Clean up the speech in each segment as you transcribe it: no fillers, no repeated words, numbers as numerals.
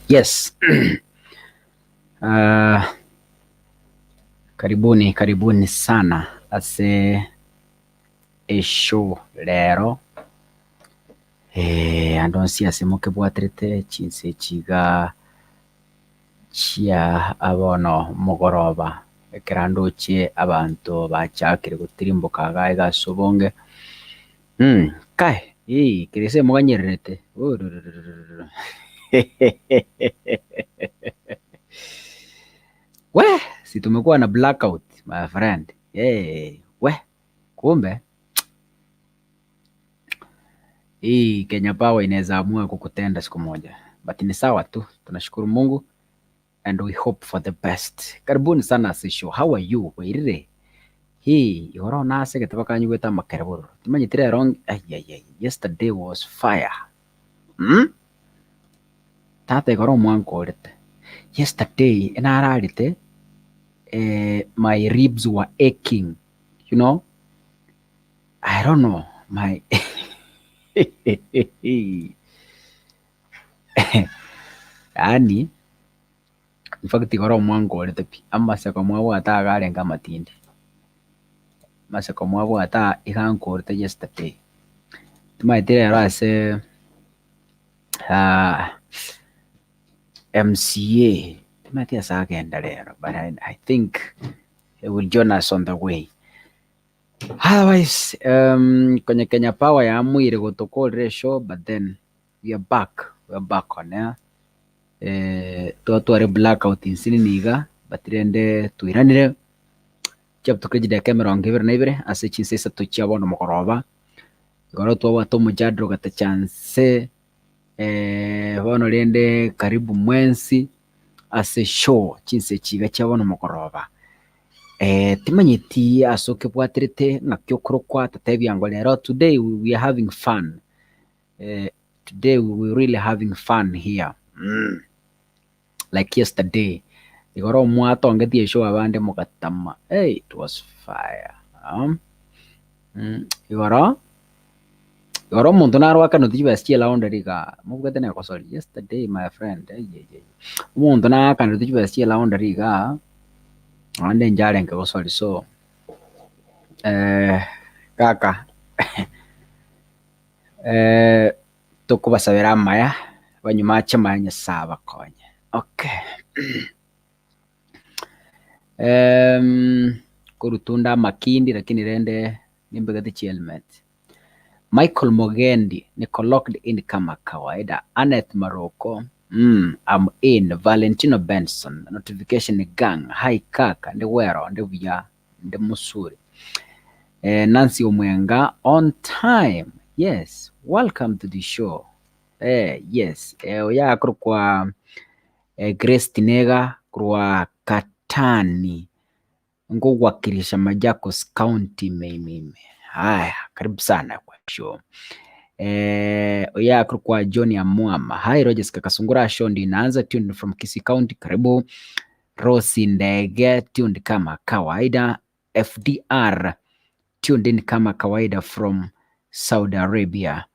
Yes. Karibuni sana ase esho rero andu nsiase mukibwatirite chinse chiga chia abono mugoroba ekera nduchie abantu bachakire gutirimbuka gae gasobonge kae kirese muganyererete we si tumekuwa na blackout my friend. We kumbe hii Kenya Power inaweza amua kukutenda siku moja, but ni sawa tu, tunashukuru Mungu and we hope for the best. Karibuni sana Sisho, how are you? Wirire hii ihora nase getaba kanyu gweta makereboro timanyitire wrong. Yesterday was fire. Tata igoro mwankorete yesterday enararite my ribs were aching, you know, I don't know my yani in fact igoro mwankorete pi amaseko mwabu atagarenga matinde maseko mwabu ata igankorete yesterday tumaitire rase MCA tumatia sagenda rero, but I think it will join us on the way. Otherwise kwenye Kenya Power ya mwire gutukorere show, but then we are back on air. Twatware blackout insini niga batirende tuiranire chaptukejide kamera ngibere naibere ase chinsesa tuchiabona mukoroba igoro twa mujadro gata chance bono rende karibu mwensi ase show chinse chiga chiabona mukoroba timanyiti asoke bwatirite nakyo kurokwa tatebiango rero. Today we are having fun. Today we really having fun here. Like yesterday igoro mwatongetie show abande mugatama. It was fire. Igoro muntu narwaka notijibasiye laundry ga mubugate ne kosori yesterday my friend. Muntu naka notijibasiye laundry ga ande njare nke kosori. So kaka tukubasabira amaya banyuma cyamanya saba konye. Okay. Kurutunda makindi lakini rende nimbegati helmet. Michael Mogendi niko locked in kama kawaida. Annette Maroko I'm in. Valentino Benson notification gang. Hi kaka ndi wero ndi vya ndi musuri. Nancy Omwenga on time. Yes, welcome to the show. Yes, oya kwa Grace Tinega kwa Katani ngogwakirisha Machakos County mimi. Haya, karibu sana kwa show. Oya kwa Johnny Amwama. Hi Rogers Kakasungura show ndi inaanza tuned from Kisii County. Karibu. Rosi Ndege tuned kama kawaida. FDR tuned in kama kawaida from Saudi Arabia.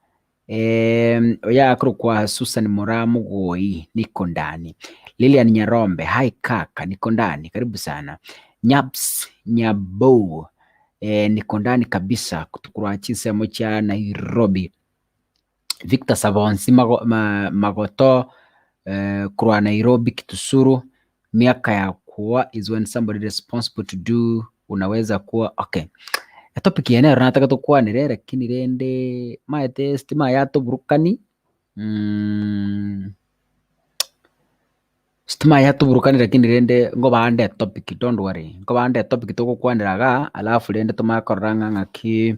Oya kwa Susan Moramu Goi niko ndani. Lilian Nyarombe, hi kaka niko ndani, karibu sana. Nyaps Nyabo niko ndani kabisa kutukura chisemo cha Nairobi. Victor Savonsi Magoto kwa Nairobi Kitusuru miaka ya kuwa is when somebody responsible to do unaweza kuwa okay topic yene nataka tukwanire lakini rende maete stima yatuburukani stima yatuburukani lakini rende ngo bande topic don't worry ngo bande topic tukukwaniraga alafu rende tumakoranga ngaki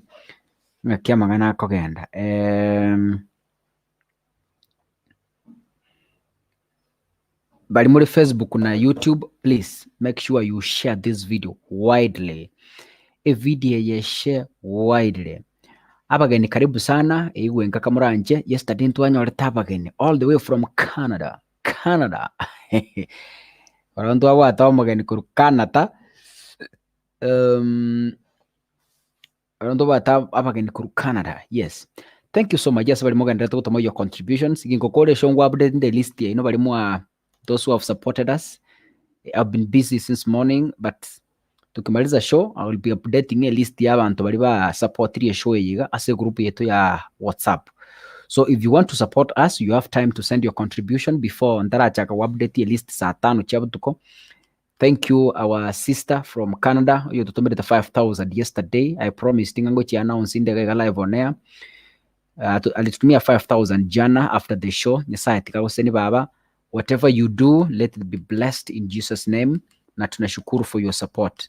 amangana kogenda bali muri Facebook na YouTube, please make sure you share this video widely. A video ye share widely. Abageni karibu sana iwe nkaka muranje yesterday ntwanyoreta abageni all the way from Canada. Warantu abo atamageni kuru Canada. Warantu bata abageni kuru Canada. Yes. Thank you so much. Yes, bali mogenda tutomo your contributions. Ngikokore shongwa update the list ya ino bali mwa those who have supported us. I've been busy since morning, but tukimaliza show I will be updating a list ya abantu bali ba support ya show yiga as a group yetu ya WhatsApp. So if you want to support us, you have time to send your contribution before ndarachaka update ya list saa 5 chabutuko. Thank you our sister from Canada. You tutomere the 5,000 yesterday. I promised ngango chi announce ndega live on air. Alitutumia 5,000 jana after the show. Nyasa tikagoseni baba. Whatever you do, let it be blessed in Jesus' name. Na tunashukuru for your support.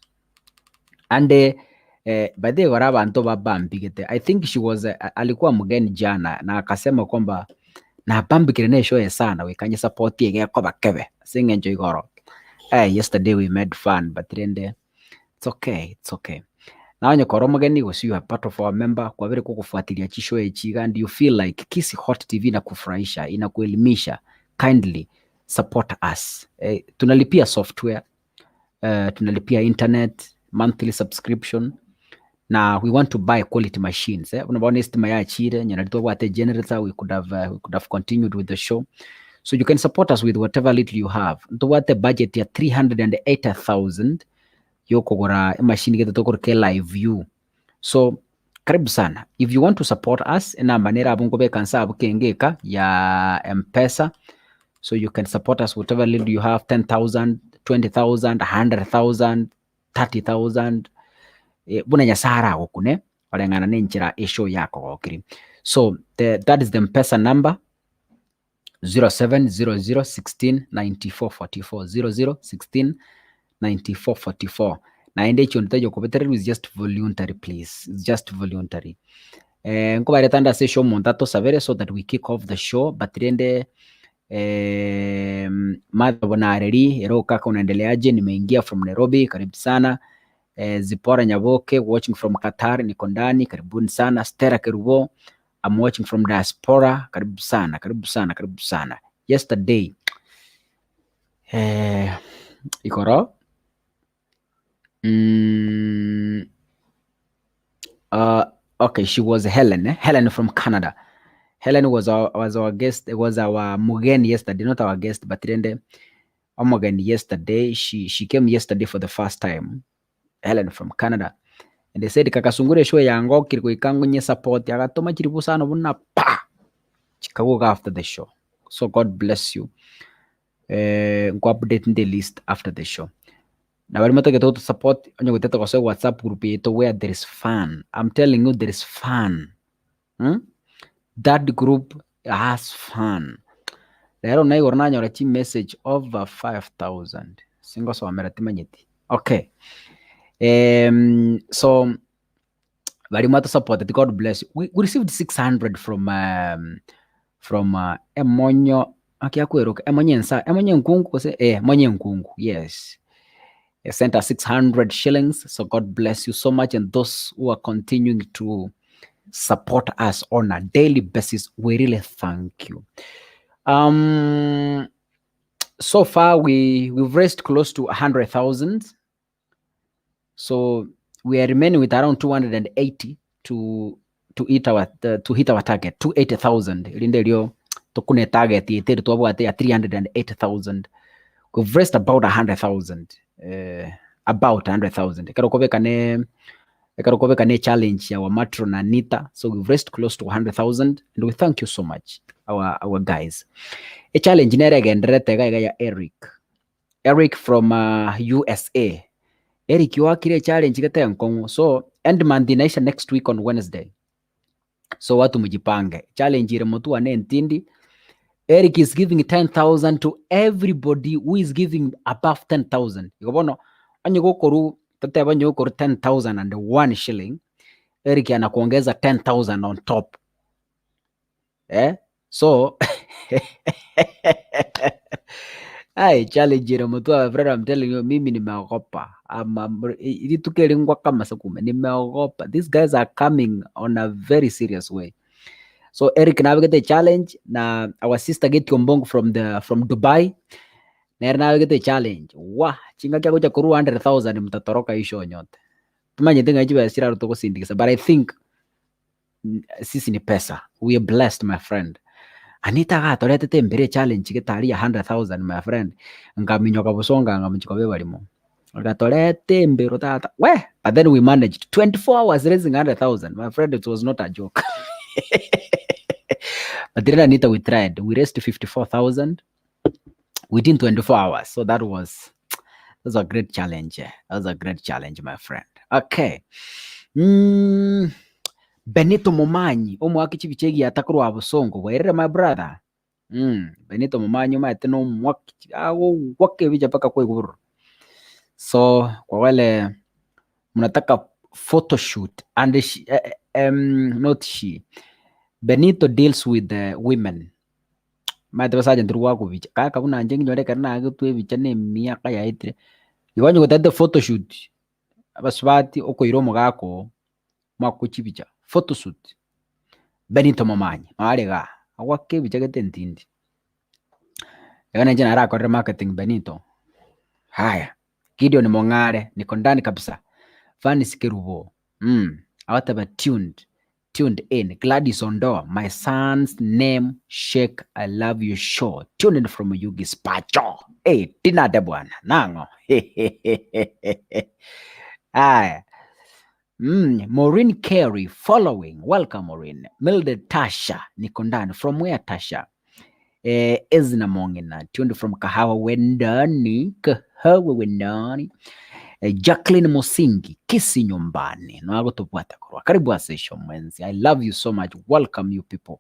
And by the way, abantu babambigete. I think she was alikuwa mgeni jana na akasema kwamba na bambikire ne show sana we kanye support yege kwa bakebe. Sing enjoy goro. Yesterday we made fun but rende it's okay. Na onye koro mgeni was you are part of our member kwa vile kukufuatilia chisho echiga and you feel like Kisi Hot TV na kufurahisha, inakuelimisha. Kindly support us. Tunalipia software, tunalipia internet, monthly subscription. Now we want to buy quality machines. Unaona estima ya chire, nyana wate generator, we could have continued with the show. So you can support us with whatever little you have. Ntuwate budget ya 380,000 yoko gora machine geto tokor ke live view. So karibu sana. If you want to support us, ina manera abungo be kansa abukengeka ya M-Pesa. So you can support us whatever little you have, 10,000, 20,000, 100,000, 30,000. Buna nyasara okune walengana nenchira esho yako okiri. So that is the M-Pesa number 0700169444 00169444. Na ende chontajo kopetere is just voluntary, please. It's just voluntary. Nkubare tanda se show montato savere so that we kick off the show but rende Madha Bonareri ero kaka unaendeleaje? Nimeingia from Nairobi, karibu sana. Zipora Nyaboke watching from Qatar, niko ndani, karibuni sana. Stera Kerubo, I'm watching from diaspora, karibu sana. Yesterday ikoro okay, she was Helen from Canada. Helen was our guest. It was our mugeni yesterday, not our guest, but rende mugeni yesterday. She came yesterday for the first time. Helen from Canada, and they said kakasungure show yango kiriko ikango nye support yagatoma chiribu sana buna pa chikago after the show. So God bless you. Go update the list after the show. Na bali matoke to support onye guteta kwa WhatsApp group yeto where there is fun. I'm telling you there is fun. That group has fun. Lero na igorna nyora chi message over 5,000. Singo so amerati manyeti. Okay. So very much supported. God bless you. We received 600 from Emonyo akiakwero Emonye Nkungu kose Emonye Nkungu. Yes. He sent us 600 shillings. So God bless you so much, and those who are continuing to support us on a daily basis, we really thank you. So far we've raised close to 100,000. So we are remaining with around 280 to hit our target 280,000. Lindelio tokune target yeteru twabwate ya 380,000. We've raised about 100,000. About 100,000. Ekarokobeka ne challenge ya Wamatro na Nita. So we've raised close to 100,000, and we thank you so much, our guys. A challenge neregenderetega ya Eric. Eric from USA. Eric wakire challenge gete nkongo. So end month inaisha next week on Wednesday. So watu mjipange. Challenge ile mtu ane ntindi. Eric is giving 10,000 to everybody who is giving above 10,000. Ikobono anyo gokoru tateba nyo gokoru 10,000 and 1 shilling. Eric anakuongeza 10,000 on top. So Ai challenge ile mtu wa friend, I'm telling you, mimi nimeogopa. Ili tukelingwa kama sakume nimeogopa. These guys are coming on a very serious way. So Eric navigate challenge na our sister get Yombong from Dubai. Na navigate challenge. Chinga kya kuja kuru 100,000 mtatoroka hisho nyote. Tumanye tenga jiba ya sira rutoko sindikisa. But I think sisi ni pesa. We are blessed, my friend. Anita gatorete tembere challenge getari 100,000 my friend. Ngaminyoka busonga ngaminyoka bebalimo. Gatorete mbero tata. But then we managed 24 hours raising 100,000. My friend, it was not a joke. But then Anita, we tried. We raised 54,000 within 24 hours. So that was a great challenge. That was a great challenge, my friend. Okay. Benito Momanyi omwaki chibichegi atakuru abusongo werere my brother. Benito Momanyi maete no mwaki wake bija paka kwa iguru. So kwa wale mnataka photoshoot and not she. Benito deals with the women. Maete basaje nduru wako bicha kaka kuna njengi nyore kana agutwe bicha ne miaka ya itre. Iwanyu gutade photoshoot. Abaswati okoiro mugako mwakuchi bicha photoshoot. Benito Momanyi marega awake bicha getentindi. Yana jina rako marketing Benito. Haya. Gideon Mongare niko ndani kabisa. Vanis Kerubo. Awataba tuned in. Gladys Ondoa, my son's name Sheikh I love you show. Tuned in from Yugi Spacho. Tina de bwana nango. Aya. Maureen Carey following. Welcome Maureen. Mildred Tasha niko ndani. From where Tasha? Ezna Mongina tuned from Kahawa Wendani. Jacqueline Mosingi Kisi nyumbani no tupata kwa karibu asesho mwenzi. I love you so much. Welcome you people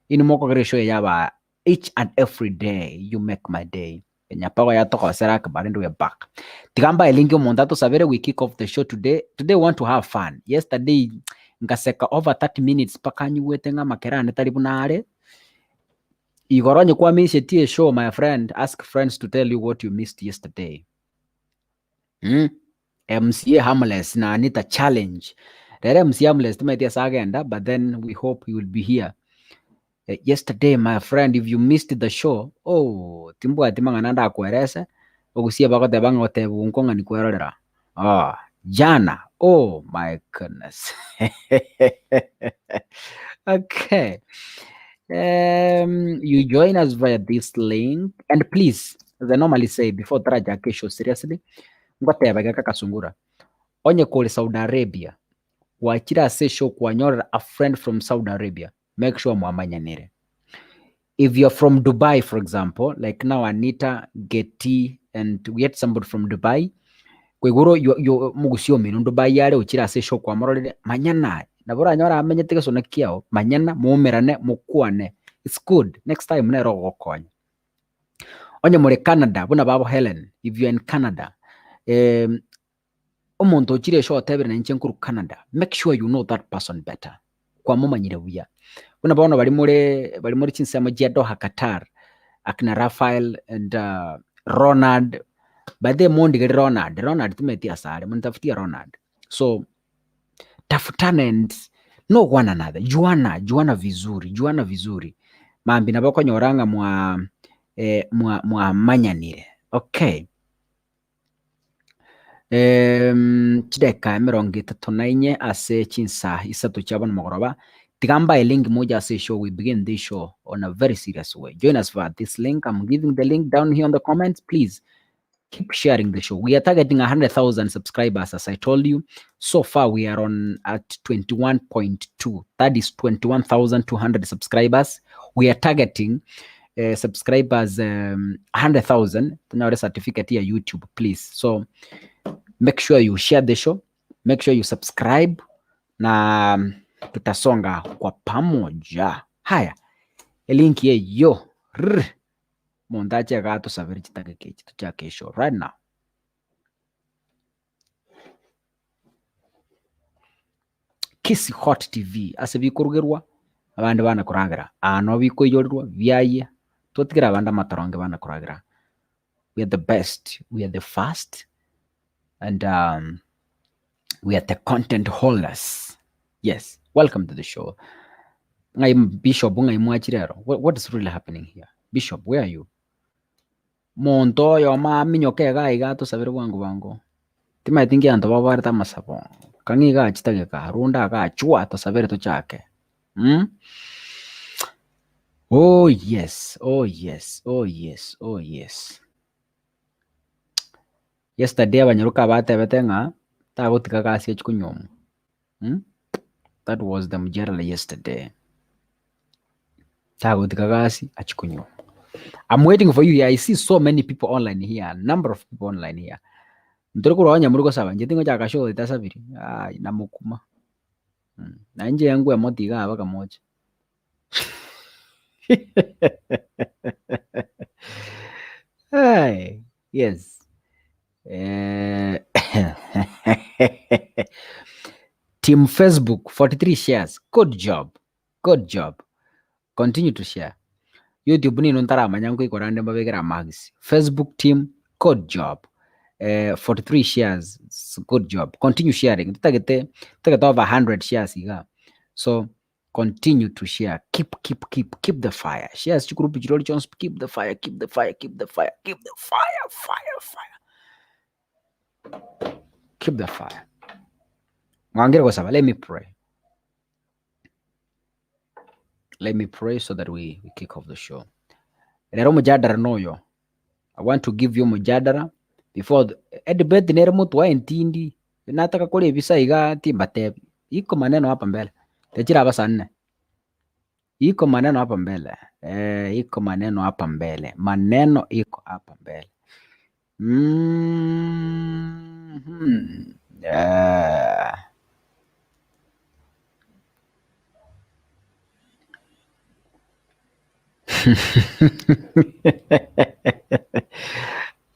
in moko gresho yaba each and every day. You make my day. Nyapawa ya toka seraka barendo ya back. Tigamba elingi mondato savere. We kick off the show today. Today we want to have fun. Yesterday ngaseka over 30 minutes paka nyuwete nga makerane taribu nare. Igoronye kwa mishe tie show, my friend. Ask friends to tell you what you missed yesterday. MCA Harmless na Anita challenge. Rere MCA Harmless tumetia sagenda, but then we hope you will be here. Yesterday, my friend, if you missed the show, timbu atimanga nanda akwerese, ogusia bako tebanga otebu unkonga ni kwerolera. Jana, oh my goodness. Okay. You join us via this link, and please, as I normally say before traja kesho, seriously, ngwateba kaka sungura onye kule Saudi Arabia wachira se show kwanyorera a friend from Saudi Arabia, make sure mwamanyanire. If you're from Dubai, for example, like now Anita, Getty, and we had somebody from Dubai, kweguro yo mugusio minu Dubai yale uchira se show kwa morole manyana nabora nyora amenye tegeso na kiao manyana mumerane mukuane. It's good. Next time nero gokonya onye muri Canada buna babo Helen. If you're in Canada, omuntu ochire show tebere na nchenkuru Canada, make sure you know that person better kwa mumanyire buya. Buna baona bali muri chinsemo jia Doha Qatar, akina Rafael and Ronald. By the mondi Ronald tumetia sare mtafutia Ronald. So tafutana and know one another. Juana vizuri. Mambi nabako nyoranga mwa manyanire. Okay. Chideka emerongo 34 ase chinsa isatu chabona magoroba. Tigamba a link moja ase show. We begin this show on a very serious way. Join us via this link. I'm giving the link down here on the comments. Please keep sharing the show. We are targeting 100,000 subscribers, as I told you. So far, we are at 21.2. That is 21,200 subscribers. We are targeting subscribers 100,000 tunaweza certificate ya YouTube please. So make sure you share the show, make sure you subscribe na tutasonga kwa pamoja. Haya, link yeyo mondache gato sabiri chitake kechi tucha kesho right now. Kisi Hot TV ase bikurugerwa abandi bana kuragira ano bikoyorwa byaye tutigira abandi matoronge bana kuragira. We are the best, we are the fast, and we are the content holders. Yes, welcome to the show. Bishop, what is really happening here? Bishop, where are you? Monto yo mami nyoke ga igato sabere wangu tima itingi anto babare tamasabo kangi ga chitage ka runda ga chua to sabere to chake. Oh yes, oh yes, oh yes, oh yes. Yesterday abanyaruka batebete nga tagotika kasi echikunyomu. That was the mjadala yesterday. Tagotika kasi achikunyomu. I'm waiting for you here. I see so many people online here, a number of people online here. Ntorikura wanyamuruko saba njetingo chaka show itasabiri. Namukuma. Na nje yangu ya moti ga baka moja. Hey, yes. Team Facebook 43 shares. Good job. Good job. Continue to share. YouTube ni nuntara manyangu ikorande mabegera mags. Facebook team, good job. 43 shares, good job. Continue sharing. Take over 100 shares iga. So continue to share. Keep the fire. Shares chukuru pichiroli chons. Keep the fire. Keep the fire. Keep the fire. Keep the fire. Keep the fire. Let me pray. Let me pray so that we kick off the show. Lero mujadara noyo. I want to give you mujadara before edibet nere mtu wa entindi. Nataka kule visa iga timbate. Iko maneno hapa mbele. Tejira basa nne. Iko maneno hapa mbele. Iko maneno hapa mbele. Maneno iko hapa mbele.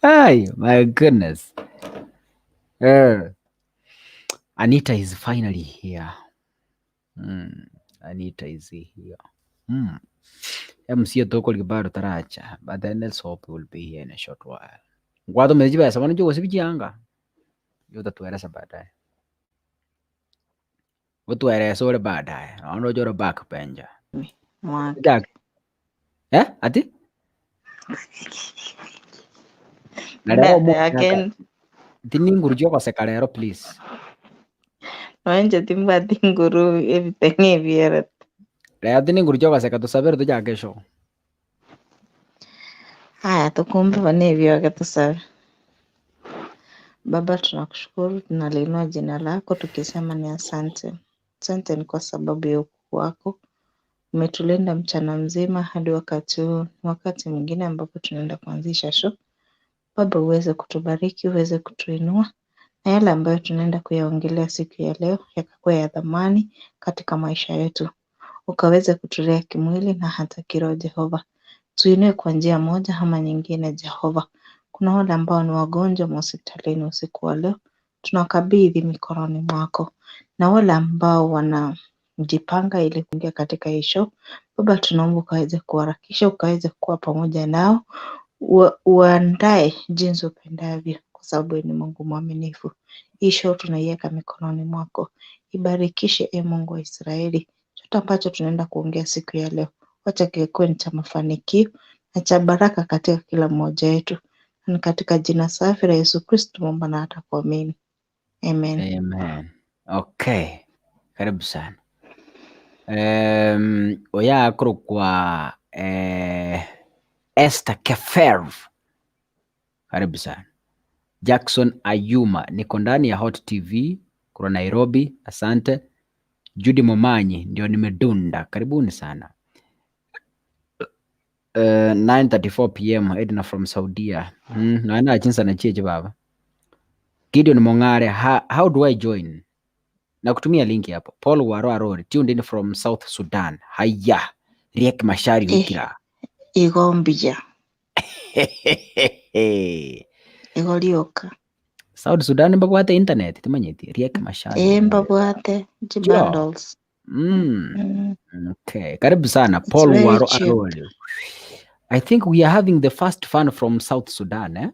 Ay, my goodness. Anita is finally here. Anita is here. MC toko libaro taracha, but then let's hope we will be here in a short while. Guado mejiba sabana jo wasibijianga. Yo tatuera sabadaye. Watuera sore badaye. Ono joro back penja. Ati? Tininguru joko sekalero please. Wanje timba tinguru everything viera. Leo tininguru joko sekato saber tu jake show. Haya tukumbe wanevyo akatusari. Baba tunakushukuru, tunaliinua jina lako tukisema ni asante. Asante ni kwa sababu ya ukuu wako. Umetulinda mchana mzima hadi wakati huu, wakati mwingine ambapo tunaenda kuanzisha show. Baba uweze kutubariki, uweze kutuinua. Na yale ambayo tunaenda kuyaongelea siku ya leo yakakuwa ya thamani katika maisha yetu. Ukaweze kutulea kimwili na hata kiroho Jehova. Tuinue kwa njia moja ama nyingine Jehova. Kuna wale ambao ni wagonjwa hospitalini usiku wa leo. Tunakabidhi mikononi mwako. Na wale ambao wanajipanga ili kuingia katika hii show. Baba tunaomba ukaweze kuharakisha, ukaweze kuwa pamoja nao. Uandae jinsi upendavyo kwa sababu ni Mungu mwaminifu. Hii show tunaiweka mikononi mwako. Ibarikishe Mungu wa Israeli. Chochote ambacho tunaenda kuongea siku ya leo. Wacha kiwe ni cha mafanikio na cha baraka katika kila mmoja wetu. Na katika jina safi la Yesu Kristo tunaomba na hata kuamini. Amen. Amen. Okay. Karibu sana. Oya akuru kwa Esther Keferv. Karibu sana. Jackson Ayuma niko ndani ya Hot TV kura Nairobi. Asante. Judy Momanyi ndio nimedunda. Karibuni sana. 9:34 p.m. Edna from Saudia. Naona jinsi na cheje baba. Gideon Mongare, how do I join? Na kutumia linki hapo. Paul Waro Arori, tuned in from South Sudan. Haya. Riek Mashari wikira. Igombija. Igolioka. South Sudan mbabwate internet timanyiti Riek Mashari. Mbabwate bundles. Okay. Karibu sana It's Paul very Waro cheap. Arori. I think we are having the first fan from South Sudan, eh?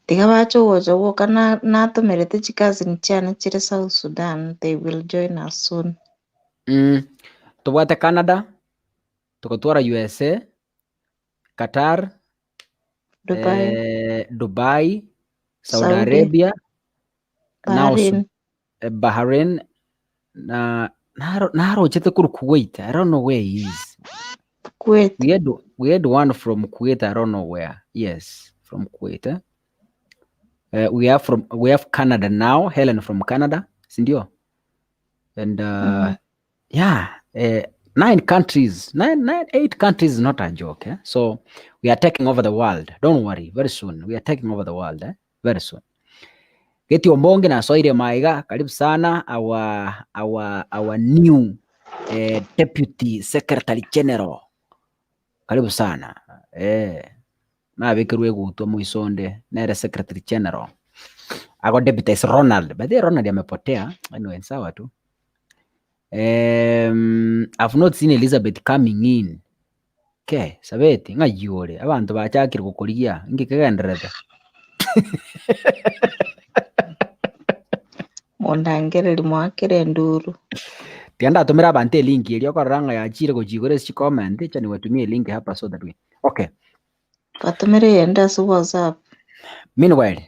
Tiga bacho woka na tumerete chikazi nchana chire South Sudan. They will join us soon. Tubwate Canada, tukotwara USA, Qatar, Dubai, Saudi Arabia, Bahrain. Now Bahrain, Naro chete kuru Kuwait. I don't know where he is. Kuwait. We had one from Kuwait. I don't know where. Yes, from Kuwait. We have Canada now. Helen from Canada, sindio? And yeah, 8 countries is not a joke. Eh? So we are taking over the world. Don't worry, very soon we are taking over the world. Very soon. Geti Ombonge na Soire Maiga, karibu sana, our new Deputy Secretary General. Karibu sana. Na bikirwe gutwa muisonde na Secretary General. Ako Deputy is Ronald. But Ronald amepotea. Anyway, sawa tu. I've not seen Elizabeth coming in. Okay, sabeti ngayore abantu bachakira gukuriya ngikegenderete. Mondangere mwakire nduru. Tianda tumira abantu link iliyo koranga yachire kujigore si comment cha niwatumie link hapa so that we. Okay. Patumire yenda su WhatsApp. Meanwhile,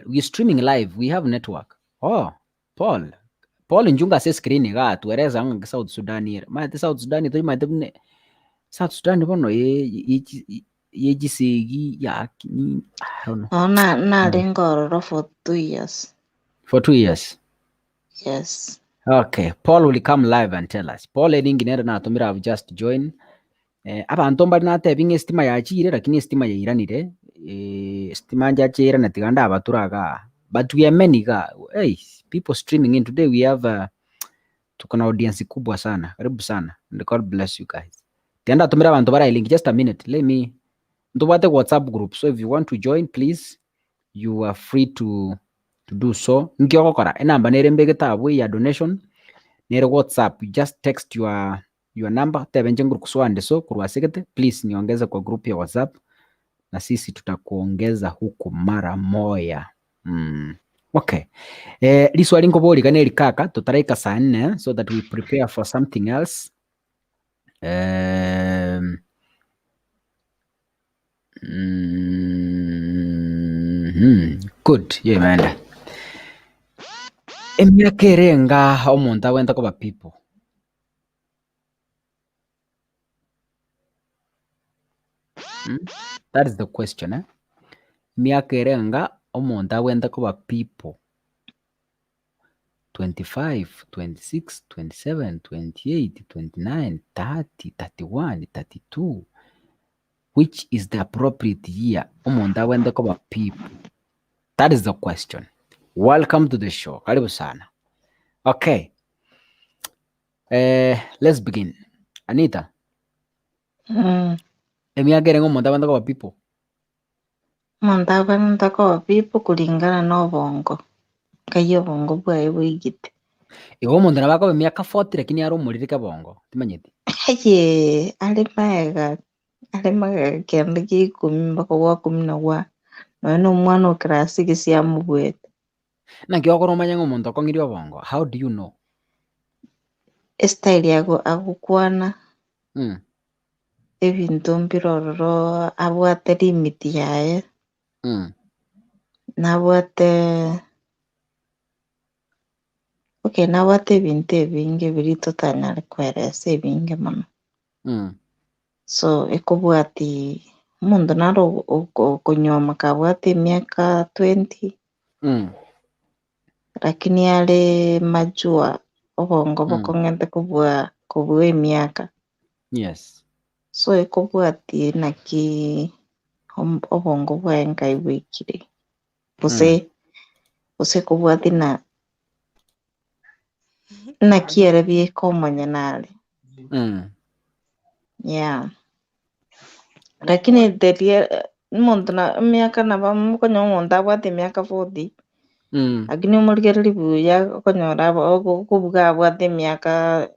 we streaming live. We have network. Oh, Paul njunga se screen ga tuereza nga South Sudan here. Ma South Sudan to ma tebne South Sudan bono yejisigi ya ni I don't know. Na lingororo for 2 years. For 2 years. Yes. Okay, Paul will come live and tell us. Paul edinginera na tumira have just joined. Abantu mbali na tebinge estima yachire lakini estima yairanire. Estima njachira na tiganda abaturaga. But we are many ga. Hey, people streaming in today. We have tuko na audience kubwa sana. Karibu sana. And God bless you guys. Tianda tumira abantu bara link just a minute. Let me ndubate WhatsApp group. So if you want to join, please, you are free to do so. Ngiokora enamba nerembege tabu ya donation nere WhatsApp. You just text your number tebenje nguru kuswande so kurwasekete please niongeze kwa group ya WhatsApp na sisi tutakuongeza huko mara moja. Okay. Liswali ngoboli kaneli kaka tutaraika saa 4 so that we prepare for something else. Good. Yeah, man. Emyaka erenga omuntu awenda kuba people. That is the question, eh? Myaka erenga omuntu awenda kuba people. 25, 26, 27, 28, 29, 30, 31, 32. Which is the appropriate year omuntu awenda kuba people? That is the question. Welcome to the show. Karibu sana. Okay. Let's begin. Anita. Emyaka erenga omuntu awenda kuba people. Omuntu awenda kuba people kulingana n'obongo. Kayo bongo bwaye bwigite. Igo omuntu nabakoba emyaka 40 lakini ari omulirike bongo. Timanyiti. Ye, ali maega kenda ki 10 mpaka wa 11. No mwanaokrasi kisia mubwete. Na kiokoro manya omuntu akongiri obongo. How do you know? Style yago agukwana. Ebintu mbirororo abwate limit yaye. Nabwate Okay, nabwate ebintu ebinge biri totanya kweresa ebinge mono. So ekobwati omuntu naro okonyoma kabwate emyaka 20. Lakini ale majua obongo bokongente kubwa kobua emiaka. Yes. So ekobwatie naki obongo bwaye Ngai bwekire gose kobwatie naki ere bieka omanya nare. Yeah. Lakini teria omonto emiaka nabo okonyora omonto abwate emiaka 40 lakini omorigereri buya okonyora okobuga abwate emiaka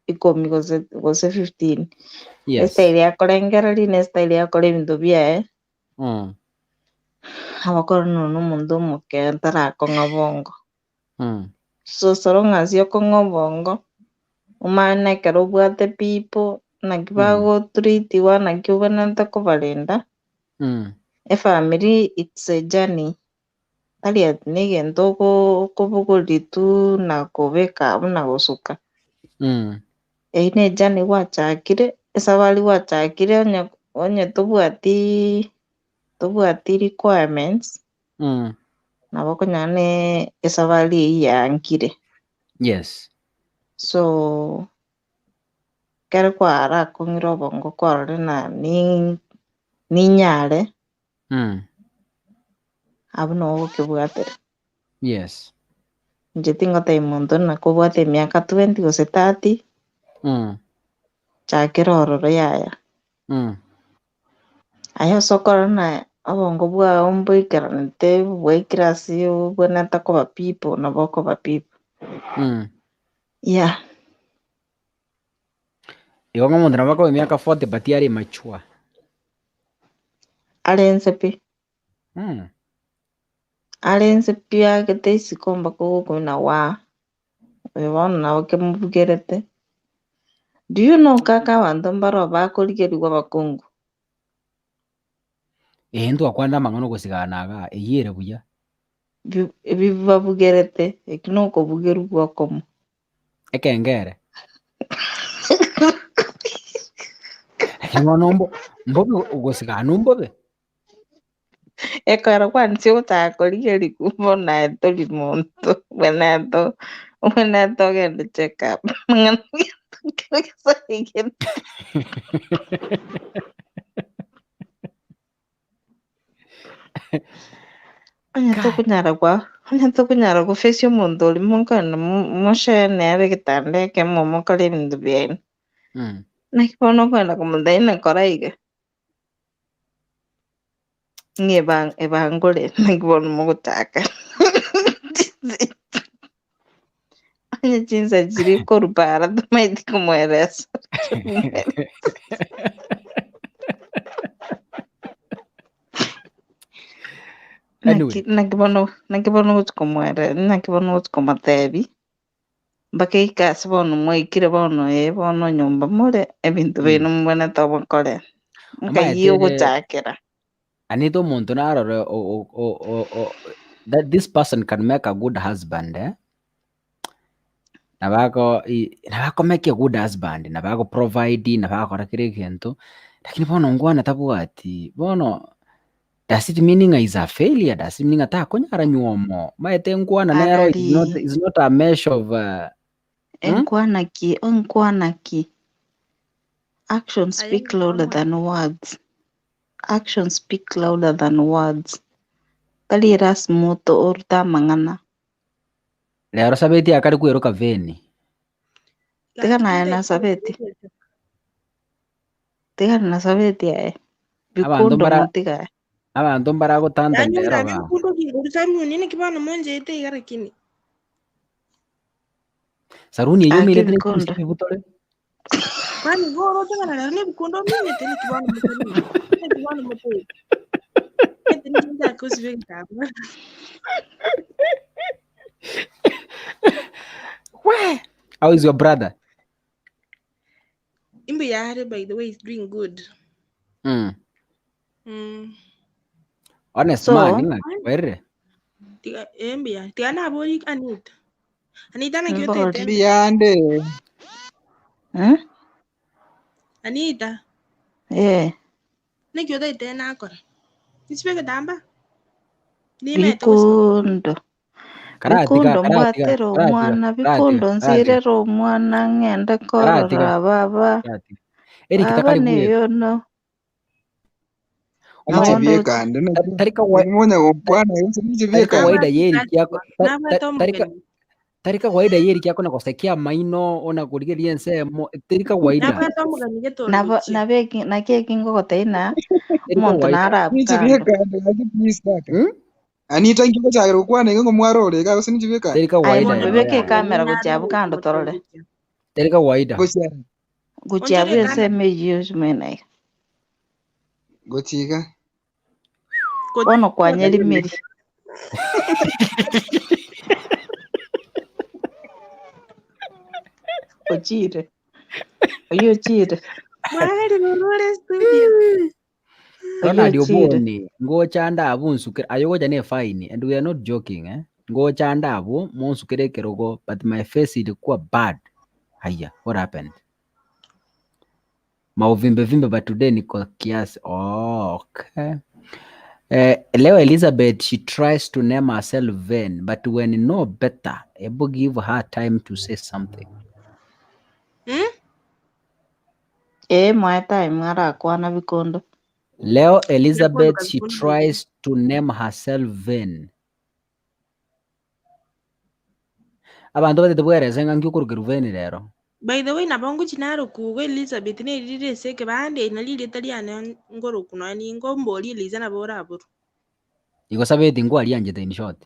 10 gose 15. Esitairi akorengereria na esitairi akora ebinto biaye abakorwa nonye omonto omoke tarakong'a bongo. So sorong'asi okong'a obongo omanye ekero obwate people naki bagotreatiwa naki obwenente kobarenda. Efamily it's a journey tari ati na egento okobogoria tu na kobeka buna gosuka. Eye na ejourney gwachakire esabari gwachakire onye tobwati requirements nabo okonyora na esabari eyio yankire. Yes. So kere kwarakong'ire obongo kwarore ninyare abwo nabo ogokebwatera. Yes. Inche tingotebia monto nakobwate emiaka 20 gose 30 chakera ororo yaya. Aya ase okorora obongo bwago mboikeranete bwaikire ase obwenete koba people nabo okoba people. Yeah. Igo ng'omonto nabo akoba emiaka 40 but are mature. Arense pi. Arense pi agete isiko mpaka ogokwana oyo bono nabo kemobugerete. Do you know kaka abanto mbaro bakorigerigwa abakungu? Ntwakwanda amang'ana ogosigana iga eyire buya. Ebi babugerete eki nokobugerwa okomo. Ekengere. Ng'ono mbobe ogosigana mbobe. Ekero kwansi otakorigerigwa bono naye tori monto bweneto ogende check up. Onye tokonyara gofesia omonto orimo nkona moshene are egitanda ekemo mokore ebinto biaino. Naki bono okwenda komotebi kora iga. Ng'a ebangore naki bono mogochaka. Onye chinsa chiri korupara tomaiti komoeresa. Anyway. Naki bono gochikomotebi mpaka ikasi bono mwaikire bono bono nyomba more ebinto bino mbwenete omokore nkai ogochakera. Anita omonto narore that this person can make a good husband nabako make a good husband nabako provide nabakora kire egento lakini bono ngwana tabwati bono does it meaning is a failure? Does it meaning atakonyara nyuomo maete ngwana nero is not a measure of enkwanaki actions speak louder than words. Actions speak louder than words. Tali erasmoto oruta mang'ana. Lero sabeti akari kweruka veni. Tika na sabeti. Tika na sabeti ae. Bikundo motiga. Abantu baragotanda ndero ga. Saruni iyo mire tene kusipi butore. Kwani goro tengana lero ne bikundo mine tene kibano mutoni. Ne kibano mutoni. Tene nda kusipi kabla. Where? How is your brother? Imbe yare by the way is doing good. Honest man, where? Imbe ya. Tiana bori Anita. Anita na kyote tembe. Biande. Anita. Ne kyote tena akora. Nisipeke damba. Bikundo. Bikundo mbwatira omwana bikundo nsirera omwana ng'enda korora baba baba neyono tari kawaida yeri kyako nakosekia maino ona kurigeria ensemo tari kawaida nakekingogoteina muntu narabukanda Anita ngiko chagero kwana ngo mwarore ga usinjibeka tari kawaida bebeke kamera guchabukando torole tari kawaida guchabu enseme yusmena gochiga ono kwanyeli miri ochire oyo chire Mwari rurore studio. Ronald Oboni ngochanda abunsukira ayogoja ne fine and we are not joking ngochanda abu monsukire kerogo but my face ilikuwa bad. Haya, what happened? Mauvimbe vimbe but today niko kiasi. Oh, okay. Leo Elizabeth, she tries to name herself vain, but when you know better, able give her time to say something. My time ngara kwana bikondo. Leo Elizabeth, she tries to name herself vain. Abantu batebwereze ngangyukurukiru vain rero. By the way, nabongo chinaro ku Elizabeth ne rire seke bande na lile taliana ngoro kuno ni ngomboli Eliza na bora aburu. Iko sabeti ngo ali anje in short.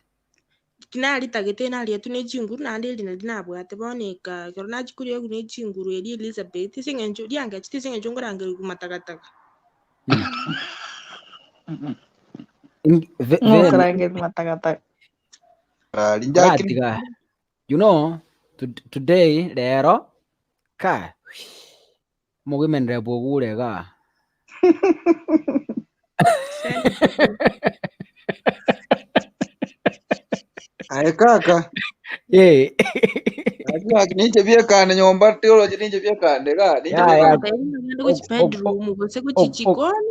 Kinali tagete na ali tune chinguru na ande lina dinabwa teboneka korona chikuri yo kune chinguru eli Elizabeth singenjo dianga chiti singenjo ngoranga kumatakataka. Ngorange kumatakataka. You know, today lero ka women rebogure ga Ay kaka Ajua ninje vyekane nyomba theology ninje vyekane ga bedroom gose kuchichikoni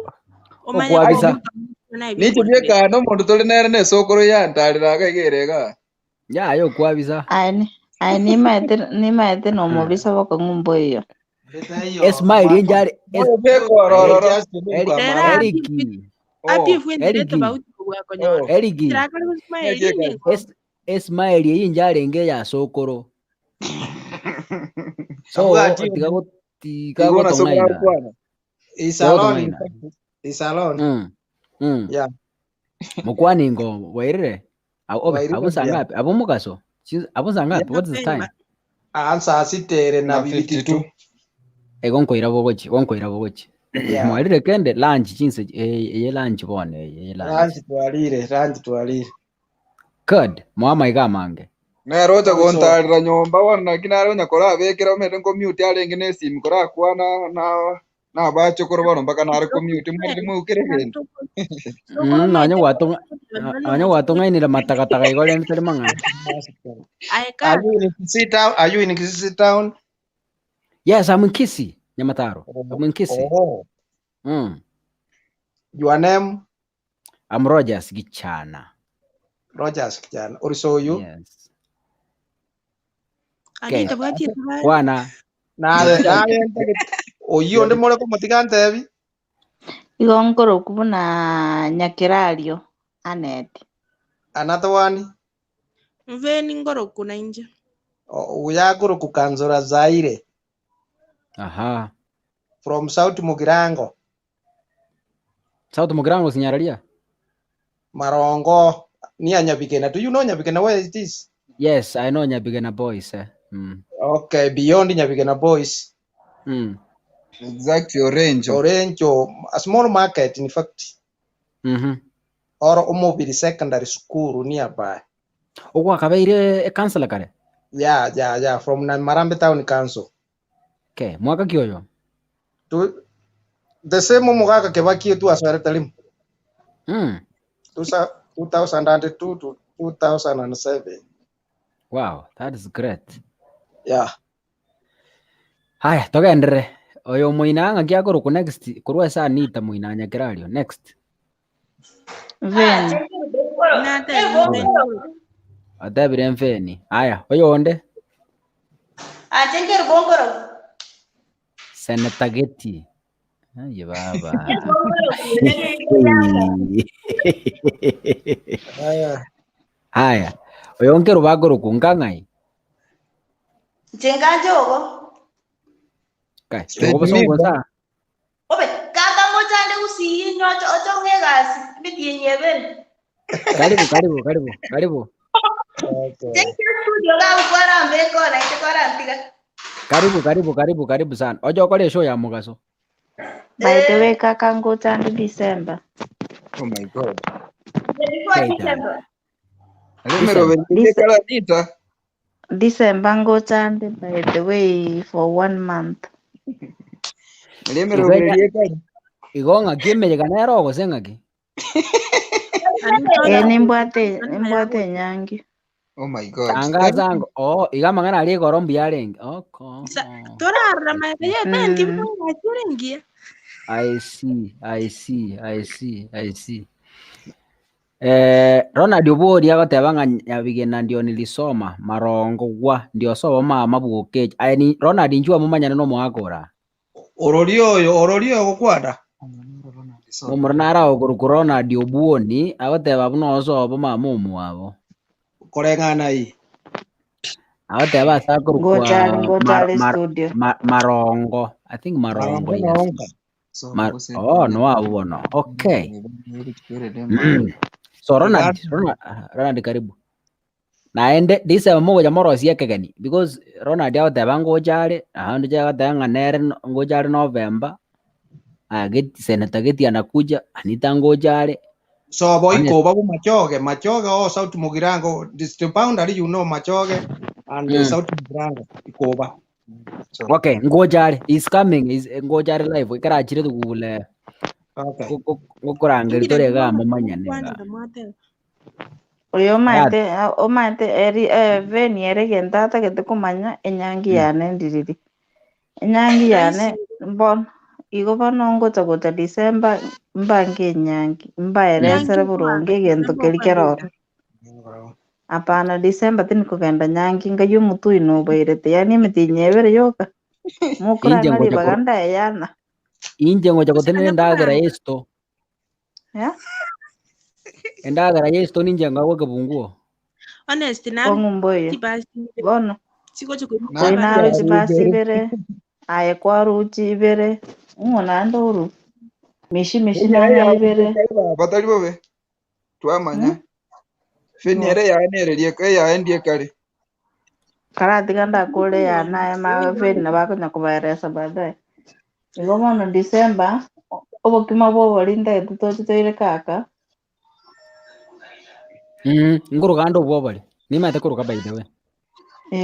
ninje vyekane omuntu toli nere ne sokoro yantalira ga igerega yo kwabisa ni maete no mobisa bako ngumbo iyo Smile njare Eriki Smile yinjare nge ya sokoro so tiga go tongaina isalon yeah mukwani ngo wairire abusanga abumugaso abusanga what is the time ansa sitere na 52 gonkoira bogochi mwarire kende lunch chinse ye lunch bone ye lunch twalire good mama igamange Nerota gontarira nyomba wana kinaro nyakora bekera umete commute alenge ne sim kora kwana na bacho korobano mpaka na commute mwende mukiregenda anya watonga inira matakataka igole ntele manga Are you in Kisii town? Yes, I'm in Kisii, Nyamataro. I'm in Kisii. Your name? I'm Rogers Gichana. Also you? Yes. Okay. Wana. Oyo onde mole ko mutigante ebi? Igongoro kubuna nyakirario Anet. Another one? Mveni ngoro kuna nje. Uyagoro kukanzora Zaire. Aha. From South Mugirango. South Mugirango sinyaralia? Marongo. Ni Nyabigena. Do you know Nyabigena where it is? Yes, I know Nyabigena boys. Okay, beyond Nyabigena boys. Exactly, Orange, a small market in fact. Or Omobili secondary school nearby. Kabeire council kare? Yeah, from Marambe Town Council. Okay, mwaka kioyo? The same mwaka kebaki tu asware talim. 2002 to 2007. Wow, that is great. Yeah. Haya, toka endere. Oyo muinanga kiagoro ku next kurwa saa nita muinanya kirario next. Ven. Atebire mfeni. Haya, oyonde. Achenger bongoro. Senator Getty. Ay baba. Bongoro kuyega. Haya. Oyonke rubagoro kungangai. Chenganjogo. Kai, chogo basongo sa. Obe, kaka mochande usi nyocho ochongegas bitinyeben. Karibu. Chenga studio ga ukwara mbeko na itekora antiga. Karibu sana. Ojo kole show ya mugaso. By the way, kaka ngochande December. Oh my God. December ngochande by the way for 1 month. Igonga kimeje kanero go sengaki. Nimbwate nyangi. Oh my God. Anga zango. Oh, igama ngana ali gorombi yarengi. Okay. Torarra ma ye benti mwa turengia. I see. Ronald Obori agatebanga nyabigena ndio nilisoma marongo gwa ndio soba mama buke. Ani Ronald njua mumanya no mwakora. Ororio gokwada. Mumurnara oguru Ronald Obuoni agateba buno soba mama umwabo. Korengana hii. Agateba sakuru Ngotali studio. Marongo. I think Marongo. Yes. No abuno. Okay. So Ronald karibu. Naende disa moja morosi yakegani because Ronald agateba ngojare ahandu jagatanga nere ngojare November. Get Senator Getty anakuja Anita ngojare. So boy ko babu machoge o South Mugirango district boundary machoge and South Mugirango ikoba. Okay, ngojare is coming is ngojare live ikara chire tugule. Okay. Ngokurangeri torega mumanyane. Oyo mate veni ere gentata kete kumanya enyangi yane ndiriri. Enyangi yane mbon igo banongo tagota December mbange nyangi mbaeresere buronge gento kelikeroro. Apana December tini kugenda nyangi ngayo mutu ino bairete yani mitinyebere yoka. Mukura ngari baganda yana. Inje ngoja kotene ndagera esto. Ya? Endagera yesto ninje ngawe kabunguo. Honest na. Ngumboyo. Bono. Siko chukuru. Koinaro chibasi bere. Aye kwaru chibere. Ngona ndoro. Mishi nyanya ibere. Batali bobe. Twamanya. Feniere ya nererie ka ya endie kare. Karati ganda kule ya na ma feni na bako nyakubaeresa baadaye. Igomo no December obo kima bobo linda tutochitoire kaka. Ngurugando bobali. Nimate kuruka by the way.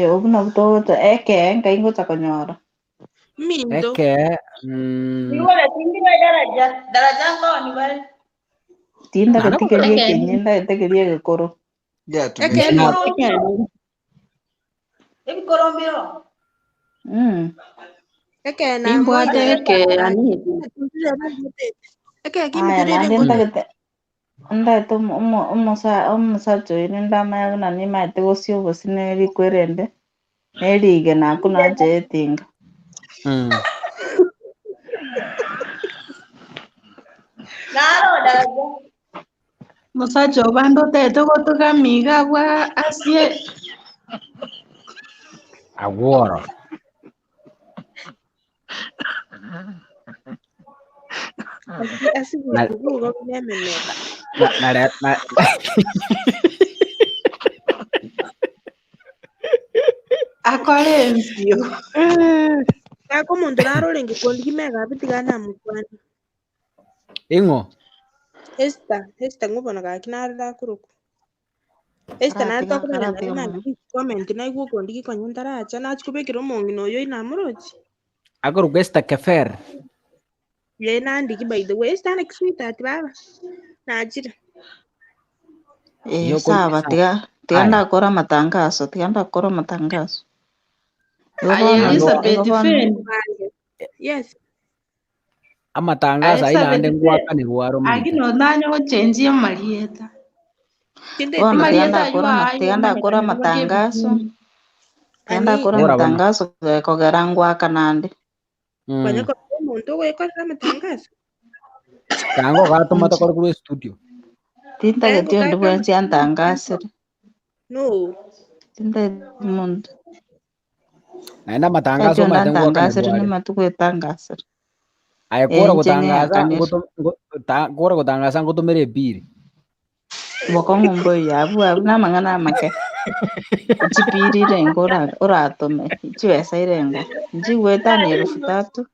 Obuna butoto eke ngaingo takonyora. Mindo. Eke Niwala tingira daraja ngoni bali. Tinda katika kenyenda etekerie koro. Eke koro. Ebi korombiro. Eke na Imbwate eke ani. Eke kimiterere. Ndaito umusacho irindama na nima etegosio bosineri kwerende. Erige na kuna jetinga. Naro daraja. Musacho bando teto gotoka miga wa asie. Agora. Akolencio. Kako mundu narolengi kondi kimega bitigana mukwani. Ingo. Esther ngubona kakinarira kuruku. Esther na tokubera na comment na iguo kondi gikonyundara acha na chikubekira omongino yo inamurochi. Agora Esther Kefer. Ye nandiki by the way Esther next week ati baba. Najira. Sawa tiganda kora matangazo. Elizabeth Fenn. Yes. Amatangazo aina ande ngwaka ni ruaro. Agino nanyo chenjia Marieta. Bona Marieta tienda kora matangazo. Tienda kora Ora bana. matangazo kogerangwa kanandi. Kwanya kwa muntu wekora matangazo. Kango gatuma takora kuri studio. Tinta getio ndi bwensi antangazo. No. Tinta muntu. Naenda matangazo Tacho ma tengo ndantangazo ni kana. matuko tangazo. Aya kora Enjenge ya kutangaza kanisa. kora kutangaza ngutumire biri. Bokongo mboy abu na mangana make. Chipiri rengo ora atome. Chiwesa irengo. Njiweta ni 3,000.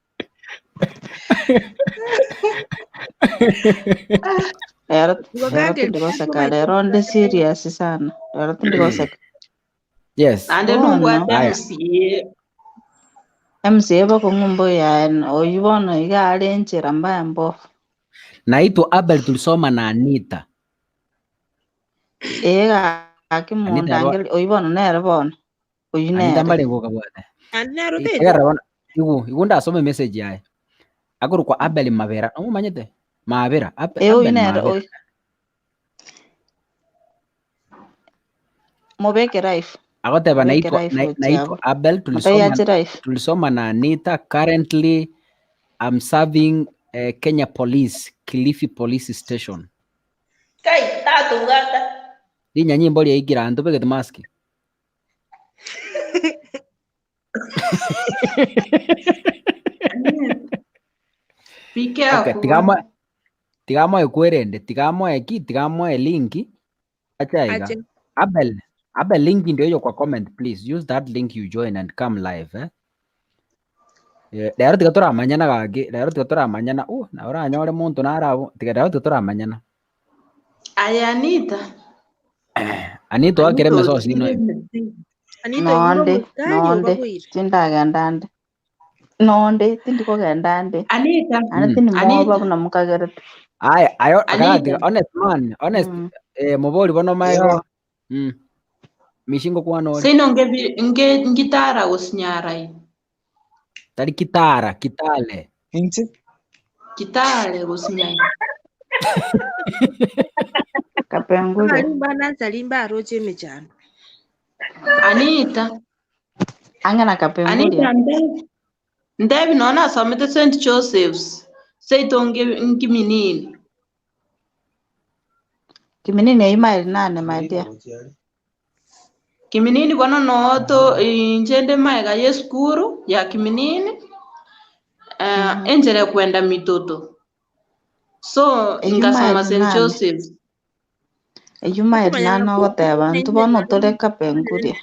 Era ndiko saka lero ndi serious sana. Era ndiko saka. Yes. Ande nungwate MCA bako ngumbo ya oyibona igale nchira mbaya mbofu. Naitwa Abel tulisoma na Anita. Akimunda angel oyibona nere bona. Oyinere. Anita malengo kabwate. Anina rote. Egarabona igunda asome message yae. Aguru kwa Abel Mavera. Umanyete? Mavera. Abel oyinere Mobeke life. Agoteba naitwa Abel tulisoma na Anita. Currently I'm serving Kenya Police, Kilifi Police Station. Kai tatu gata. Dinya nyimbo ya igira antu peke maski. Be careful. Okay, tigamo ekwerende, tigamo linki. Acha Abel link ndio hiyo kwa comment, please use that link you join and come live Lero tigatora manyana gage, lero tigatora manyana na ora nyore muntu narabo, tigatora manyana. Aya Anita wakere meso sino. Nonde tindagendande. Nonde tindiko gendande. Anita tindi moba na mukagere. Ayo honest moboli bono maego. Mishingo kwano. Sino ngitara usinyarai. Tari kitale. Inchi? Kitale usinyai. Kapengure. Salimba roche mechano. Anita. Angana kapengure. Anita ndebi nona somete St. Joseph's. Seitonge nkiminini. Kiminini email nane my dear. Kiminini bono noto njende maega yeskuru ya Kiminini. Enjere kwenda mitoto. So ngasoma St. Joseph's. Email nane whatever. Ntubono tole kapengure.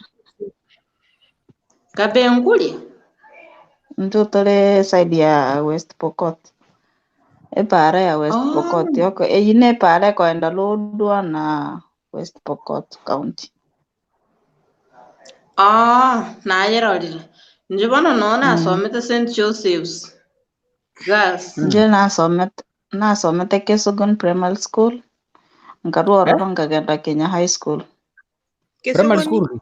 Kapengure? Ntutole side ya West Pokot. Epare ya West Pokot. Yoko ine pare kwenda Lodwar na West Pokot County. Nayerolile. Njibona nona asomete St. Joseph's. Girls. Nje nasomete Kesogon Primary School. Nkaruoro ngagenda Kenya High School. Primary school?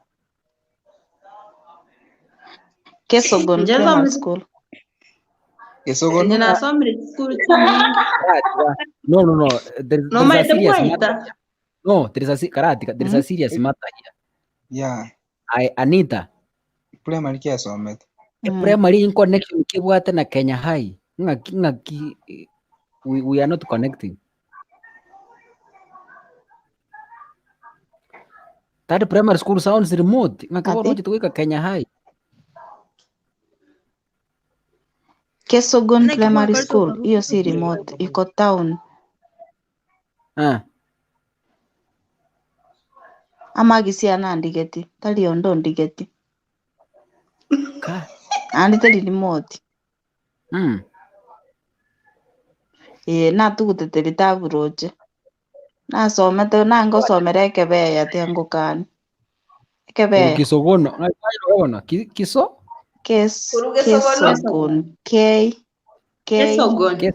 Kesogon Primary School. Kesogon? Nje nasomere school. No. There is a serious matter here. Yeah. Anita. Primary kia somete. Primary in connection kibwate na Kenya High. Ngaki we are not connecting. That primary school sounds remote. Ngakaboro tuweka Kenya High. Kesogon Primary School, hiyo si remote, iko town. Ama gisia na ndigeti, tali ondo ndigeti. Andi tali remote. Na tuguteteri taburoche. Na somete nango somere kebe ya tengo kan. Kebe. Kisogono. Ngayo kiso? Kesogon. Kesogon.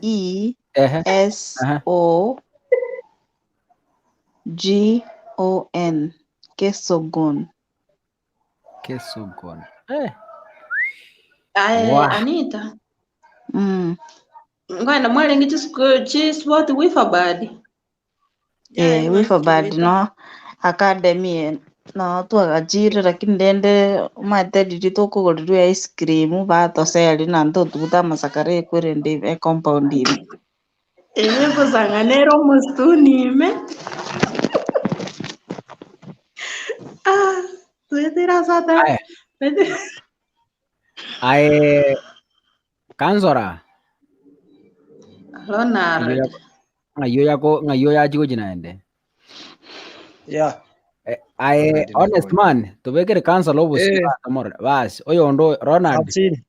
Kesogon. Anita. Ngwenda mwele chiswati wifabadi. Wifabadi no. academy no twagachire lakini ndende matediri tukuguriru ice cream batoseri na ntututa masakare kwirende compound ime kusanganero mustunime tuitira sata Aye Kansora Ronald ngayo ya chiko jinaende. Yeah. Aye honest man tubekere Kansala obusiba tomorrow. Bas oyo ndo Ronald. Achini.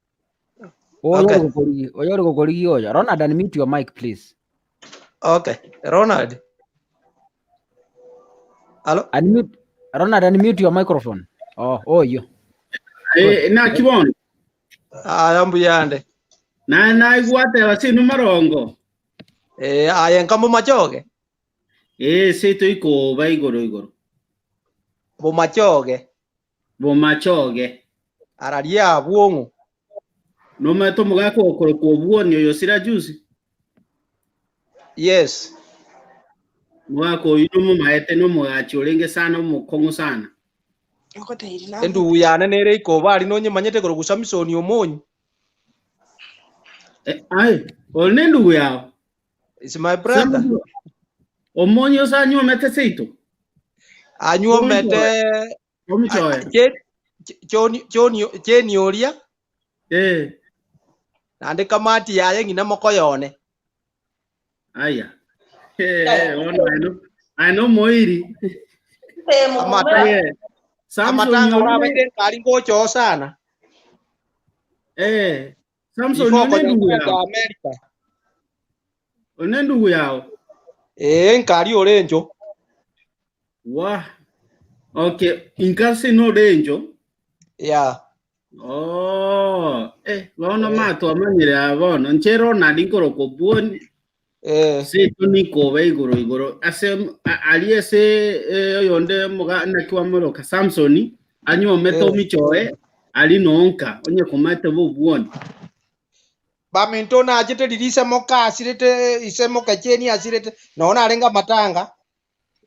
Oyo gokori oyo. Ronald, unmute your mic please. Okay. Ronald. Hello? Ronald, unmute your microphone. Oh you. Na kibono. Ayambu yande. Na igwate wasinu marongo. Ayen kambo machoge. Seto iko ba igoro. Bo machoge. Araria buongo. No mato mugako okoro ko buoni yo sira juice. Yes. Mwako yuno maete no mugachi olenge sana mukongo sana. Endu yana nere iko bali no nyemanyete koro gusamisoni omonyi. Olne ndugu yao. It's my brother. Omonyi osanyo mete seito. Anyo mete omichoe. Cheni oria. Nande kamati yaye ngina mokoyone. Aya. I know moiri. Samsung urabe kali ngocho sana. Samsung one ndugu yao. Nkari orenjo. Wa. Okay, inkasi no renjo. Yeah. Wana mato amanyire abono nchero na dinkoro ko buoni. Se tuni ko ba igoro ase aliese yonde muga na kiwa moro ka Samsoni anyo meto michoe ali nonka onye komate bo buoni. Ba mentona ajete dirisa moka asirete ise moka cheni asirete naona alenga matanga.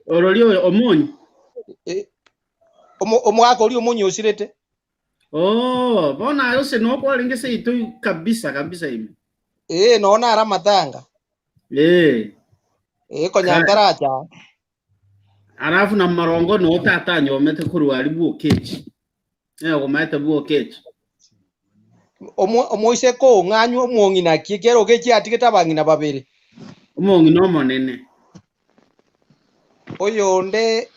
Orolio omonyi. Omwako oli omonyi osirete. Bona yose no kwa lingese itu kabisa ime. Naona ara matanga. Ko nyantaracha. Arafu na marongo no tata nyomete kuru ali buokechi. Ko mate buokechi. Omoise ko nganyu omongi na kikero kechi atiketa bangina babere. Omongi no monene. Oyonde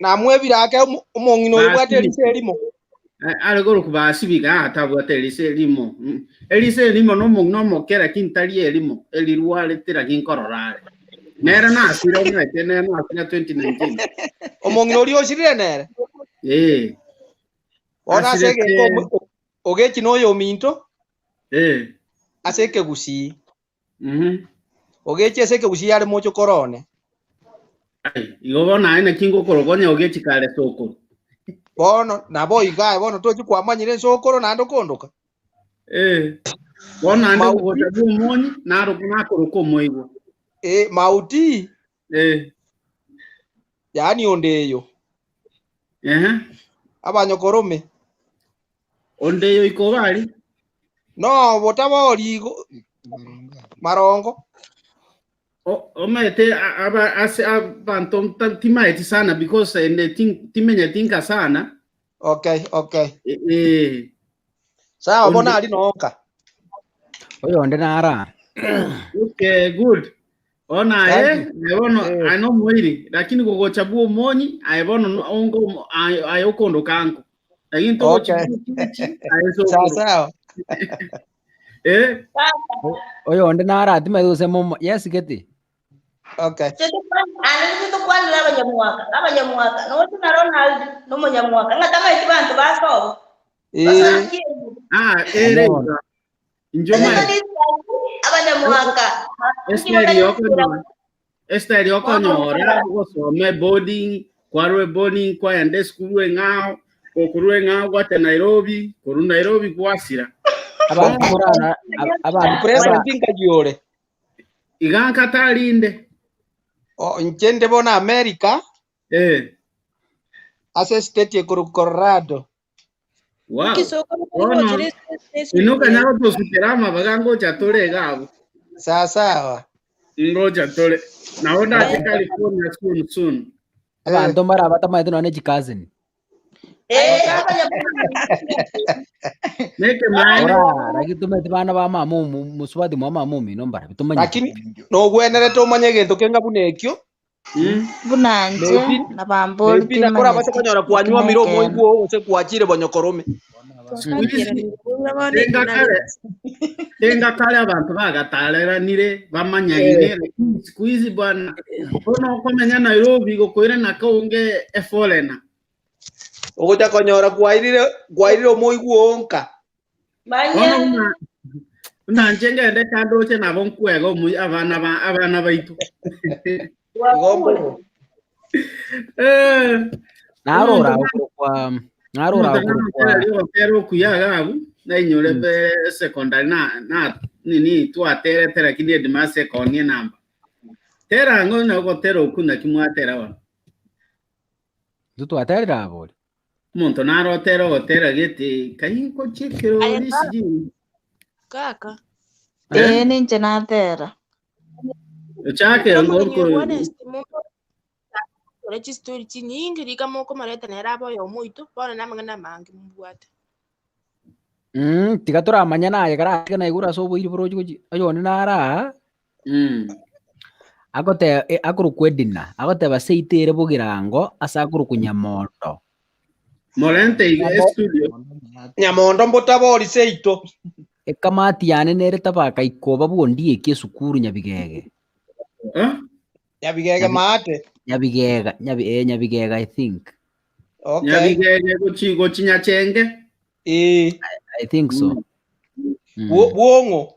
na mwebira ake omongi no yebwate liselimo. Ale goro kubasibiga atabwate liselimo. Eliselimo no mongi no mokera kintali elimo. Eliruale tira kinkororale. Nera na asira mwete nera na asira 2019. Omongi no liosire nere. Ona sege ko ogechi no yo minto. Aseke gusi. Ogechi aseke gusi yale mocho korone. Igo na ina kingo korogonya ogechi kale soko. Bono na boy guy bono tochi kwa manyire soko na ndo kondoka. Bona ndo gotabu monyi na ro kuna koroko moigo. Mauti. Yani ondeyo. Abanyokorome. Ondeyo iko bali? No, botaba oligo. Marongo. Omete abantu timaeti sana because timenya tinka sana. Okay. Sawa bona ali noka. Oyo onde nara. Okay, good. Ona ano mwiri lakini kugocha buo monyi aibono ongo ayokondo kanko. Lakini to sawa. Oyo onde nara atime duse momo yes geti. Okay. Situ kwani abanyamwaka no tuna Ronald no munyamwaka ngatama ikibantu baso. Njoma abanyamwaka Esteri okonyora gosome boarding kwarwe boarding kwa ende skulu ngao okurwe ngao kwate Nairobi koru Nairobi kwasira abantu president ngajore iganka talinde Nchende bona America. Ase state ya Colorado. Wow. Inoka nyako tusuperama bagango chatole gabo. Sawa. Ngoja tole. Naona ati California soon. Abantu marabata maithu none jikazini. Neke maana ora ragitume bana ba mamu muswadi mwa mamu minombara bitumanye. Lakini no gwenere to manye gento kenga bunekyo. Bunanje na bamboli timanya. Nakora base kanyora kwanywa miromo igwo ose kwachire bonyokorome. Tenga kale abantu bagataranire bamanyagine squeeze bwana ono komenya Nairobi gokoire nakaunge efolena ogoja konyora kwairire omoigwo onka banya una njenge ende kandoche nabo nkwego abana baitu gombo narora pero kuyaga abu na inyore be secondary na nini tu atere tera kidie de mase konie namba tera ngo na go tero kuna kimwatera wa tu atera abori monto na ro tera gete kai ko chekero lisiji kaka ninje na tera chake ngo ko register nyingi rika moko mareta nerabo yo muito bona namangana mangi mbwate tiga turamanya naye karatiga na igura so boiri broji ayone nara agote akuru kwedina agote baseitere bugirango asakuru kunyamondo Morente studio nyamondo mbotabori seito ekamati yane nereta baka ikoba buondie kesukuru nyabigege nyabigege mate nyabigega I think. Okay. Nyabigege gochinya chenge. I think so. Buongo.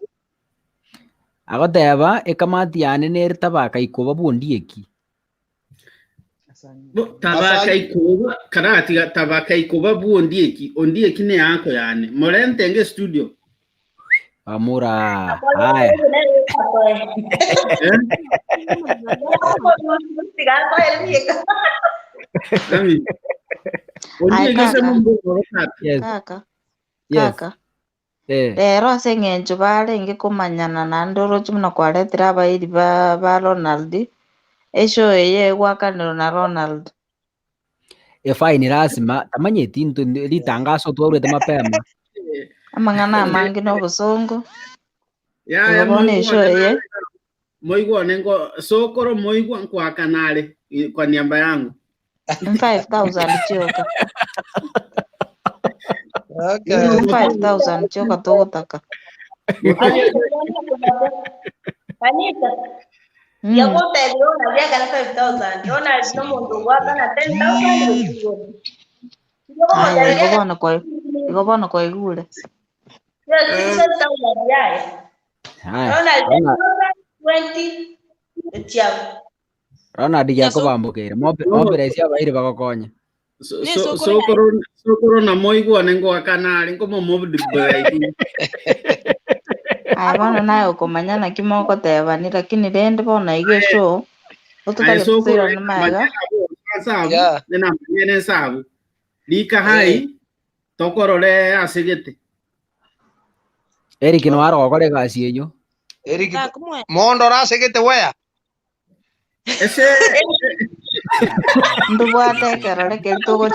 Agateba ekamati yane nereta baka ikoba buondieki. Tabaka ikoba karati tabaka ikoba buondieki ondieki ne yanko yani. Morente nge studio. Amura. Haya. Kaka. Rero asengenjo barenge kumanyana na ndoro chimuna kwaretira abairi ba Ronald esho eye gwakaniro na Ronald Fine rasima tamanye tinto litangazo twaurete mapema amangana mangi no busongo ya esho eye moigwa nengo sokoro moigwa kwa kanale kwa niamba yangu 5,000 choka. Okay. 5,000 choka togotaka. Anita. Ya kuta iliona vya kana 5,000. Yona no mundu wa kana 10,000. Igobana kwa igule. Yes, 6,000 ya. Yona 20 tiago. Ronald yako bambukire mombere cia baire bagokonya sokoro na moigwa nengo akanari ngomo mobdi bai abana nayo komanyana kimoko tebani lakini rende bona igesho ututagira na maga sabu nena mene sabu lika hai tokorore asegete Eric no arogore gasi enyo Eric mondo rasegete wea ese ndubwate kerore ke tugo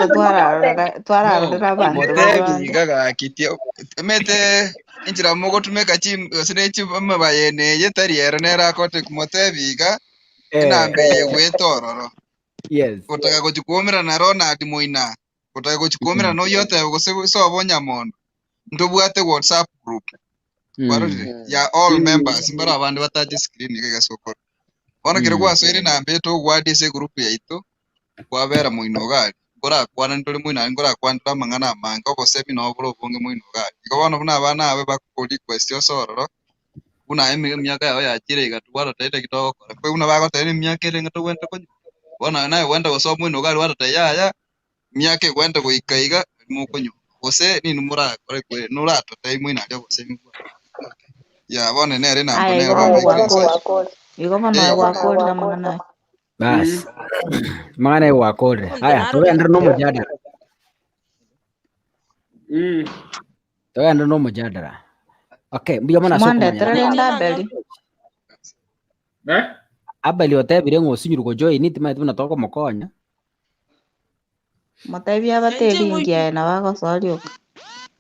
twara bantu gaga kitio mete injira mogo tumeka chim sinechi mabayene yetariere nera kote kumotebiga inambe yewetororo yes kutaka kuchikomera na Ronald Muina kutaka kuchikomera no yote so Nyamondo ndubwate WhatsApp group ya all members mbara abantu bataje screen kega soko ona kire kwa swere na mbeto gwadi se group ya ito kwa vera muinogari ngora kwana ndole muina ngora kwanda mangana manga ko semi no bro bonge muinogari ko bona buna bana abe bakodi question sororo buna myaka yao ya chire igatwara taita kitoko kwa buna bako tani myaka ile ngato wenda ko bona naye wenda so muinogari wata tayaya myaka kwenda ko ikaiga mukonyo ose ni numura kore kwe nurato tai muina ya semi ya bona nere na mbone Igo bana wakoli na mangana Bas. Maana wakore. Haya, tuende no mjadala. Tuende no mjadala. Okay, mbio mana soko Mwanda terenda beli. Abali otebire ngo sinyuruko joy nitima tuna toko mokonya. Matebya bateringia na bako solio.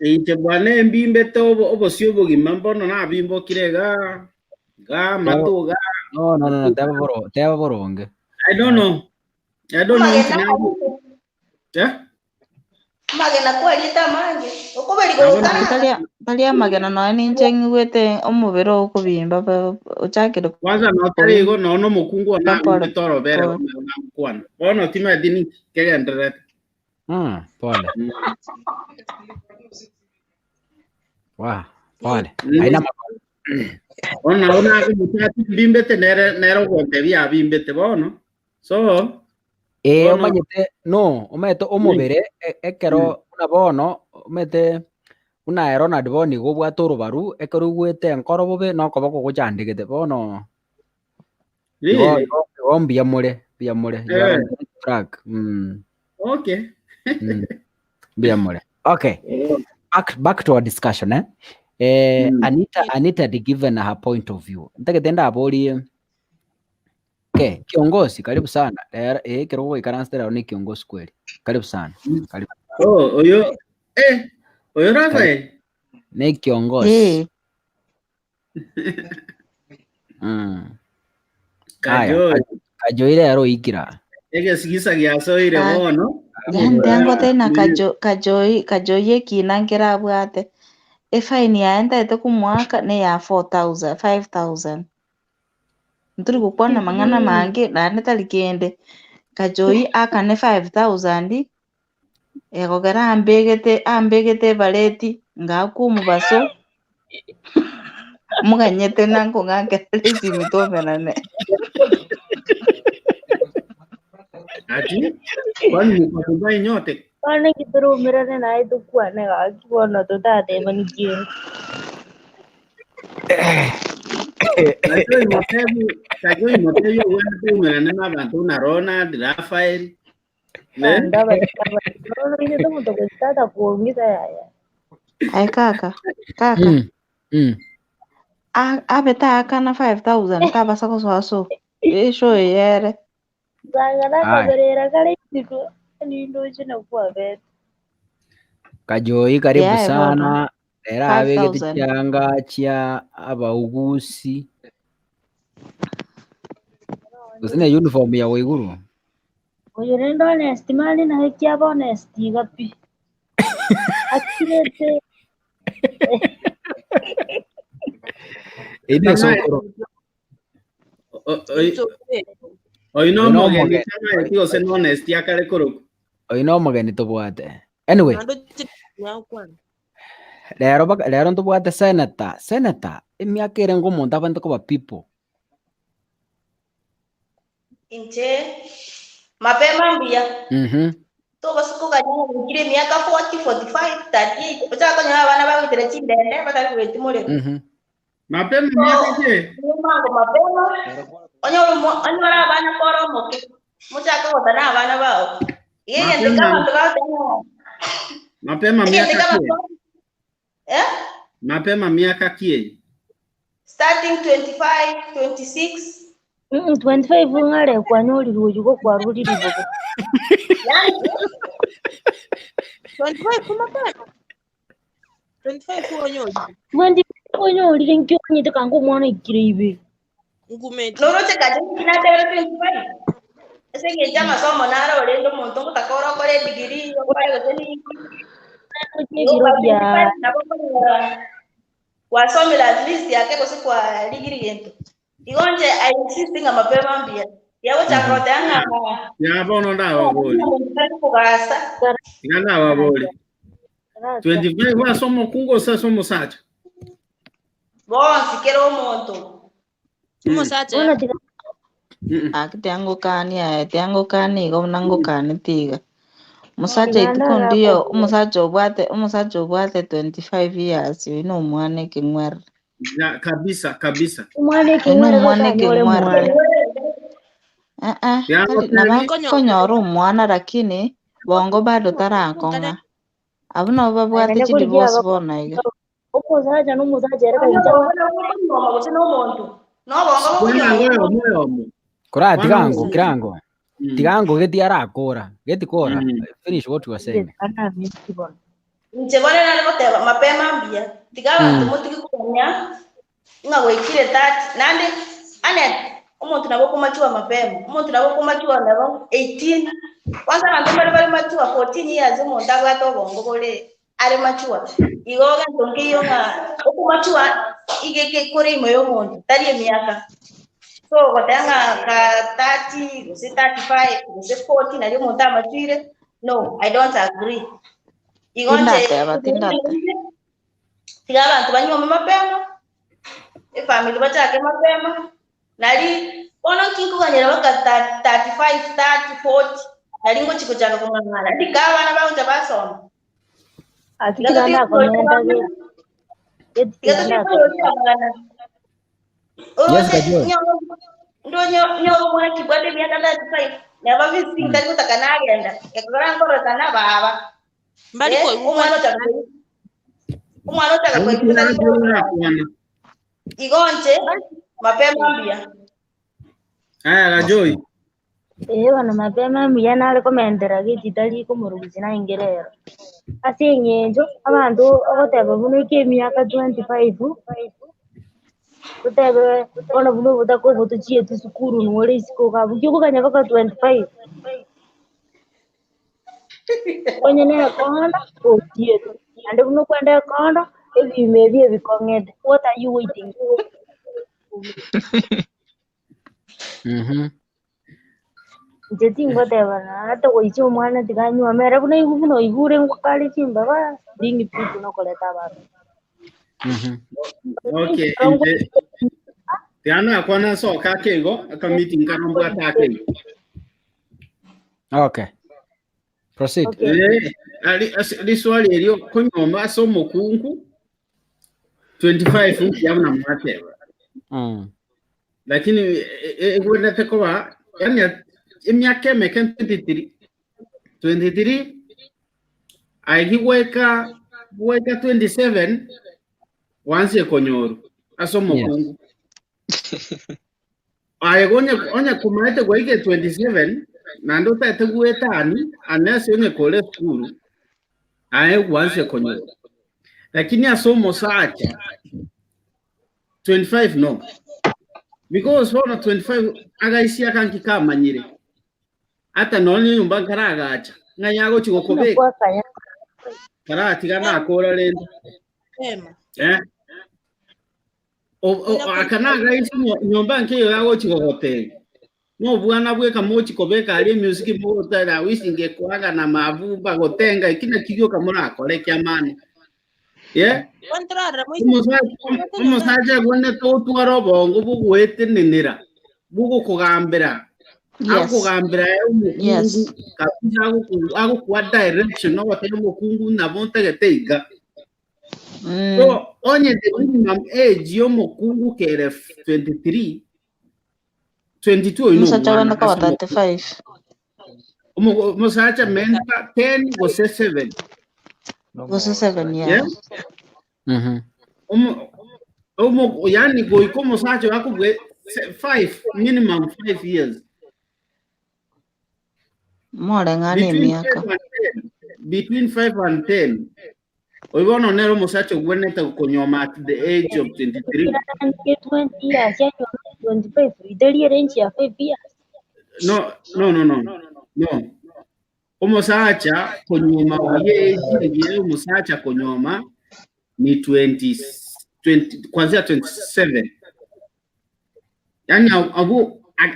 Ite bwane mbimbe to obosio bugima mbono na bimbo kirega ga matuga. No, teba boronge. I don't know. Yeah? Magena kwelita mange. Okoberi gokana. Talia magena no ni nchengwete omubero okubimba uchakire. Kwanza no tarigo no mukungu na toro bere na kwana. Bono tima dini kege ndret. Pole. Pole. Aina Ona mutati bimbete nero konte bia bimbete bono. So omanyete no omete omubere ekero una bono omete una Ronald boni gobwa toro baru ekero gwete enkoro bobe no koboko gochandegete bono. Ombia mure track. Okay. Bia mure. Okay. Back to our discussion Anita had given her point of view. Ntaketenda abori kiongozi karibu sana. Kirogo ikanastera ni kiongozi kweli. Karibu sana. Karibu. Oyo Rafael. Ni kiongozi. Kajo ile yaro ikira. Ege sigisa giaso ire bono. Yandengo tena kajo yeki nangira bwate. Fine yaenda ite kumwaka ne ya 4,000 5,000. Nturi kukwana mangana mange na netalikende kajoi akane 5,000 egogera ambegete baleti ngakumu baso muganyete nanko ngake lezi mitomenane ati kwani mko nyote Kwani kiturumirane na itu kwane gakibona tutate manikie. Kajoi motebu wende umerane na bantu na Ronald Rafael. Nda bado ile tomo to kutata kuongeza yaya. Ai kaka. Abeta akana 5,000 kaba sako so. Isho yere. Zangana kaberera kale siku ni ndo china kwa vet. Kajoi karibu sana. Era abegete cyanga cya abaugusi. Usine uniform ya Waiguru. Oyo rendo honest mali na hekia honest gapi. Akirete. Ina sokoro. Oy no mogeni chama eti ose no honest ya kare koro. Oy no mogeni to bwate. Anyway. Lero to bwate senator emyaka ere ngo monta bantu ko ba people. Inche mapema mbia. To basuko kanyanga ngire miaka 40 45 30 bachako nya bana ba witere chindende batali kweti mole. Mapema miaka je? Mapema. Onyo bana koro moto. Muchako otana bana bao. Yeye ndikama tukao. Mapema miaka kie? Mapema miaka kie? Starting 25 26 25 ngale kwa nyoli rujuko kwa rudi libogo. 25 kumapema. 25 onyoli. Mwandi onyoli linkyo nyite kangu mwana ikiribe. Ngumeti. Loro che kaje kinatera 25. Ese ngeja masomo naro lendo monto mutakora kore degree okore goteni. Wasomela at least yake kosi kwa degree yento. Igonje I insisting mapema mbia. Yabo chakote anga. Ya bono ndawa boli. Ngana wa boli. 25 wa somo kungo sa somo sacha. Bon, si quiero monto. Somo sacha. Akitengo kani gomnango kani tiga. Musacha ituko ndio umusacha obwate 25 years ino mwane kimwer. Ya kabisa. Mwane kimwer konyoru mwana lakini bongo bado tarakonga abuna babwate chi divorce bona iga umusacha n'umusacha reka injawa kora tigango geti arakora geti kora finish what you were saying nchebona nali goteba mapema mbia tigaba tumutiki kunya ngawekire that nande anet umuntu nabo kumachua mapema umuntu nabo kumachua nabo 18 kwanza abantu bali machua 14 years umuntu agatogongo bole ari machua igoga ntongiyo nga ukumachua igeke kore imoyo umuntu tari emyaka so watanga ka 30 usi 35 usi 40 nali umuntu amachire no I don't agree igonje tiga abantu banyoma mapema family bachake mapema nali ono kikuganyira baka 35 30 40 nali ngo chiko chaka kungangana ndikaba na bauta basoma atikana konenda ge nyo mwana kibwate miaka 35 na bavisi ndali kutakana agenda yakora ngoro sana baba mbali ko umwana utaka igonje mapema mbia la Joy bana mapema mbia nale komendera gititali kumurugisi na ingerero asenyenjo abantu agoteba buno kemyaka 25 kutebe ona buno butako butuchie tusukuru nuole isiko kabuko kanya baka 25 onye ne konda otie ande buno kwenda konda ebi maybe bikongede what are you waiting jetingo debana hata koichi umwana tikanywa mera buno ibuno ibure ngokali chimba ba dingi pitu no koleta ba okay Tiana kwana so kakego aka meeting kanombo atake okay proceed ali swali elio konyoma so mokungu 25 yabona mwate lakini egwenda tekoba yani emyaka meke 23 aigiweka 27 wanse konyoru aso mokungu onya kumaete gwaike 27 nando tate guetani anase one kole school wanse konyoru lakini asomo sacha 25 no because for 25 agaisi akanki kamanyire hata noni nyumba karagacha nganyago chikokobe karati kana akora lendo akana agaisi nyumba nkiyo yago chikokobe no bwana bweka mochi kobeka ali music mota na wisinge kwaga na mavuba gotenga ikina kigyo kamuna akore kyamani umusaje gwene to twaro bongo bugwete ninira bugo kugambira akugambira umukungu kabisa agukwa direction no batero umukungu nabonte geteiga so onye the minimum age yo mukungu kere 23 22 musacha wana kwa 35 musacha menta 10 gose 7 gose 7 yeah yani go ikomo musacha wako 5 minimum 5 years more ngani miaka between 5 and 10 oibono nero musacha gweneta konyoma at the age of 23 20 years ya 25 idali range ya 5 years no umusacha konyoma ye musacha konyoma ni 20 kwanzia 27 yani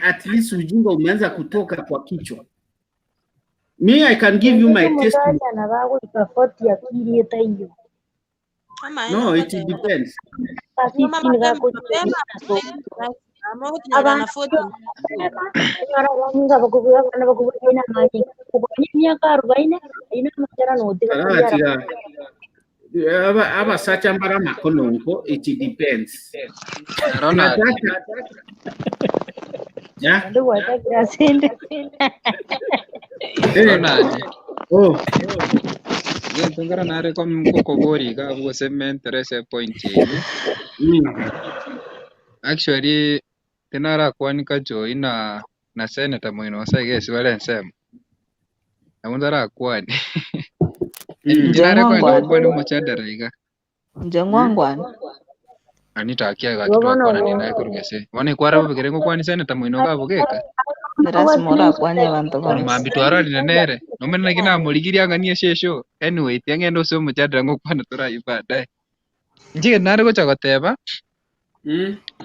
at least ujinga umeanza kutoka kwa kichwa. Me I can give you my testimony. No, it depends. Aba sacha mbara makonongo, it depends. Ya. Ndio watakira sinde. Oh. Tungara nare ko gori ka bugo semen terese point yeni. Actually tenara kwani ka join na senator mwino sage siwale nsema. Namundara kwani. Nare kwani muchadara iga. Njengwangwan. Anita akia ga kitwa kwana nenda kurugese. Wane kwara bugere ngo kwani senator mwino ga bugeka. Rasmora kwanye bantu bose. Mambi twara linenere. Nomena kina muligiria nganie shesho. Anyway, tiangendo so muchadara ngo kwana tura ibada. Njige nare ko chagoteba.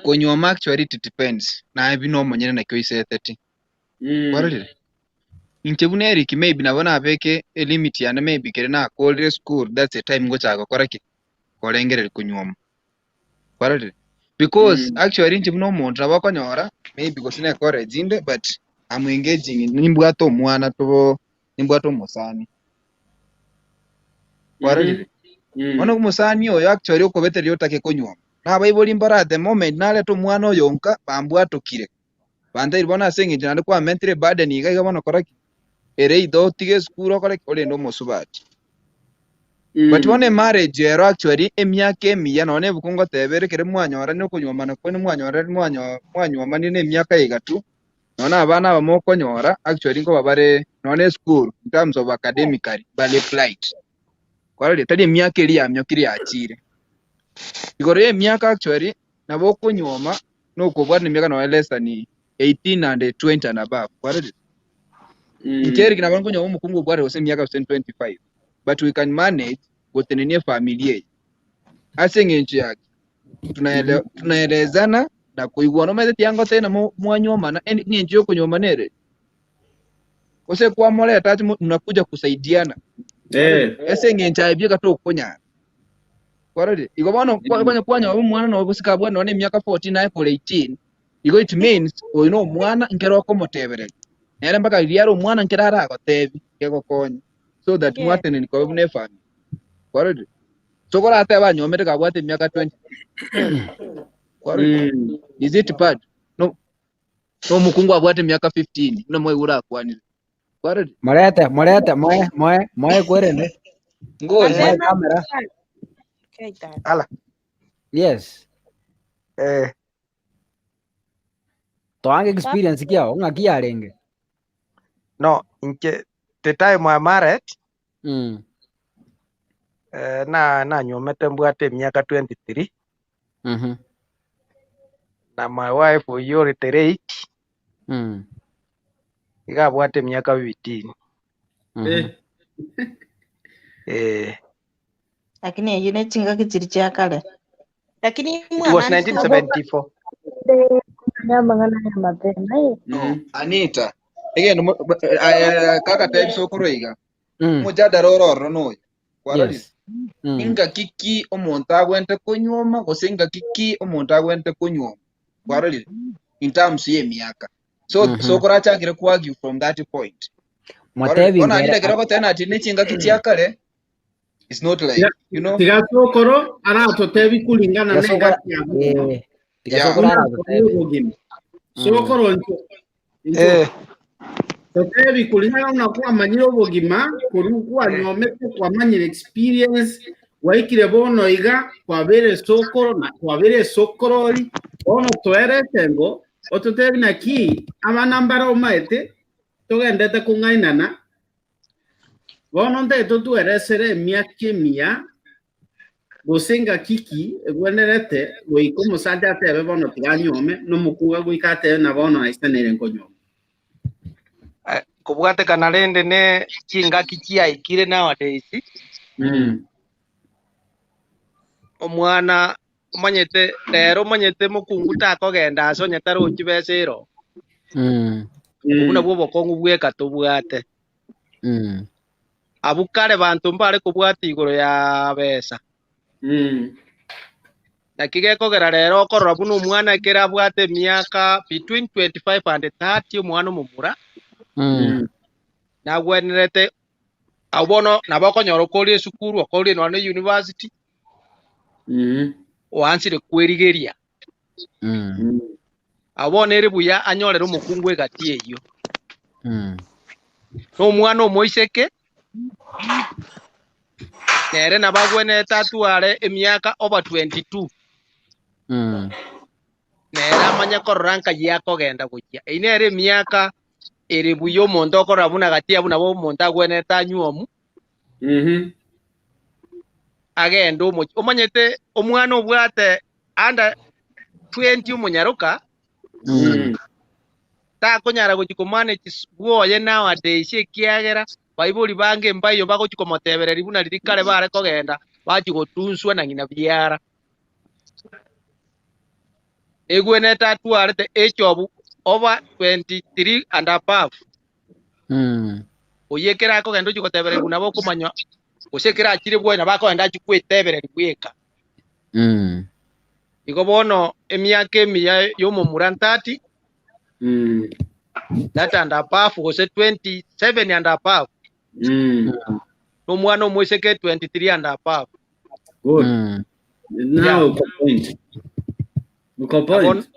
Kunyoma actually it depends. Na bino monyene na kyo iseteti. Warire. Inchebuneri ki maybe nabona abeke a limit ya na maybe kere na cold school that's the time ngo chago koraki. Korengere kunyoma. Warire. Because actually inchebuno montra bakonyora maybe kosine kore jinde but I'm engaging in nimbwato mwana to nimbwato musani. Warire. Ono musani oyo actually okobeteri otake kunyoma. Na baiboli mbara at the moment nale to mwana oyonka bambwato kire. Banda ibona sengi jana kwa mentre bade ni ga bono koraki. Ere ido tige skuro koraki ole no mosubati. But one marriage ero actually emyaka emiya none bukungo tebere kere mwanyora no kunyoma no kwene mwanyora mwanyoma ni emyaka igatu. Nona abana bamoko nyora actually ngo babare none school in terms of academically bale flight. Kwa rede tadi emyaka eri amyo kiri achire. Igore emyaka actually nabo kunyoma no kubwa ni miaka no less than 18 and 20 and above. Kwa rede. Ikeri kina bango nyomo mukungu bware ose miaka 25. But we can manage kutenenia familia. Asenge nchi yake. Tunaelezana na kuigwa no meze tiango tena mwanyoma na ni nchi yoko nyoma nere. Kose kwa mole atati mnakuja kusaidiana. Asenge nchi aibika to kunya. Kwa rede. Iko bano kwa nyoma mwana no busika bwana no miaka 14 na 18. Iko it means oino mwana nkero ko motebere. Nere mpaka iliaro mwana nkirara ko tebi keko konya. So that mwatene niko bune family. Correct. So kora ate ba nyomete ka bwate miaka 20. Correct. Is it bad? No. No mukungu abwate miaka 15. No moyo ura kwani. Correct. Morete moe kwerene. Ngozi kamera. Ala. Yes. Toange experience kia unga kia renge. No, inke the time I married na nyomete mbwate miaka 23. Na my wife you reiterate ikabwate miaka 15. Lakini yine chinga kichiri cha kale. Lakini it was 1974. Anita. Again kaka type so kuroiga. Mujadara ororo no. Yes. Inga kiki omuntu agwente kunyoma gosenga kiki omuntu agwente kunyoma. Kwarali in terms ye miaka. So kuracha kire kwagi from that point. Mwatevi ona ndile kire ko tena ati nechinga kitia kale. It's not like you know. Tiga sokoro ara to tevi kulingana na ngati ya. Tiga sokoro ara to tevi. Sokoro Totevi kulingana na kwa manyiro bogima kurukwa nyomete kwa manyiro experience waikire bono iga kwa bere sokoro na kwa bere sokorori bono toere tengo ototevi na ki ama nambara omaete togendete kungainana bono nte totuere sere miake mia gosenga kiki egwenerete goiko musanja tebe bono tiganyome no mukuga goikate na bono aisenere nkonyoma kubwate kana rende ne chinga kichia ikire nowadays. Omwana omanyete lero omanyete mukungu takogenda asonyete ruchi besero. Ubuna bwo bokongu bweka tobwate. Abukare bantu mbare kubwata igoro ya besa. Nakige kogera lero okorora buno omwana kera bwate miaka between 25 and 30 omwana omumura. Na gwenerete abono nabakonyoro kori esukuru okori no university oansire kwerigeria abone ere buya anyorera omokungu egati eyo n'omwana omoiseke nere nabagwenete atware emiaka over 22 nere amanya korora nkai akogenda gokia inere emiaka ere buya omonto okorora buna gati abu nabo omonto agwenete anyuomu agenda omanyete omwana obwate under 20 omonyaroka takonyara gochikomanage bwoye nowadays ekiagera baibori bange mbayo bagochikomotebereri buna ririkare bare kogenda bachigotunswa na ngina biara egwenete atwarete age of over 23 and above oyekera akogenda ochikotebereri buna bokomanya osekera akire bwena bakogenda achikwetebereri bweka igo bono emiaka emiya y'omomura 30 that and above gose 27 and above n'omwana omwiseke 23 and above. Good. Now point.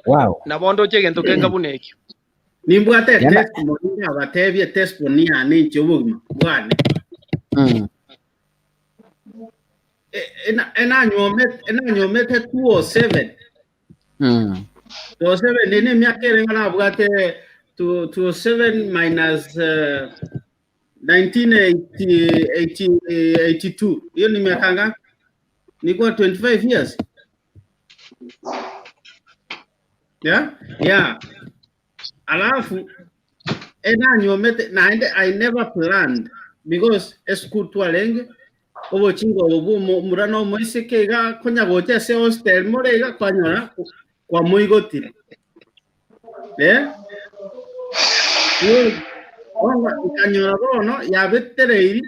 Wow. Nabondo chegento kenga bunekyo nimbwate testimony abatebye testimony ani chobugma bwane ena nyomete 207 207 nene miakere ngala bwate 207 minus 1982 hiyo ni miaka ngapi? Niko 25 years. Yeah. Alafu ena nyomete na I never planned because school twalenge obo chingo obo murano moiseke ga konya goche se hostel morega kwanyora kwa moigotire kanyora bono ya vetereiri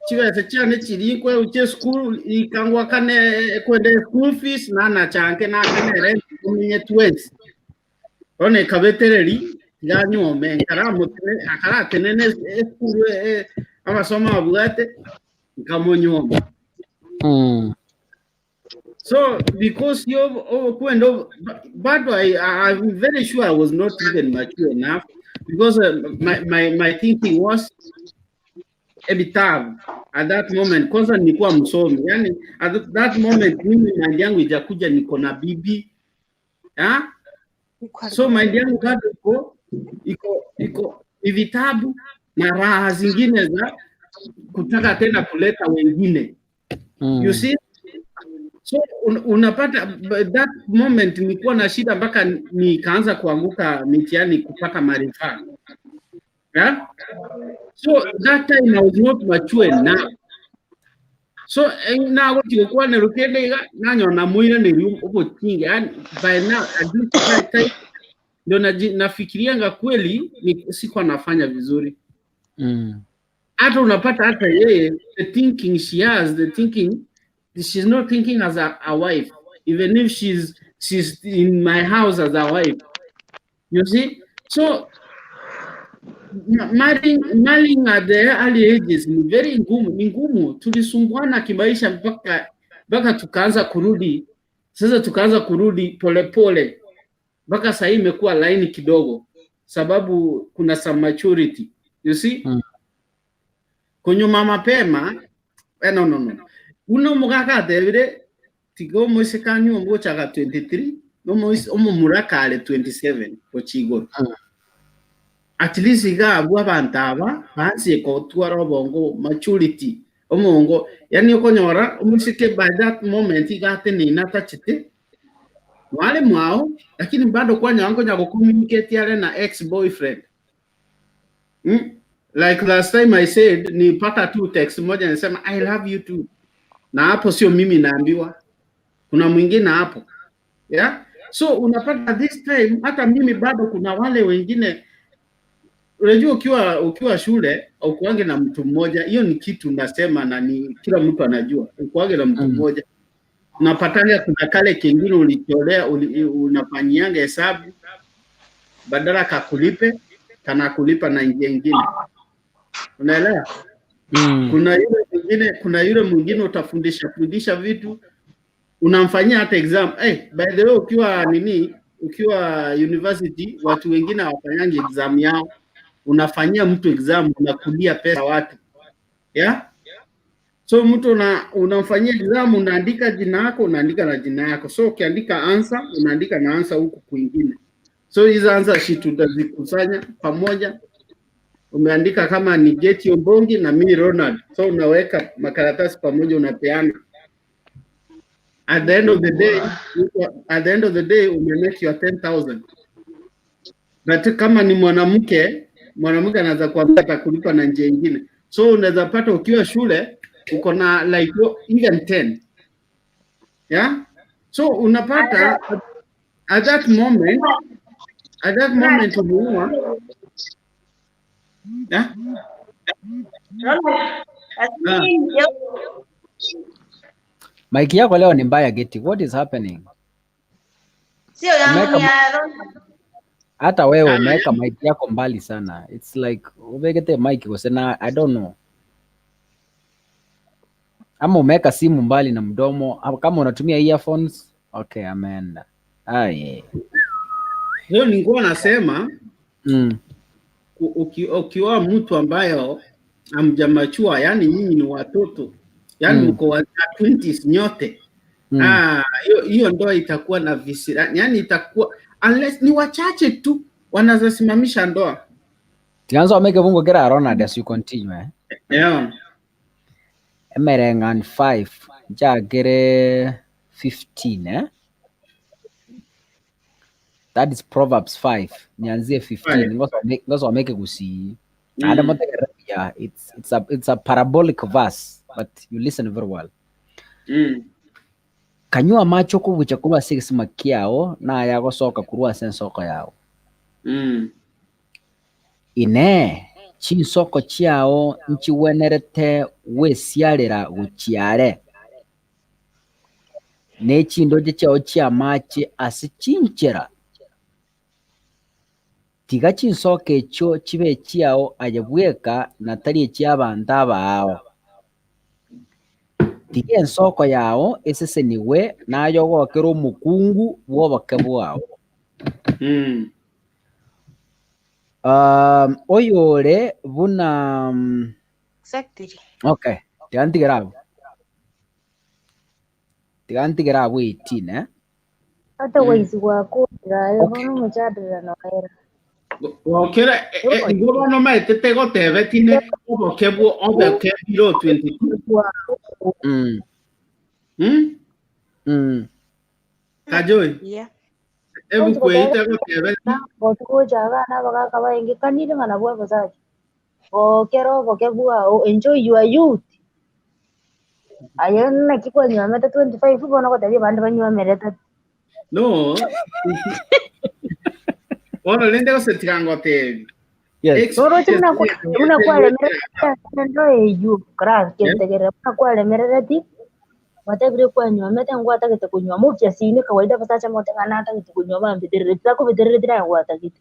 chive se chane chiri kwe uche school ikangwa kane kwende school fees na chanke na kane rent kuminye 20 one kavetereri ya nyome karamutene akara tenene school amasoma abugate kamonyoma so because but I'm very sure I was not even mature enough because my thinking was every time at that moment kwanza nilikuwa msomi yani at that moment mimi mind yangu ijakuja niko na bibi so mind yangu bado iko vitabu na raha zingine za kutaka tena kuleta wengine you see so unapata that moment nilikuwa na shida mpaka nikaanza kuanguka mitihani kupata maarifa so that time I was not mature enough so now kwa nerukende nanyo na muire ni uko tinge and by now at this time ndio nafikirianga kweli sikuwa nafanya vizuri hata unapata hata yeye the thinking she has she's not thinking as a wife even if she's in my house as a wife you see so marrying at the early ages ni very ngumu tulisumbuana kimaisha mpaka tukaanza kurudi polepole mpaka sasa imekuwa laini kidogo sababu kuna some maturity you see kunyuma mapema no uno mugaka devire tigo mosekanyu mbochaga 23 no murakale 27 ochigo at least iga abwa bantaba bansi ko twaro bongo maturity omongo yani okonyora umusike by that moment igate ni natachite wale mwao lakini bado kwa nyango nyago communicate yale na ex boyfriend like last time I said ni pata tu text moja nasema I love you too na hapo sio mimi naambiwa kuna mwingine hapo so unapata this time hata mimi bado kuna wale wengine unajua ukiwa shule au kuange na mtu mmoja hiyo ni kitu nasema na ni kila mtu anajua kuange na mtu mmoja unapatanga kuna kale kingine ulicholea unafanyianga hesabu badala kakulipe kana kulipa na njia nyingine unaelewa kuna yule mwingine utafundisha vitu unamfanyia hata exam by the way ukiwa ukiwa university watu wengine hawafanyangi exam yao, unafanyia mtu exam, unakulia pesa watu. Yeah? So mtu unamfanyia exam, unaandika jina lako, unaandika na jina yako. So ukiandika answer, unaandika na answer huku kwingine. So hizo answer sheet tutazikusanya pamoja. Umeandika kama ni Getty Ombongi na mimi Ronald. So unaweka makaratasi pamoja, unapeana. At the end of the day, umemake your 10,000. But kama ni mwanamke anaweza kuambia atakulipa na njia nyingine. So unaweza pata ukiwa shule uko na like even 10. Yeah? So unapata at that moment umeua. Yeah? Mike yako leo ni mbaya Getty. What is happening? Sio yangu ya hata wewe umeweka mic yako mbali sana. It's like ubegete mic kusema I don't know. Ama umeweka simu mbali na mdomo, kama unatumia earphones, okay, ameenda. Leo nilikuwa nasema ukiwa mtu ambayo amjamachua, yani nyinyi ni watoto, yani mko wa 20s nyote. Hiyo ndoa itakuwa na visira, yani itakuwa unless ni wachache tu wanazosimamisha ndoa. Tianzo ameke bungo kera Ronald as you continue. Yeah. Emerengan 5 jagere 15 That is Proverbs 5. Nianzie 15. Ngoso ameke kusi. Yeah, it's a parabolic verse, but you listen very well. Kanyua macho kubucha kuba 6 makiao na yago soka kurua sensoko yao. Ine chinsoko chiao nchi wenerete wesialera guchiare. Ne chindoje chao chia machi asichinchera. Tiga chinsoke cho chibe chiao ayabweka na tali chiabanda bao. Tiga ensoko yao ese niwe na yogo kero mukungu woba wao. Oyore buna exactly. Okay, tigantigera 18 hata waizi wako rayo hono mujadala na era okera ngoba no maite tego tebe tine obokebu obekebiro 22 Kajoi yeah ebu kwete go tebe botuko jaga na baga kaba inge kanire ngana bwa bazaji okero bokebu enjoy your youth ayana kiko nyama 25 bona ko tabi bandi banywa mereta no ono lende ko setikango tebi yes soro chimna kwa mereta ndo eju kra kentegera kwa mereta wategre kwa nywa meta ngwata kete kunywa mupya sine kawaida patacha mote kana hata kete kunywa mambe dirira ko bidirira dira ngwata kete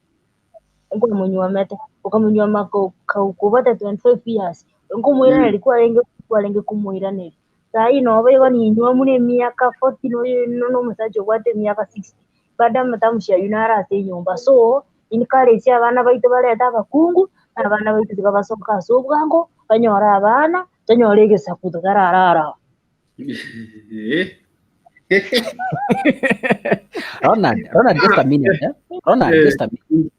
ngo munywa meta ukamunywa mako kubata 25 years ngo muira alikuwa lenge kumuira ne sai no bego ni nywa mune miaka 40 no musaje kwate miaka 60 baada mtamshia yunara ate nyumba so inikale cia abana baitu bareta bakungu abana baitu basoka sobwango banyora abana tanyorege sakuto gararara Ronald, just a minute. Ronald, just a minute.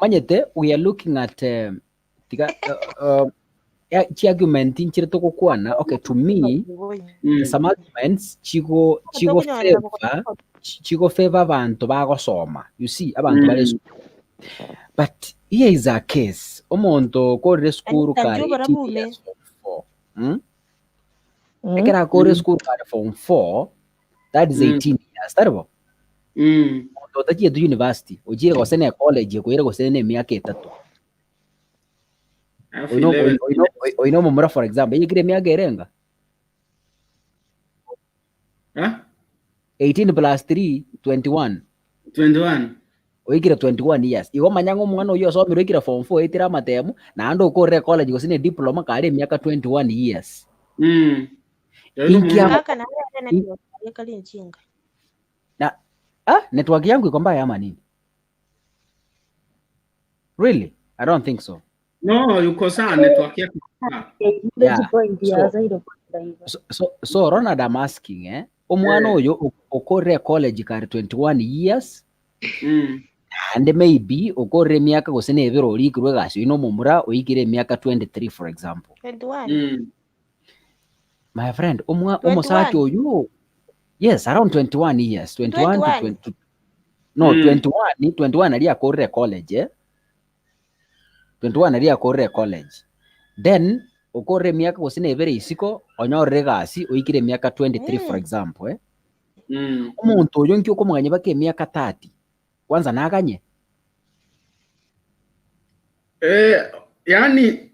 Manyete, we are looking at the argument in Chirtoko Kwana. Okay, to me, some arguments chigo favor abantu bago soma. You see, abantu bale. But here is a case. Omonto kore school kare. Ekera kore school kare form 4. That is 18 years. Tarbo. Otachi edu university. Ojire gosene college ko gosene miaka 3. Oino mumura for example, yigire miaka erenga. 18 plus 3 21. Oigire 21 years. Igo manyango mwana uyo so miro form 4 etira matemu na ando kore college gosene diploma kare miaka 21 years. Na Network yangu iko mbaya ama nini? Really? I don't think so. No, yuko sawa network yako. So Ronald, I'm asking, omwana oyo okore college kari 21 years. And maybe okore miaka gosene ebiro olikirwe gasyo ino mumura oyikire miaka 23 for example. 21. My friend, omusati oyo, yes, around 21 years, 21 to 22. No, 21 ali akore college, 21 ali akore college. Then okore miaka gosene ebere isiko onyorre gasi oyikire miaka 23 for example, omuntu oyo nkyo komuganye bake miaka 30. Kwanza naganye. Yani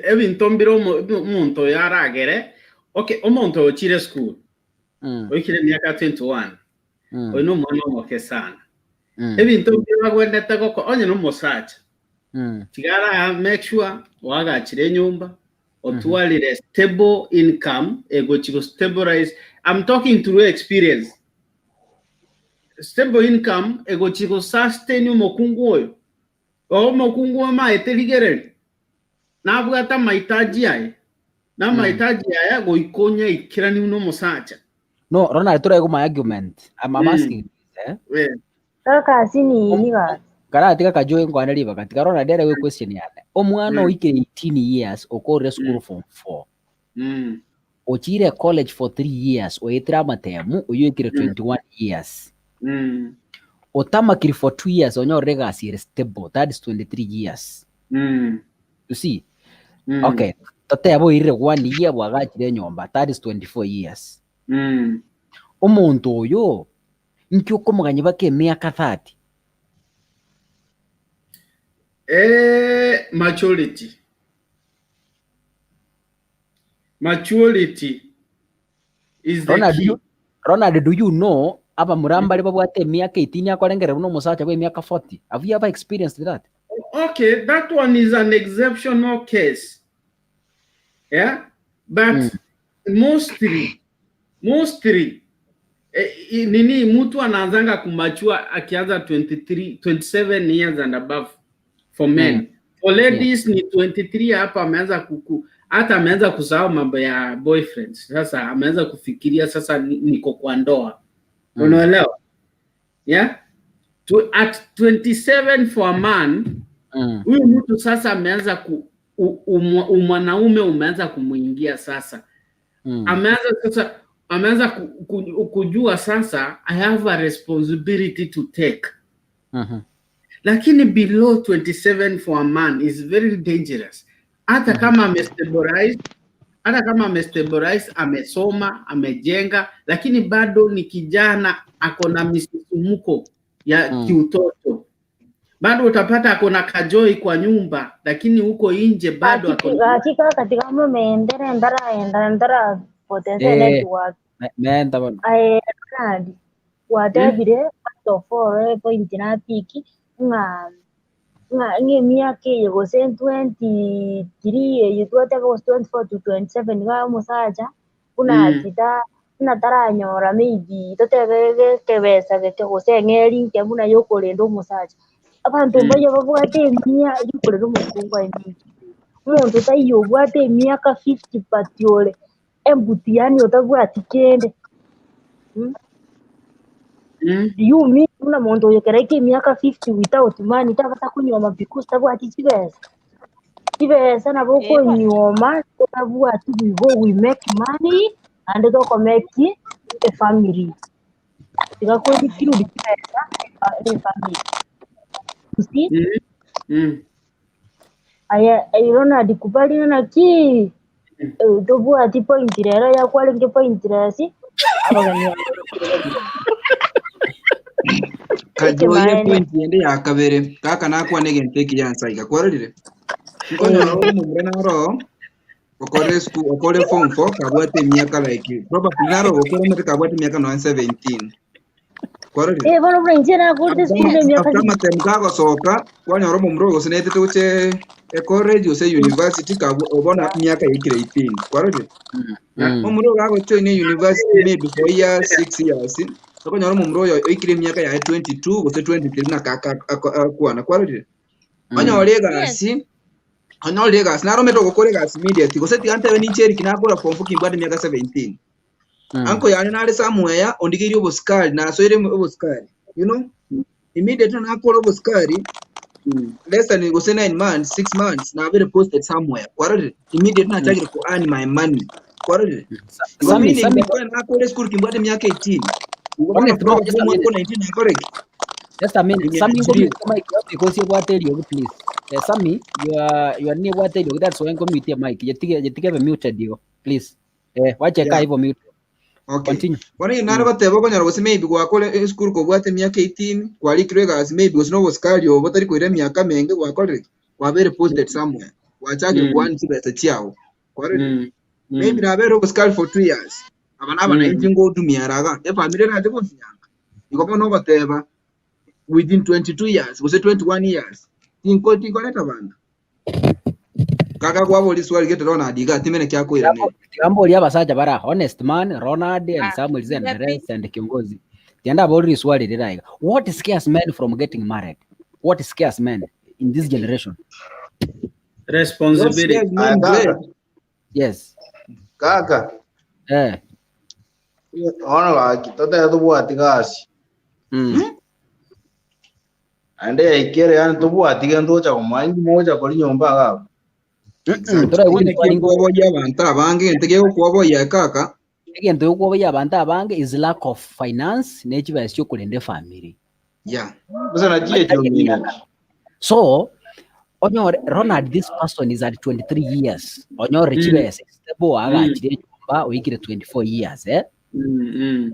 ebintombiro omuntu yaragere. Okay, omuntu ochire school. Oyikire miaka 21. Oyino mwana omoke sana. Ebintombiro bagwendete goko onye no musacha. Tigara make sure wagachire nyumba otwalire stable income egochiko stabilize. I'm talking through experience. Stable income egochiko sustain mokungu oyo. Mokungu ma eteligere. Na bwata mahitaji yae. Na mahitaji yae goikonya ikirani uno musacha. No, Ronald, turego my argument. I'm asking. Kaka sini niga. Kara atika kajoe ngwana liba katika Ronald dere we question yane. Omwana oikire 18 years okore school form 4. Ochire college for 3 years oitira matemu oyikire 21 years. Otamakiri for 2 years onyorre gasi stable, that is 23 years. You see? Okay, tate abo irire 1 year bwagachire nyomba, that is 24 years. Omuntu oyo nkyo komuganye bake miaka 30. Maturity is the key. Ronald, do you know aba muramba liba bwate miaka 18 akorengere uno musacha we miaka 40? Have you ever experienced that? Okay, that one is an exceptional case. Yeah, but mostly nini mtu anaanzanga kumachua akianza 23, 27 years and above for men. For ladies ni 23 hapa ameanza hata ameanza kusahau mambo ya boyfriends. Sasa ameanza kufikiria sasa niko kwa ndoa. Unaelewa? Yeah? At 27 for a man, huyu mtu sasa ameanza mwanaume umeanza kumuingia sasa. Ameanza kujua sasa I have a responsibility to take. Lakini below 27 for a man is very dangerous. Hata kama amestabilize, amesoma, amejenga, lakini bado ni kijana akona misisumuko ya kiutoto. Bado utapata akona kajoi kwa nyumba, lakini huko nje bado akona. Hakika katika mumeendera ndara potential network. Meenda bwana. Kandi. Wadabire first of all point na piki nge miaka yego 23 yitwata ko 24 to 27 ga musaja una kita na taranyora maybe totebege kebesa gete gosengeri ke muna yokorendo musaja abantu bayo babwate mia yokorendo mukunga indi umuntu tayo bwate miaka 50 patiole embutiani otagwati kende you mean una muntu yokereke miaka 50 without money tabata kunywa mabikusta tabwati kibesa na boko nyoma tabwati we make money and to make a family tiga ko dikiru dikibesa a family you see aya irona dikubali na ki dobwati point rero ya kwale nge point rasi abaganya kajoye point yende yakabere kaka nakwa negente kiyansa igakwarire nkono ro mumbrana ro okore school okore form 4 kabwate miaka like probably naro okore mete kabwate miaka 17 kwarire bano brenje na kurte school de miaka kama temkago soka kwanya ro mumro sinete tuche college ose university kabona miaka ikire 18 kwarire mumro gago choine university maybe 4 years 6 years soko nyoro mumroyo oikire myaka ya 22 gose 23 na kaka akwana kwarire onyore gasi onyore gasi naro meto gukore gasi immediately gose tigante we nincheri kinakora pompo kimbade myaka 17 anko yani nare samweya ondigiri obuskari na soire obuskari you know immediately nakora obuskari less than gose 9 months 6 months na very posted somewhere kwarire immediately na charge to earn my money kwarire Sami nakora school kimbade myaka 18 just a minute. Sami because you want tell you please. Sami, you are near what tell you. That's why I'm coming with mic. You take muted you, please. Watch a hivyo mute. Okay. Continue. Wani nara bateba ko nyarwo maybe gwakole school ko bwate myaka 18 kwali kirega maybe was no was cardio botari ko ire myaka menge gwakole wa very posted somewhere. Wachaje kwani kibeta chiao. Kwari maybe na very was cardio for 2 years. Abana bana injingo dumiaraga. Family na ndiko nyanga. Iko no bateba within 22 years, was it 21 years? Tinko leta banda. Kaka kwa boli swali geto rona diga timene kyako ira ne. Tiambo ya basaja bara honest man Ronald and Samuel Zen and the rest and kiongozi. Tianda boli swali diraiga. What scares men from getting married? What scares men in this generation? Responsibility. Yes. Kaka. Ona wa kitoto ya tubu atigasi. Ande ikere yani tubu atiga ndocha kumanyi moja kuri nyomba gapo. Tora wini kwa ya banta bange ntege kwa ya kaka. Ntege kwa ya banta bange is lack of finance nechiba yasyo kulende family. Yeah. So onyor Ronald, this person is at 23 years. Onyor chiba yasebo aga chire nyomba oikire 24 years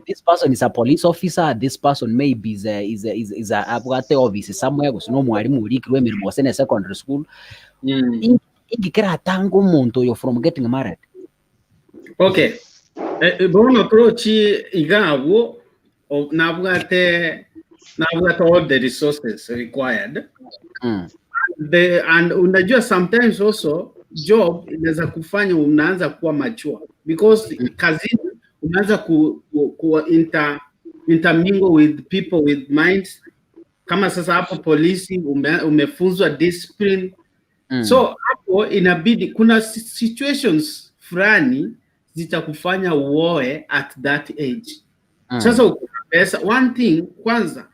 This person is a police officer. This person maybe is a abwate office somewhere because no mwalimu urikirwe mirimo sene secondary school. Ingikera tango muntu yo from getting married. Okay. Bon approach igabo nabwate all the resources required. And unajua sometimes also job inaweza kufanya unaanza kuwa mature because kazini unaanza intermingle with people with minds kama sasa hapo polisi umefunzwa discipline. So hapo inabidi kuna situations fulani zitakufanya uoe at that age. Sasa pesa one thing kwanza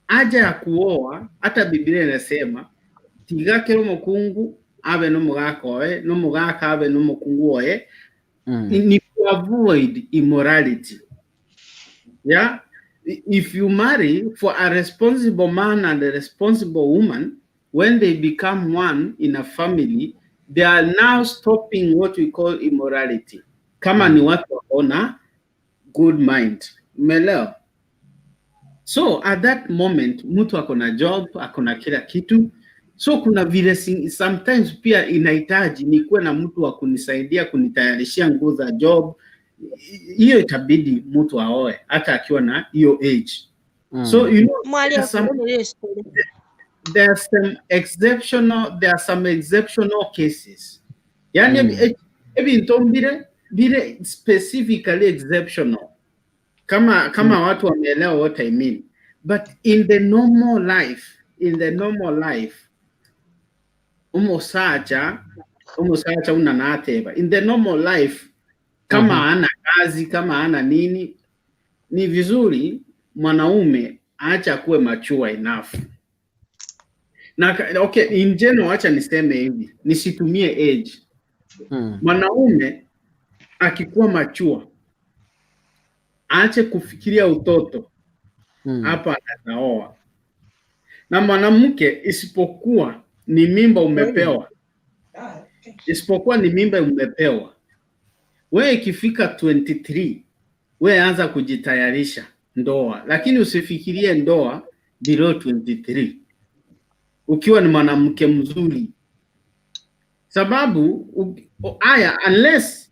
aja ya kuoa hata Biblia inasema tigakero mukungu abe no mugakoe no mugaka abe no mukungu oe ni to avoid immorality. Yeah, if you marry for a responsible man and a responsible woman, when they become one in a family, they are now stopping what we call immorality. Kama ni watu waona good mind. Umeelewa? So at that moment mtu akona job, akona kila kitu. So kuna vile sometimes pia inahitaji nikuwe na mtu wa kunisaidia kunitayarishia nguo za job. Hiyo itabidi mtu aoe hata akiwa na hiyo age. So you know there are some exceptional cases. Yani bire specifically exceptional. Kama watu wameelewa what I mean. But in the normal life umusacha unanateba. In the normal life kama ana kazi, kama ana nini, ni vizuri mwanaume acha kuwe mature enough. Na okay, in general acha niseme hivi, nisitumie age. Mwanaume akikuwa mature aache kufikiria utoto. Hapa anaoa. Na mwanamke isipokuwa ni mimba umepewa. Wewe ikifika 23, wewe anza kujitayarisha ndoa, lakini usifikirie ndoa below 23. Ukiwa ni mwanamke mzuri. Sababu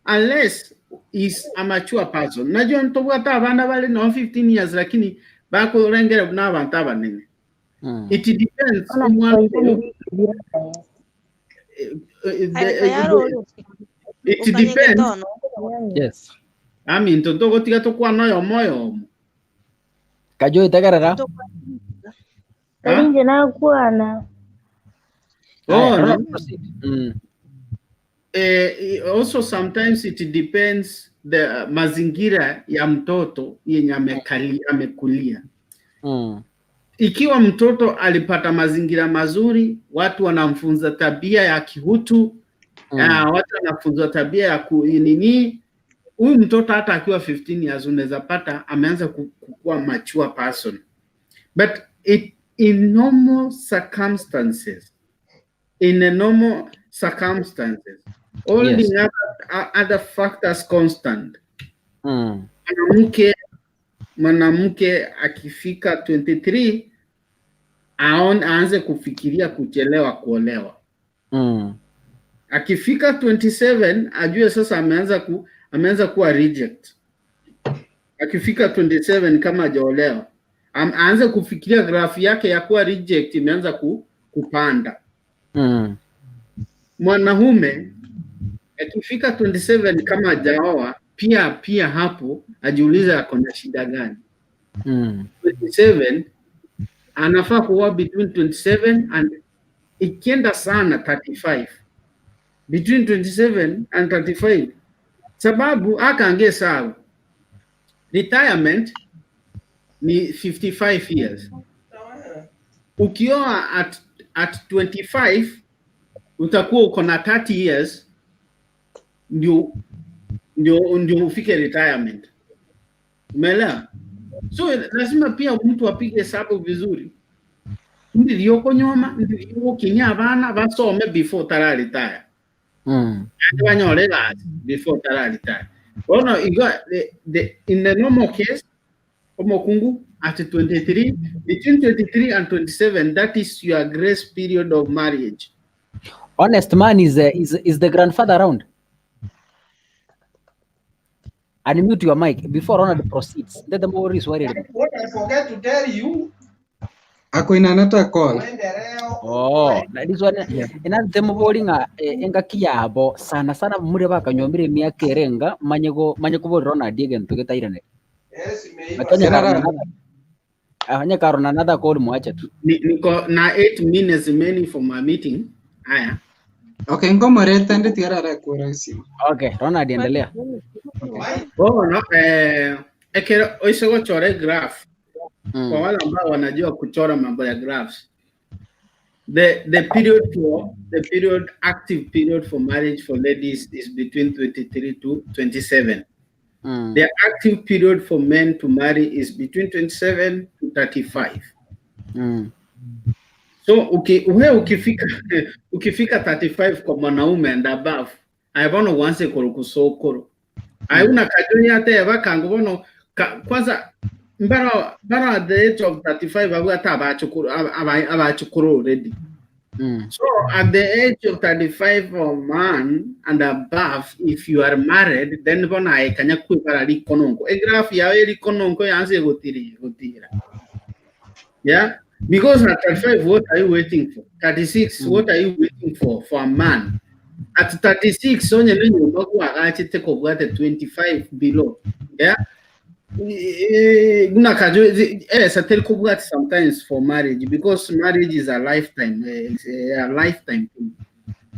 unless is a mature person. Najua ntobwata abana bale no 15 years lakini bako rengera na abantu abanene. It depends on one thing. It depends. Yes. I mean, tonto gotiga to kwa noyo moyo. Kajo itagarara. Kalinje na kuana. Oh, also sometimes it depends the mazingira ya mtoto yenye amekulia. Ikiwa mtoto alipata mazingira mazuri, watu wanamfunza tabia ya kihutu, watu wanafunza tabia ya nini, huyu mtoto hata akiwa 15 years unaweza pata ameanza kukua mature person. But in normal circumstances, holding other factors constant, mwanamke akifika 23 aanze kufikiria kuchelewa kuolewa. Akifika 27 ajue sasa ameanza kuwa reject. Akifika 27 kama hajaolewa aanze kufikiria graph yake ya kuwa reject imeanza kupanda. Mwanaume akifika 27 kama hajaoa pia hapo ajiuliza ako na shida gani. 27 anafaa kuwa between 27 and ikienda sana 35. Between 27 and 35. Sababu akaange sawa. Retirement ni 55 years. Ukioa at 25 utakuwa uko na 30 years ndio ufike retirement. Umeelewa? So lazima pia mtu apige hesabu vizuri. Ndio nyoma ndio kinya abana basome before tara retire. Before tara retire. Well, no, you got in the normal case, Omokungu at 23, between 23 and 27, that is your grace period of marriage. Honest man is the grandfather around? Unmute your mic before Ronald proceeds. Let the more is worried. What I forget to tell you. Ako in another call. Oh, that is one. Ina demo bolinga enga kiyabo sana muri bakanyombire miaka erenga manyego bo Ronald again to get irene. Yes, me. Hanya karona another call muacha tu. Niko na 8 minutes remaining for my meeting. Haya. Okay, ngoma reta ndi tiarara kwa simu. Okay, Ronald endelea. Oh no, ekero oisogo chore graph. Kwa wale ambao wanajua kuchora mambo ya graphs. The active period for marriage for ladies is between 23 to 27. The active period for men to marry is between 27 to 35. So ukifika 35 kwa mwanaume and above, aibono wanse korokusokoro. Auna kajoni ate bakango bono kwanza mbara at the age of 35 abata abachukuru already. So at the age of 35 for man and above, if you are married, then bona ekanya kuipara likonongo. E graph ya likonongo yanze gotira. Yeah, because at 35, what are you waiting for? 36, what are you waiting for a man? At 36, onye lenyo bagu agachite kobwate 25 below. Yeah. Sometimes for marriage, because marriage is a lifetime thing.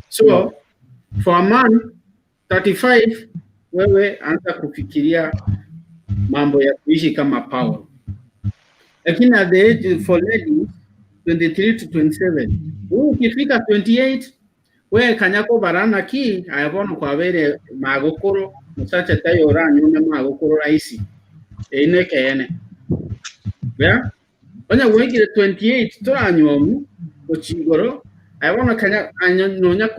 So for a man 35 wewe anza kufikiria mambo ya kuishi kama power. Lakini at the age for ladies 23 to 27, ukifika 28 wewe kanyako barana ki ayabona kwa vere magokoro musacha tayo ranyu na magokoro raisi. Yeah, when you wake at 28 to annual, Ochigoro, I want to kanya anyonya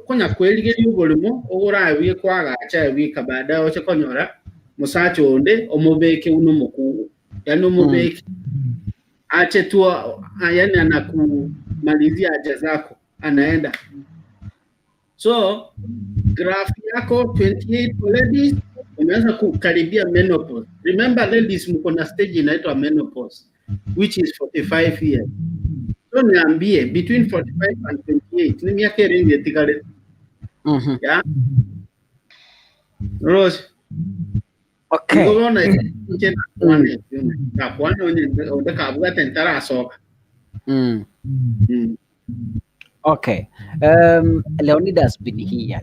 konya kweli geli ugolimo ora awie kwa acha awie kabada ocha konyora musacho onde omobeke unomoku yani omobeke ache tu yani anakumalizia haja zako anaenda. So graph yako 28 ladies umeanza kukaribia menopause. Remember ladies mko na stage inaitwa menopause which is 45 years. So niambie between 45 and 28 ni miaka iringi tikale. Yeah. Rose. Okay. Ngobona nje kwane kwane onde kabuga tentara soka. Okay. Leonidas been here.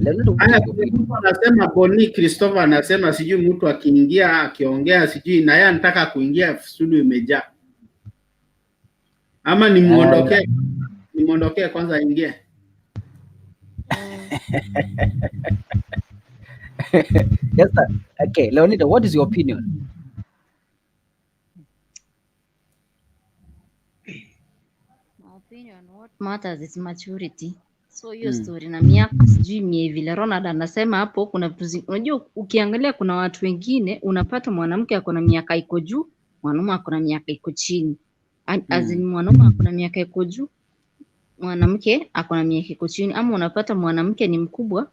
Anasema Boni Christopher anasema sijui mtu akiingia akiongea sijui na yeye anataka kuingia studio imejaa. Ama nimuondokee kwanza ingie. Yes, sir. Okay, Leonidas, what is your opinion? What matters is maturity. So hiyo story na miaka sijui mie vile Ronald anasema hapo kuna vitu unajua ukiangalia kuna watu wengine unapata mwanamke ako na miaka iko juu, mwanaume ako na miaka iko chini. As in mwanaume ako na miaka iko juu, mwanamke ako na miaka iko chini, ama unapata mwanamke ni mkubwa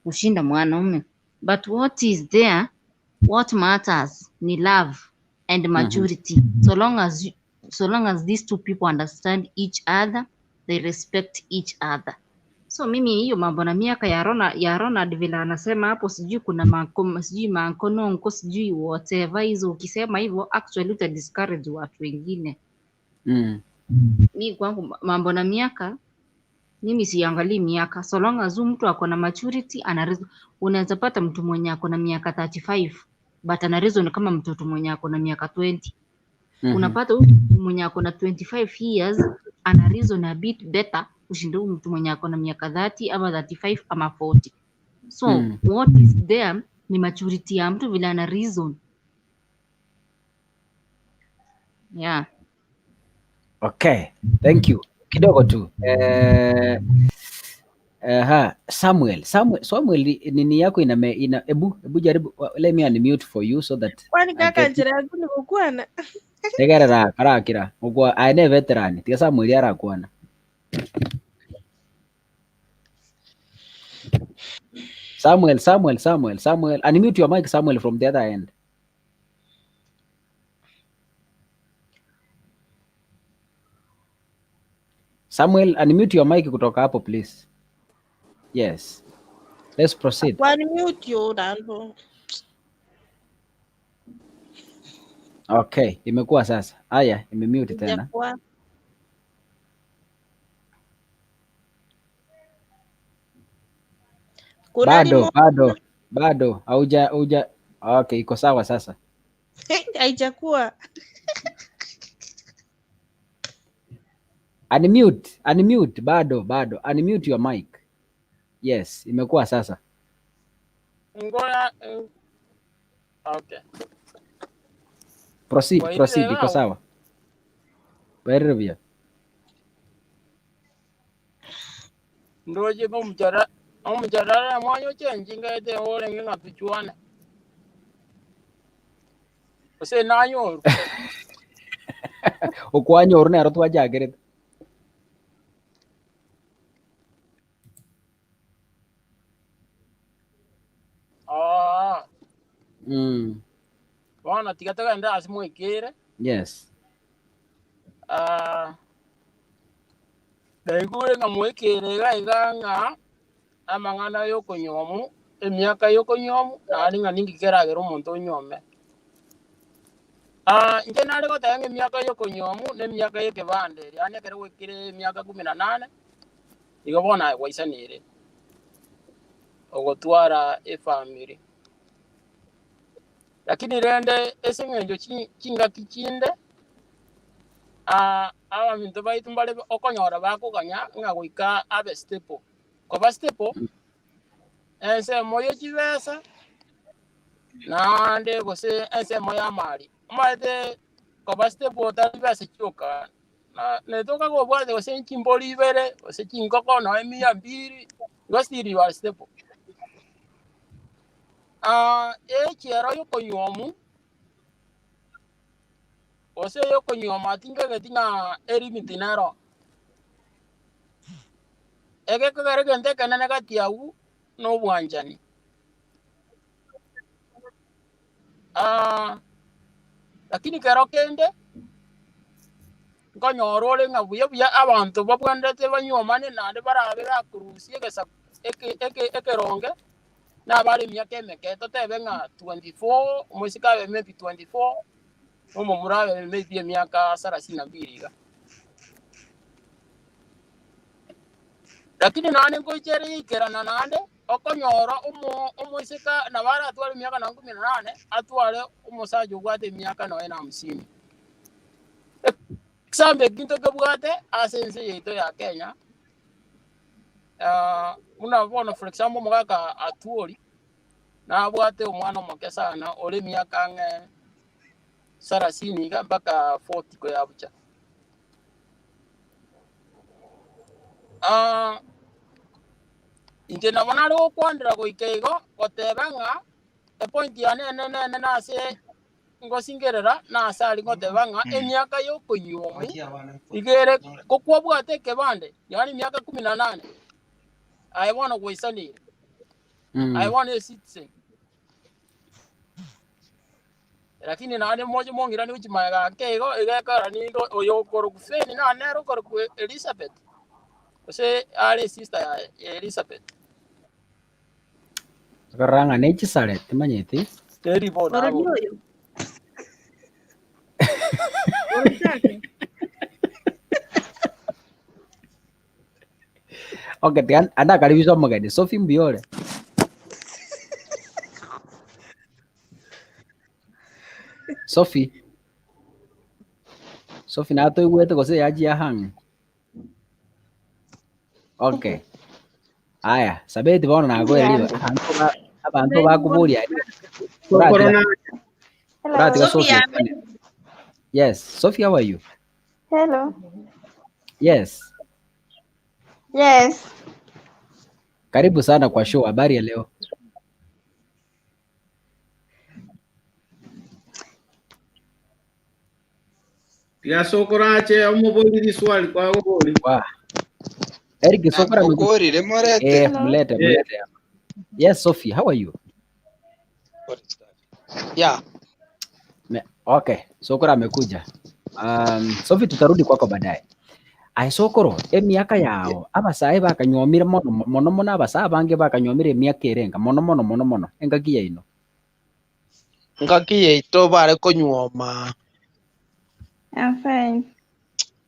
kushinda mwanaume. But what is there, what matters ni love and maturity. So long as these two people understand each other, they respect each other. So mimi hiyo mambo na miaka ya Ronald vile anasema hapo sijui kuna makononko sijui whatever hizo, ukisema hivyo actually uta discourage watu wengine. Mimi kwangu mambo na miaka mimi siangalii miaka, so long as mtu ako na maturity unaweza pata mtu mwenye ako na miaka 35 but ana reason kama mtoto mwenye ako na miaka 20. Unapata mtu mwenye ako na 25 years ana reason a bit better kushinda mtu mwenye ako na miaka 30 ama 35 ama 40. So what is there ni maturity ya mtu vile ana reason. Yeah. Okay, thank you. Kidogo tu. Samuel nini yako ebu jaribu, let me unmute for you so that kwani kaka njira yangu ni kukwana tegera karakira ugwa aine veteran tiga Samuel yarakwana Samuel unmute your mic Samuel from the other end. Samuel unmute your mic kutoka hapo please. Yes. Let's proceed. unmute yo dambo. Okay, imekuwa sasa. Haya, imemute tena. Bado. Hauja okay, iko sawa sasa. Haijakuwa. Unmute bado. Unmute your mic. Yes, imekuwa sasa. Ngoja okay. Proceed, iko sawa. Werevia. Ndoje omujara mwanyo chenjinga ete ole nginga pichuana. Ose nanyo. Okwanyo orne aro twajagere. Wana tikataka nda asimwekere. Yes. Daigure nga mwekere gaiganga amangana yokonyomu emyaka yokonyomu nari nga ningikeragera omonto onyome. Nje nari gotanga emyaka yokonyomu n'emyaka y'ekebande yani ekere gwekire emyaka 18 igo bona gwaisanire ogotwara efamily. Lakini rende eseng'enjo chingaki chinde abanto baitu mbare okonyora bakoganya nga goika abe stepo koba stepo ensemo y'ekibesa nande gose ensemo y'amari mate koba stepo otari bese kyoka netoka gobwate gose nchimbori ibere gose chinkoko no 200 gosiri wa stepo. Ekiero yokonyomu ose yokonyoma atinga getinga erimiti naro ege kagare gente kanana gatiagu no bwanjani lakini kero kende nkonyoro ole nga buya abantu babwandete banyomane nande barabe bakurusie gesa ekeronge na bari miaka emeke totebe ng'a 24 omwisika abe maybe 24 omomura abe maybe miaka 32 iga. Lakini nane ngoichere ikerana nande okonyora omwisika na bara atware miaka na 18 atware omusaja ogwate miaka 50. Sambe ginto gebwate asense yeto ya Kenya. Unabona for example mugaka atuori na abwate omwana omoke sana ore miaka 30 iga mpaka 40 ko yabucha. Inje nabona ari okwandira goikeigo goteba ng'a epoint ya nene nase ngosingerera nase ari goteba ng'a emiaka yokonyuomi igere kokwabwate kebande yani miaka 18 aibona gwisanire aibona citizen lakini nane moja mongira ni uchimaga keigo igekara ni oyo koro kufeni na nero koro ku Elizabeth ose ari sister ya Elizabeth Karanga nechi sare timanyeti teri bona Orodioyo. okay tian ada karibisha magani Sophie Mbiore Sophie na to igwete gose yaji ya hang okay aya sabeti bona nago eliba abantu bakuburia Sophie. Yes, Sophie, how are you? Hello. Yes. Yes. Karibu sana kwa show. Habari ya leo? Ya sokora ache omuboli swali kwa goboli. Wa. Eric sokora mkori remorete. Mulete. Yes, Sophie, how are you? Yeah. Okay, Sokoro amekuja. Sophie tutarudi kwako baadaye. Ai Sokoro, miaka yao abasae bakanyomire mono abasa bange bakanyomire miaka erenga mono engagiye ino. Ngagiye ito bare konyoma. I'm fine.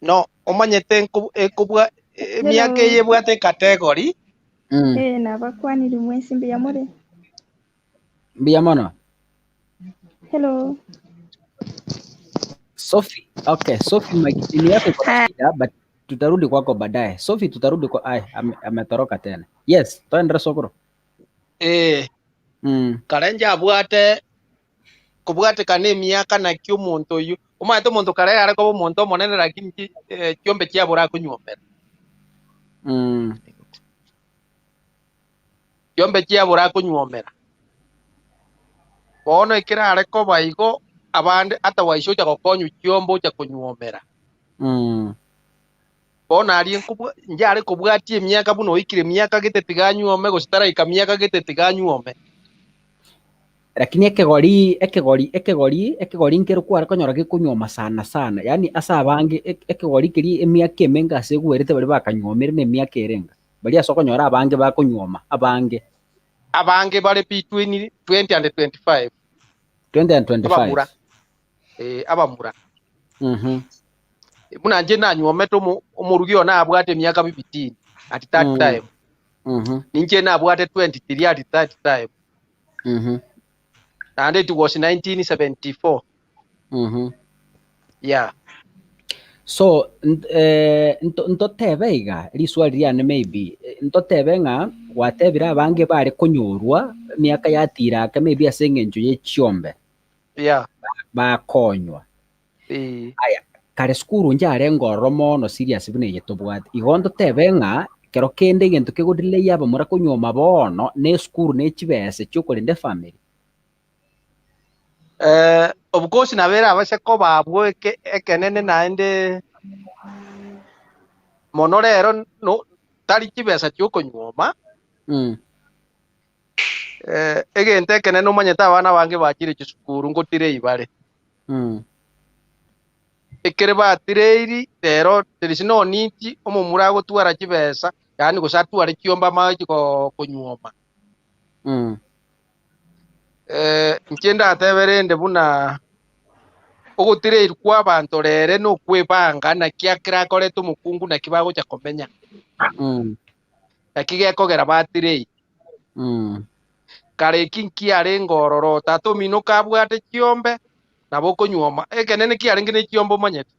No, omanyete ekubwa miaka yebwate category. Na bakwanira mwesi mbiyamore. Mbiyamano. Hello. Sophie, okay, Sophie makini yako iko shida but tutarudi kwako baadaye. Sophie tutarudi kwa ametoroka tena. Yes, toendra Sokoro. Karenja abwate kubwate kane miaka na kyo muntu yu. Umaito muntu kare ari ko muntu monene lakini kyombe kyabura kunyombera. Kyombe kyabura kunyombera. Bono ikira ari ko baigo abande ata waisho cha gokonyu kyombo cha kunyomera. Bona ari nkubwa njare kubwatie miaka buno ikire miaka gitetiganyuome gusitara ikamiaka gitetiganyuome. Lakini ekegori nkero kwara konyora gikunyoma sana yani asa abange ekegori kiri emiaka emenga segwerete bari bakanyomera ne miaka erenga bari asokonyora abange bakunyoma abange bari between 20 and 25 abamura abamura buna nje nanywometo omurugio na abwate miaka 15 at that time ninje na abwate 23 at that time and it was 1974 yeah. So ntotebeiga riswali riane maybe ntotebenga watebira abange bare konyorwa miaka yatiraka maybe asengenjo yechiombe yeah bakonywa aya kare skuru njare ngoro mono serious bune yetobwat igondo tebenga kero kende gento kegodile yaba mura konyoma bono ne skuru ne chibese chokolinde family. Of course na vera abase ko babwo ekenene naende mono rero no tari chibesa cyokonyoma egente ekenene omanyete abana bange bakire chisukuru ngotire ibare ekere batireiri rero there is no need omomura gotwara chibesa yani gusatwara chiomba maji ko konyoma nchenda ateberende buna ogotire irikwa abantu rere no kwebanga na kiakira koreto mukungu na kibago cha komenya nakigekogera batire kare kinki are ngororo tato mino kabwate kiombe na boko nyoma ekenene kiare ngine kiombo manyete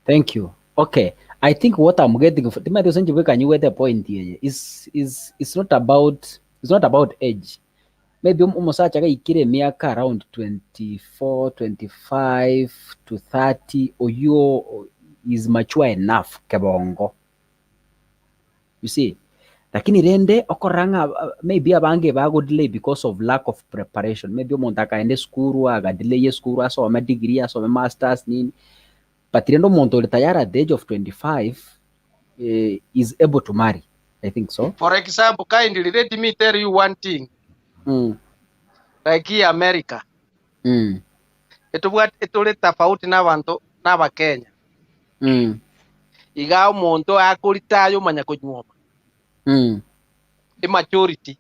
Thank you. Okay, I think what I'm getting can you get the point here is it's not about age. Maybe umusacha ikire miaka around 24, 25 to 30 or you is mature enough kebongo. You see, lakini rende okoranga maybe abange bago delay because of lack of preparation. Maybe umuntu akaende skuru aga delay skuru asome degree asome masters nini. But rendo umuntu retire at the age of 25 is able to marry. I think so. For example, kindly let me tell you one thing. Like here America. Etule tofauti na bantu na bakenya. Iga umuntu akuritayo manya kunyoma. Immaturity.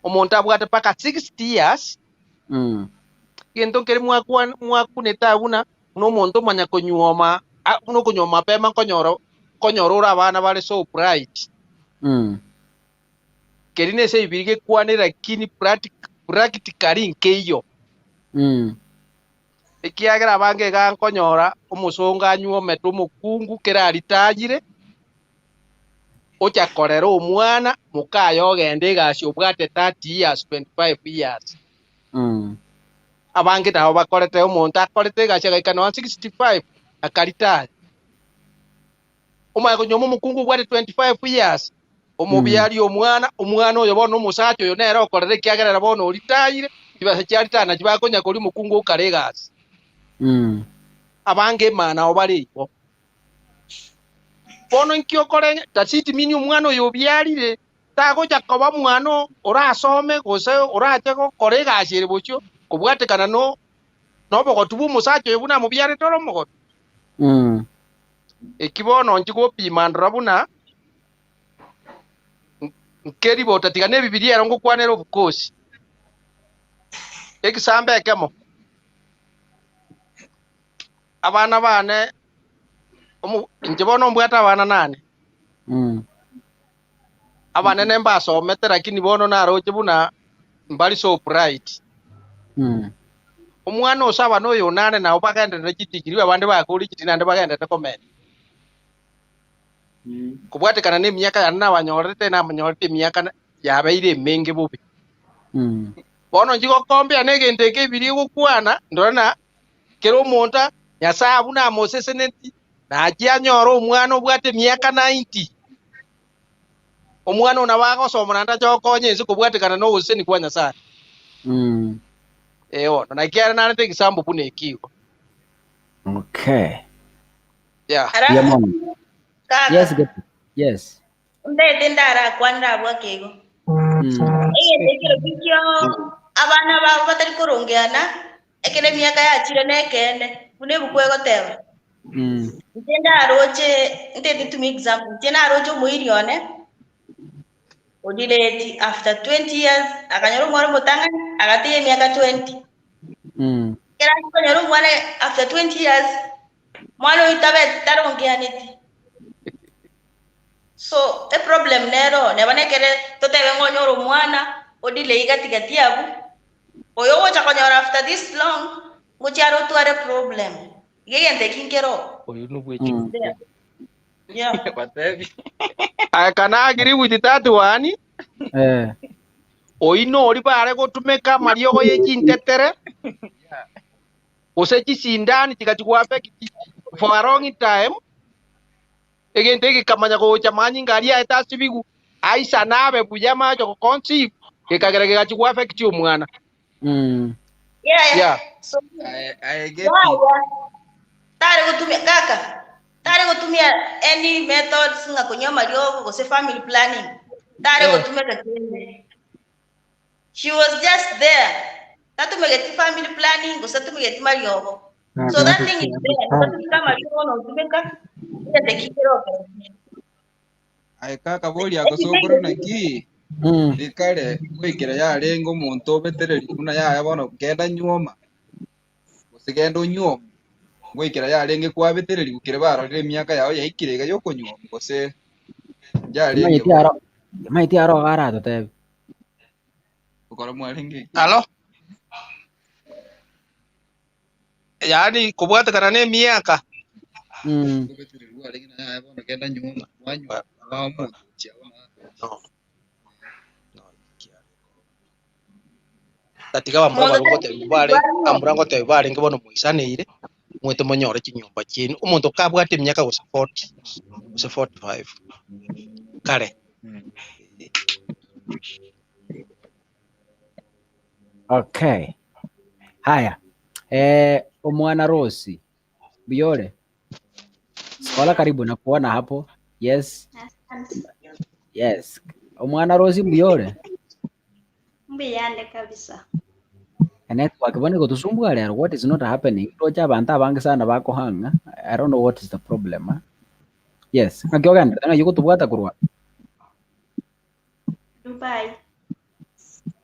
Umuntu abwate paka 60 years. Gento keri mwaku netabuna no muntu manya kunyoma no kunyoma pema konyorora abana bale so bright. Kerine se ibirige kwanira kini practically nkeyo. Ikiagira bange gankonyora umusonga nyuo metu mukungu keraritagire ocha korero omwana mukayo gende gashi obwate 30 years 25 years. Abange taho bakorete omuntu akorete gashi gaikana 65 akaritari. Omaye konyomo mukungu bwate 25 years. Omubyali omwana oyo bono musacho yo nero okorere kiagerera bono olitaire kibase kyalitana kibakonya koli mukungu okaregasi. Abange mana obalipo bono nkyo kore tasiti mini omwana oyo byalire tago jakoba mwana orasome gose orache ko koregasi rebocho kubwatekana no bogotubu musacho yebuna mubyare toro mogo. Ekibono nkiko pimandra buna nkeri bota tigane bibilia rongo kwanero bukosi ekisambe kemo abana bane njibono mbwata abana nane abana nemba somete lakini bono naroje buna mbali so bright omwana osaba no yonane na obagende na kitikiri abande bakuri kitinande bagende tekomene kubwatekana ne myaka yana banyorete na banyorete myaka yabaire menge bubi. Bono njiko kombe anegende ke biri gukwana ndona kero monta nyasabu na Moses neti na ajia nyoro omwana obwate myaka 90. Omwana ona bago somana ndachokonye nzi kubwatekana no useni kwa nyasa. Na kiara na nte kisambu pune kiko. Okay. Yeah. Yes, yes. Ndende ndara kwanda bwakego. Ndekero bikyo abana ba batari kurungiana ekene myaka yachire nekende kune bukwego teba. Ndenda aroche ndende tumi example ndenda aroche muirione odileti after 20 years akanyoro mwaro mutanga agatiye myaka 20. Kera akanyoro mwana after 20 years mwana itabe tarongianiti. So the problem nero nebane kere totebe ngonyoro mwana odile igati abu oyo wacha konyora after this long mucharo tuare problem yeyende kinkero oyo nubwechi yeah batebi I can agree with that one. Oino oli bare gotumeka mario go yechintetere osechi sindani tikachukua for a long time. Again, take a kamanya go chamanyi ngari ya etasi bigu aisa nabe bujama jo conceive ke kagera chukua affect you mwana. Yeah. So I get tare gutumia kaka tare gutumia any methods nga kunyoma lyo go se family planning tare gutumia kakende. She was just there tatu megeti family planning go se tu megeti mariogo. So that thing is there. Kama lyo no tumeka Aika kaboli akosokoro naki. Ikare kwikira ya rengo muntu betereri kuna ya bono kenda nyoma. Usigendo nyoma. Gwikira ya renge kwa betereri gukire bararire emyaka yawe yaikire yo kunywa gose ya renge. Maiti aro gara tote. Ukora mwaringi. Alo. Yani kubwata kana ne miaka. Kenda nyuma wanywa abamu katika bamurango tebare amurango tebare ngibono muisanire mwete monyore kinyumba kintu umuntu kabwate emyaka gusa 40 gusa 45 kare. Okay. Haya. Omwana Rosi. Biyore. Skola karibu na kuona hapo. Yes. Yes. Omwana Rosi Biyore. Mbiyande kabisa. Network bone kutusumbua lero. What is not happening? Tocha banta bangi sana bako hanga. I don't know what is the problem. Huh? Yes. Ngakyoga ndanga yuko tubwata kurwa. Dubai.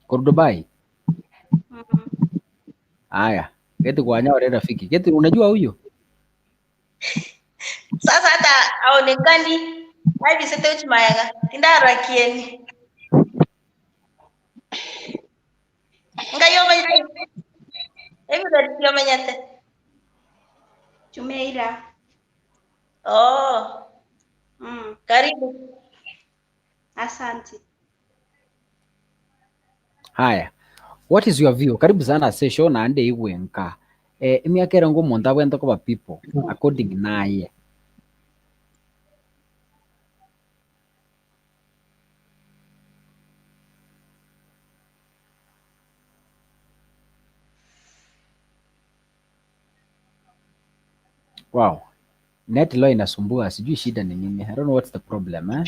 Kur Dubai. Aya. Keti kuanya wale rafiki. Keti unajua huyo? Sasa hata aonekani hivi sasa uchimayaga tindara kieni ngayo mai hebu ndio menyate Chumeira. oh karibu Asante. Haya. What is your view? Karibu sana session na ande igwenka. Imiakera ngo monta bwento kwa people according naye. Wow. Net lo inasumbua, sijui shida ni nini. I don't know what's the problem,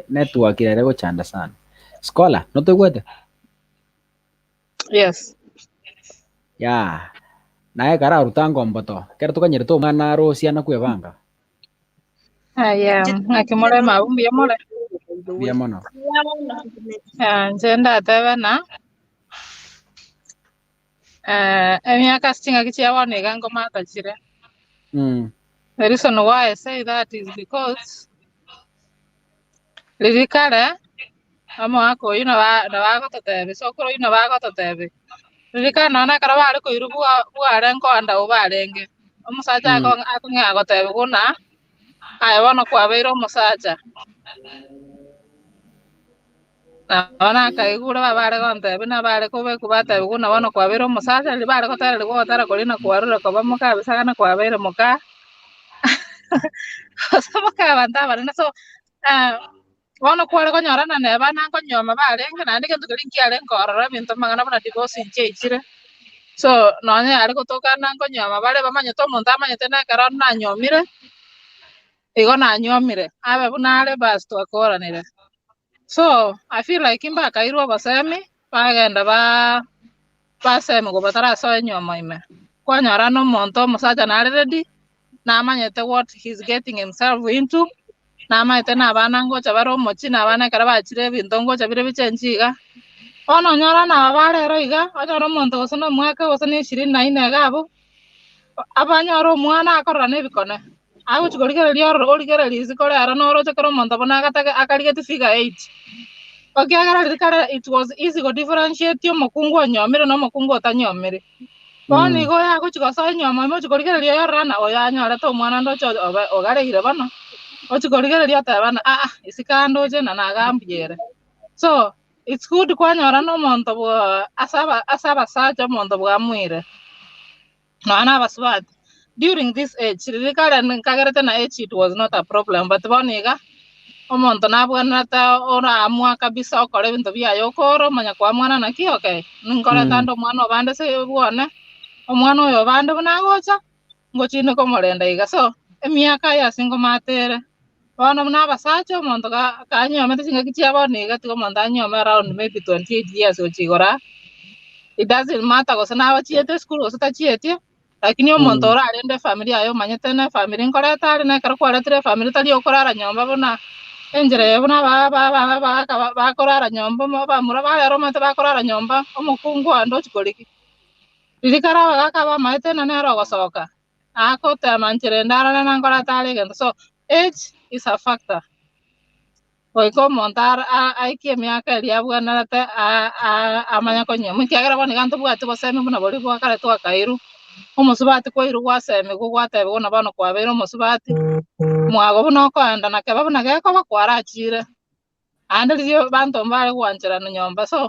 network ilego chanda sana. Skola, noto gwete? Yes. Ya. Naye kara rutango mboto. Kera tukanyere to mwana Rosi anakwebanga. Aya, akimole mabumbi yamole. Biamono. Njenda tabana. Emyaka singa kichawone gango mata chire. The reason why I say that is because lirikare amo ako ino ba na ba ko tebe so ko ino ba ko tebe lirikare na kara ba ko iru bua renko anda ubarenge omusaja ko akunga ko tebe kuna ai wono kwa beiro musaja na wana kai gura ba ko tebe na ba ko be ku ba tebe kuna wono kwa beiro musaja li ba ko tare ko tare ko lina kwa ru ko ba muka bisa kana kwa beiro muka sama kabanta bana so wono kware ko nyorana ne bana ko nyoma bare ngana ndike ndukiri kiale ngorora bintu mangana bana divorce nchechire so nonye ari kutokana ko nyoma bare bamanye to muntu amanye tena kara na nyomire igo na nyomire abe bunare bas to akoranire so I feel like imba kairwa basemi bagenda basemi go batara so nyoma ime ko nyorano monto musaja na ready na amanyete what he's getting himself into na amanyete na bana ngocha baro mochi na bana kara bachire bintu ngocha bire bichenjiga ono nyora na bare roiga onyoro monto gosono mwaka gosono 24 gabo abanyoro mwana akora ne bikone ago chigorigereria origereria zikore ara no roche karo monto bona akarigeti figure 8 okiagara rikara it was easy go differentiate yo mokungu nyomire no mokungu otanyomire boni go ya kuchigosa nyoma mo chigorigereria yorana oya nyora to mwana ndocho ogareire bana ochigorigereria ta bana isikando je na nagambiere so it's good kwanyora no monto bwa asaba sacha monto bwa mwire no ana baswat during this age rikara nkagarete na age it was not a problem but boniga omonto nabwana ta ora amwa kabisa okore bintu bya yokoro manya kwa mwana naki okay nkore tando mwana obande se bwone omwana oyo bande bunagocha ngochine ko morenda iga so emiaka ya singo matere bana nabasacha omonto kanyomete singa kichia boniga tigo monto anyome around maybe 28 years ochigora it doesn't matter gosa nabachiete school gosa tachiete lakini omonto ora arende familia ayo manyete na family nkoreta ari na kara kwaretire family tali okorara nyomba bona enjere buna ba korara nyomba ba mura ba ero mate ba korara nyomba omukungu ando chikoliki dirikara ba kaba maite na nero gosoka ako te manchere ndara na ngora tale gento. So age is a factor. Ko montar ai ke miaka ria bwana te amanya ko nyomu kiagara bani ganto bwate boseme buna bori bwa kare to akairu omusubati ko iru gwaseme ko gwate bona bano kwa bero omusubati mwago buno ko anda na keba buna ge ko bakwara achire ande rio banto mbale kwanjira no nyomba. So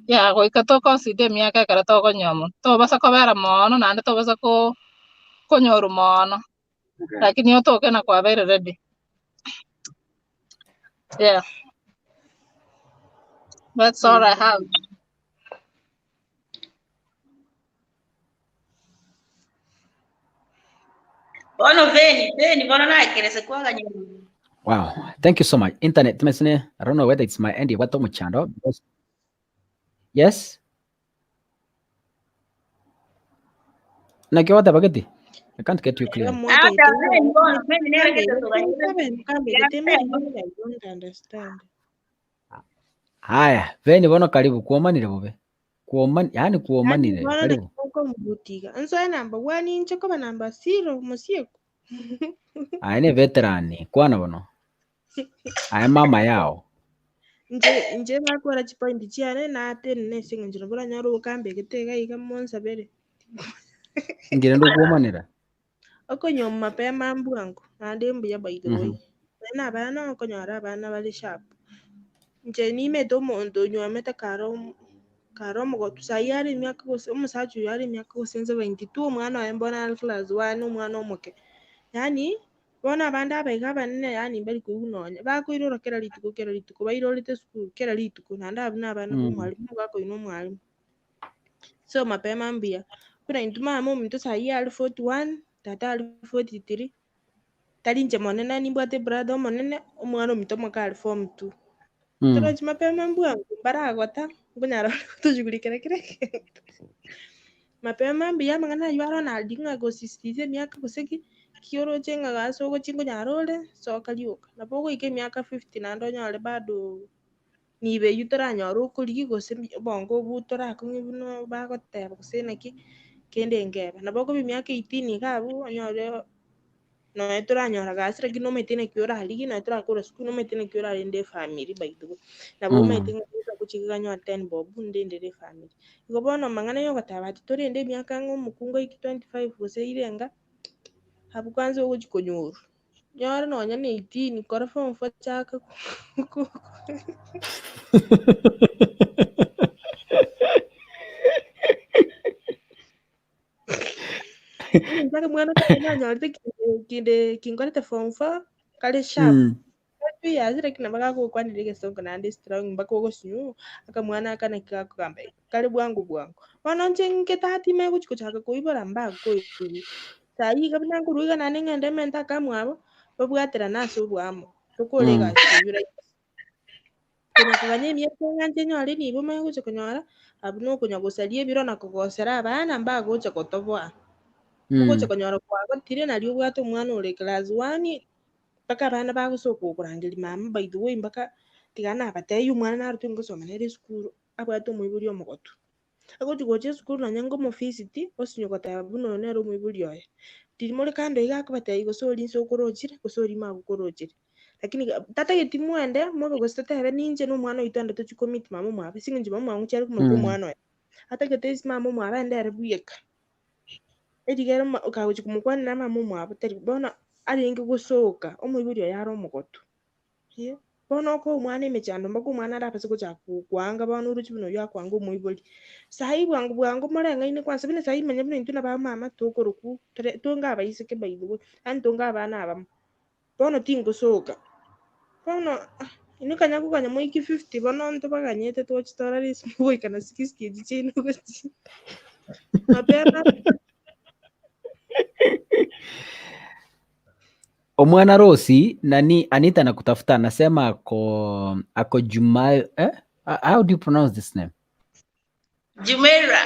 ya ko ikato consider miaka kare to ko nyomu to basa ko bera mono nande to basa ko nyoru mono lakini otoke na kwa bere ready. Yeah, that's all I have. Wow, thank you so much. Internet, I don't know whether it's my end. What channel? Yes. Nakiwata bagati. I can't get you clear. I don't understand. Haya, veni bono karibu kuomanire bobe. Yani kuomanire. Karibu. Anso number 1 inche kama number 0 musieko. Aine veterani kwana bono. Aye mama yao. Nje bakora chipoint chiane na atene nesinga njiro bora nyaro ukambe gitega iga monsa bere. Ngire ndo kuomanira. Okonyo mapema mbwangu ande mbuya baidoi. Na abana okonyora abana bali sharp. Nje nime to mondo nywameta karo mugotu sayari myaka gose umusacu yari myaka gose 72 umwana wa mbona class 1 umwana omuke. Yani bona abandi abaiga banene yani bari kunonya bakwirora kera lituko bairorete school kera lituko nanda abana mwalimu bako ino mwalimu. So mapema mbia kuna intuma mama mtu sayari 41 tata ali 43 tali nje monene nimbwate brother monene umwana mtu mwaka form 2 toro mapema mbua baragota bunyara tujugulikira kireke mapema mbia mangana yaro na dinga go sistize miaka goseki kioro chenga gaso go chingo nyarole so kaliuka na pogo ike miaka 50 na ndo nyale bado nibe yutora nyaro kuligi gose bongo butora kungibuno bagoteba gosena ki kende ngeba na pogo miaka 18 gabu nyore no etora nyora gasira kino metene kiora haligi na etora kora sku no metene kiora ende family baitu na bo metene kuchiga nyo 10 bob ndende family ngo bono mangana yo gatabati tori ende miaka ngo mukungo iki 25 gose irenga habu kwanza ugo chikonyuru nyora no nyane 18 kora form 4 chaka Nitaka mwana kana nyarite kinde kingorete form 4 kale sharp. Tu ya zira kina baka ko kwani lege songa na ndi strong baka ko sinyu aka mwana kana kika kambe. Kale bwangu. Wana nje tati me kuchiko chaka ko ibara mba ko iku. Sai kabina kuruga na ninga ndeme ntaka mwabo babwatira naso bwamo. Tukolega yura. Kuna kuganye myeko nganje nyari ni bo me kuchiko nyara abuno kunyagosalie biro na kugosera abana mba go chako tobwa. Kuko chakonyora kwa tire na lyo bwato mwana ore class 1 paka bana ba gusoko kurangiri mama by the way mbaka tigana abateyo mwana na rutungo soma nere school abwato mwiburi omugoto agoti goje school na nyango mu visit osinyogota buno nero mwiburi oye tiri muri kando iga kubateyo gusori nsokorojire gusori magukorojire lakini tata yeti mwende mobe gostete habe ninje no mwana itanda to commit mama mwabe singe mama mwangu ku mwana oye ata getesi mama mwabe ndere buyeka edigera ukawuchi kumukwana na mama mwabo tari bona aringe gusoka omwiburi yaro mugoto ye bona ko umwana emechando mbako umwana arapase ko chakwanga bona uruchi bino yakwanga omwiburi sahi bwangu marenga ine kwanza bine sahi menye bino ntuna ba mama tokoroku tonga abayiseke bayidugo antonga abana abam bona tingo soka bona ino kanya kuganya mo iki 50 bona nto baganyete to chitora ris boy kana 60 jichino gochi mapema Omwana Rosi nani Anita na kutafuta anasema ako Juma how do you pronounce this name? Jumeira.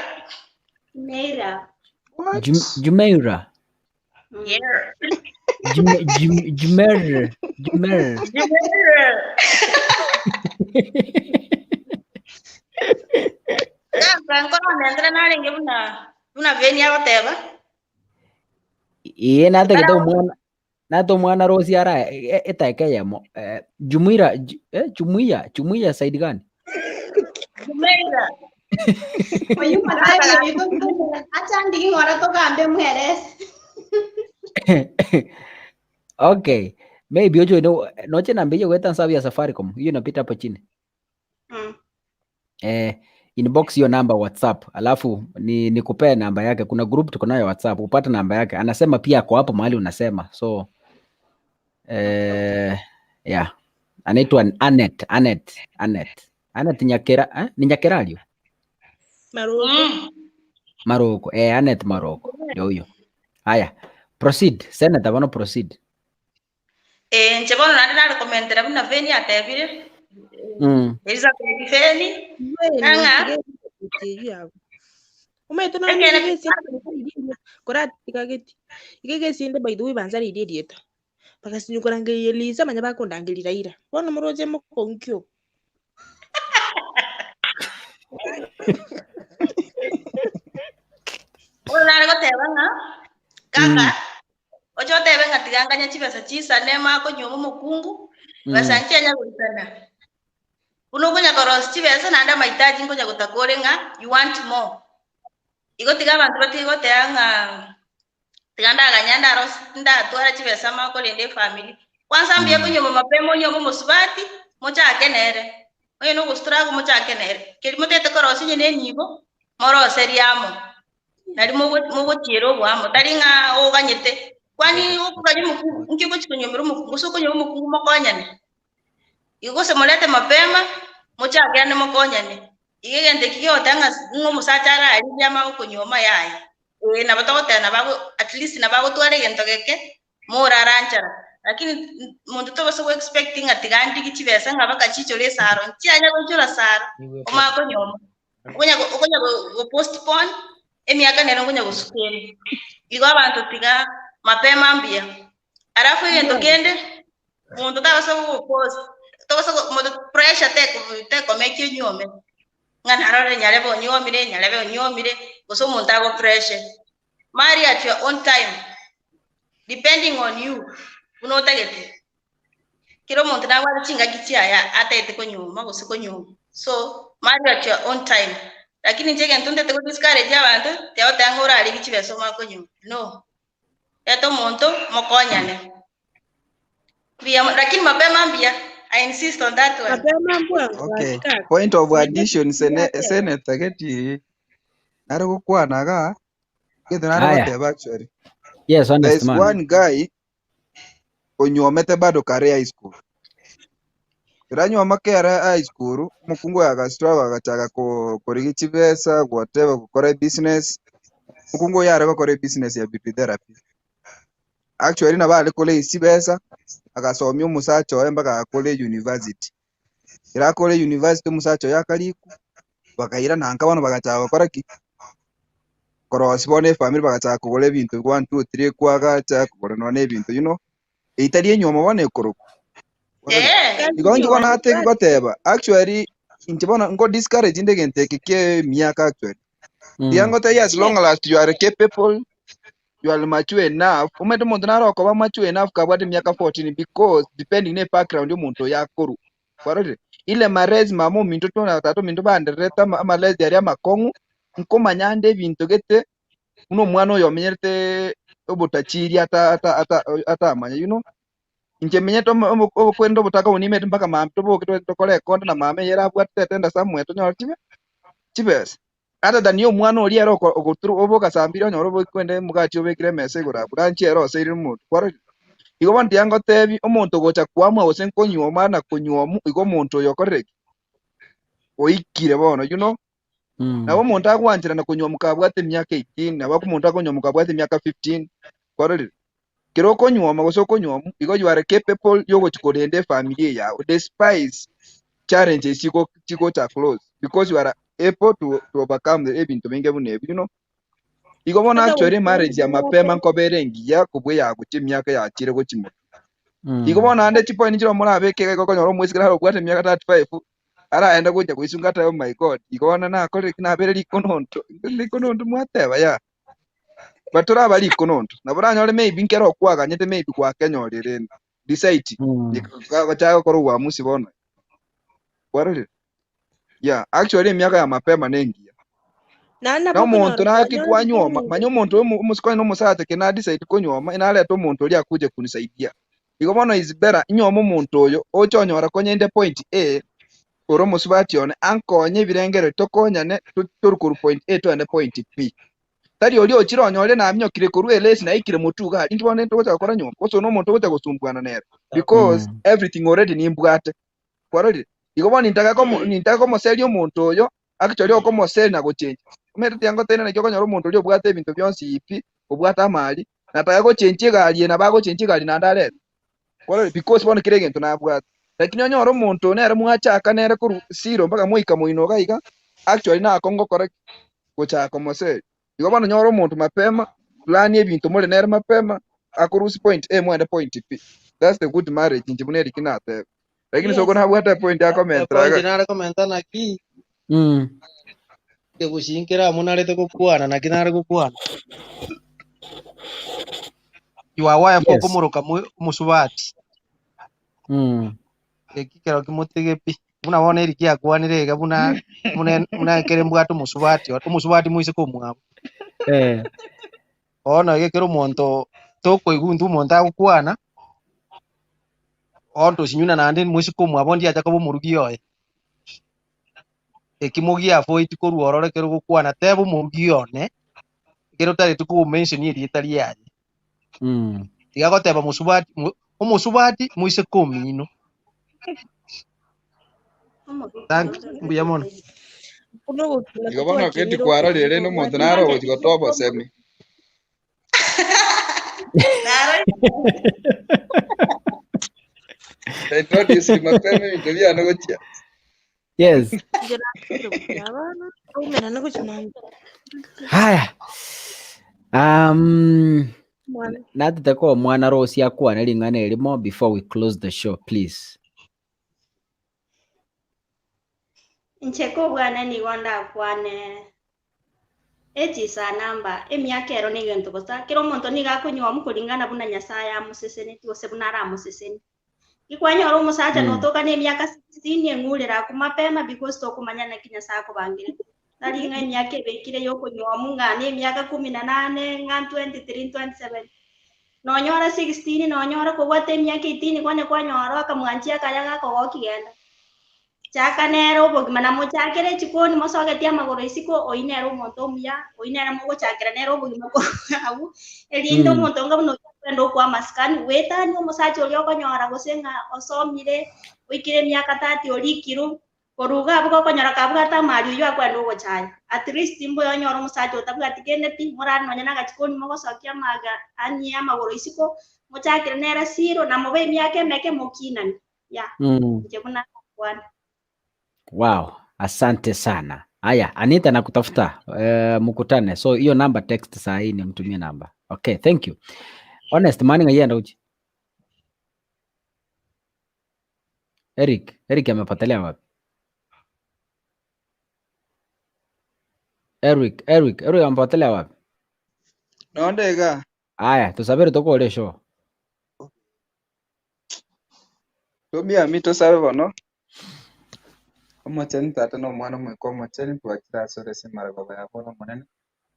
Jumeira. Yeah. Jumer. Franco no entra nada en una venia o teba. Iye nato mwana Rosi ara etaeka yamo Jumuira Jumuia side gani? Jumeira. Oyu malaya itu acha ndiki ngora to kambe mueres. Okay, maybe ojo noche nambiye weta sabia Safaricom hiyo inapita hapo chini. Inbox hiyo namba WhatsApp, alafu nikupea namba yake. Kuna group tuko nayo WhatsApp, upate namba yake. Anasema pia kwa hapo mahali unasema. So yeah, anaitwa Anet Nyakera, ni Nyakeralio Maroko. Anet Maroko ndio huyo. Haya, proceed Senator, bana proceed. Nchebono nari komentera buna veni atebire. Elisa Feni. Nanga. Umeto na ngeke sinde kora tikageti. Igege sinde baidu ibanzari idieta. Pakasi nyukora ngeli Elisa manya bakunda ngeli raira. Bona muroje mo konkyo. Ola ko tebanga. Kaka. Ojo tebenga tiganganya chibesa chisa nema ko nyomo mukungu. Basanche nya gutana. Uno kunya koros chibesa nanda mahitaji ngonya gutakorenga you want more. Igo tiga abantu batigo teanga tiganda ganyanda ros nda twara chibesa mako lende family. Kwanza mbie kunyomo mapemo nyomo musubati mocha akenere. Oyo no gustrago mocha akenere. Kelimo tete koros nyine nyibo moro seriamo. Nali mugo tiro bwamo talinga oganyete. Kwani okukanyo mukungu nkiko chikunyomo mukungu so kunyomo mukungu makonyane. Igo se molete mapema mocha agane mokonyane. Igende kiyo tanga ngo musachara ali yama kunyoma yayi. Na batote na babo at least na babo tware gento keke mura ranchara. Lakini muntu to baso expecting atigandi kichibesa ngabaka chicho le saro. Chianya gochura saro. Oma konyoma. Okonya go postpone emiaka nero ngonya gusukeri. Igo abantu tiga mapema mbia. Arafu gento kende muntu tabaso post toso modo pressure te make you nyome ngana rare nyalebo nyomire goso montago pressure marry at your own time depending on you uno tagete kiro monta na wala chinga kichaya atete ko nyuma goso ko nyuma so marry at your own time lakini njege ntunde te ko discourage abantu te otangora ali kichibeso mako nyuma no eto monto mokonyane bia lakini mapema mbia I insist on that one. Okay. Point of addition, Senator, geti naro kukwanaga geti naro kuteba actually. Yes, understand. There's one guy onyomete bado kare high school. Iranyoma kare high school mukungu agastrava agachaka korigi pesa whatever kukore business. Mukungu yare bakore business ya beauty therapy. Actually na bale kole isibesa agasomya umusacha oyo mpaka akole university. Ira akole university umusacha oyo akaliku bakaira nanka bano bagachaka gukora ki korosi bone family bagachaka kugora ebintu 1 2 3 kwagacha kugora none ebintu eitari enyomo bone kuruku igongi bona ate goteba actually intibona ngo discourage ndege nteke ke miaka actually yango te as long as you are capable you are mature enough umeto muntu naroko ba mature enough kabwate miaka 14 because depending ne background y'omuntu yakuru kwarore ile marezi mamo mintu tona tato mintu bandereta amalezi yari amakongu nkomanyande bintu gete uno mwana oyo menyerte obutachiri ata amanya you know inje menyeto okwendo butaka unimete mpaka mamto bokito tokole konta na mame yera bwate tenda samwe tonyo chibes other than yo mwana oli ero oguturu oboka sambiro nyoro bokwende mugati obekire mese gura branchi ero seiri mu kwaro igo bantu yango tebi omuntu gocha kwamwe ose nkonyoma na kunyomu igo muntu yokoreki oikire bono you know nabo muntu agwanjira na kunyomuka bwate myaka 18 nabo muntu akonyomuka bwate myaka 15 kwaro kiro konyoma goso konyomu igo you are capable yogo chikorende family yao despite challenges chiko cha close because you are able to overcome the ebintu benge bunebi you know Iko bona actually marriage ya mapema nkobere ngiya kubwe ya guti myaka ya kire go kimo. Iko bona ande chipo ni chiro mona beke ko konyoro mwisi kira obwate myaka 35 ara enda kuja kuisunga ta. Oh my god. Iko bona na kore kina bere likononto mwateba ya. Batura bali kononto. Na bora nyore maybe nkero kwaga nyete maybe kwa Kenya rere decide. Iko chaga koro wa musi bona. Warere. Yeah, actually myaka ya mapema nengi. Na umuntu nakikwa nyoma manyo umuntu umusikwa no musate kena decide ko nyoma inaleta umuntu oli akuje kunisaidia. Iko bona is better nyoma umuntu oyo ochonyora ko nyende point A oro musubati one ankonye birengere tokonyane turukuru point A to ende point B. Tari oli ochironyore na myokire kurwe lesi na ikire mutuga ndi bone ndo gukora nyoma koso no umuntu gote gusumbwana nero because everything already ni mbwate. Kwarori iko bona nintaka ko moseli umuntu oyo actually oko moseli na gochange. Umete yango tena na kyoko nyoro muntu oli obwate ebintu byonsi ipi obwata amali nataka ko change gali na bago change gali na ndale. Kwarori because bona kirege ntu na bwata. Lakini onyoro muntu nere mwachaka nere ku zero mpaka muika muinoga iga actually na kongo correct gochaka moseli. Iko bona nyoro muntu mapema plan ebintu mole nere mapema akurusi point A mwende point B. That's the good marriage njibuneri kinate. Lakini soko na bwata point ya comment point na comment na ki ke gushinkira munarete gukwana na kinare gukwana iwa waya poko muruka musubati ekikero kimutege pi unabona iri kia kwanire ga buna kere mbwato musubati muise ko mwabo ona gekero monto toko igundu monta gukwana onto sinyuna nande muise ko mwabo ndi aja ko murugi yoye ekimogia fo itiko ruorore kero gukwana tebo murugi yone kero tari tuku mention iri itari yaje tiga goteba musubati muise ko mino. Thank you mono. Iko bona keti kwara rere no muntu naro gotobo semi. Introduce mapema interview na gochia. Yes. Haya. Natuteko mwana rosi akwana lingana elimo before we close the show please. Ncheko bwana ni gonda kwane ejisa namba emyaka ero ni gento kosa kero muntu ni gakunywa mukulingana buna nyasaya museseni tose bunara museseni ikwanyoro musaja no toka ni emyaka 16 engulira kumapema because to kumanya na kinya sako bangire nali nga emyaka ebekire yokunywa munga ni emyaka 18 nga 23 27 no nyora 16 no nyora ko wate emyaka 18 kwane kwanyoro akamwanjia kayaga ko gokigenda chaka nero bogimana muchakere chikoni mosogetia magoro isiko oinero monto muya oinera mugo chakera nero bogima ko au elindo monto ngabno ndo kwa maskani weta ni musachi olio konyora gosenga osomire wikire myaka 30 olikiru koruga bwo konyora kabwa ta mari yo akwa ndo chaya at least imbo yonyora musachi otabwa tikene pi morano nyana gachikoni mogo sokia maga ani amagoro isiko muchakera nera siro na mobe myake meke mokinani ya jebuna kwana. Wow, asante sana. Aya, Anita nakutafuta mukutane. So hiyo namba text saa hii nimtumie namba. Okay, thank you. Honest morning ayenda uchi. Eric amepotelea wapi? Eric amepotelea wapi? Naondega. Aya, tusabiri toko ole show. Tumia mito sabe no? Omocheni tata no mwana mweko omocheni twakira sore simara baba yakono monene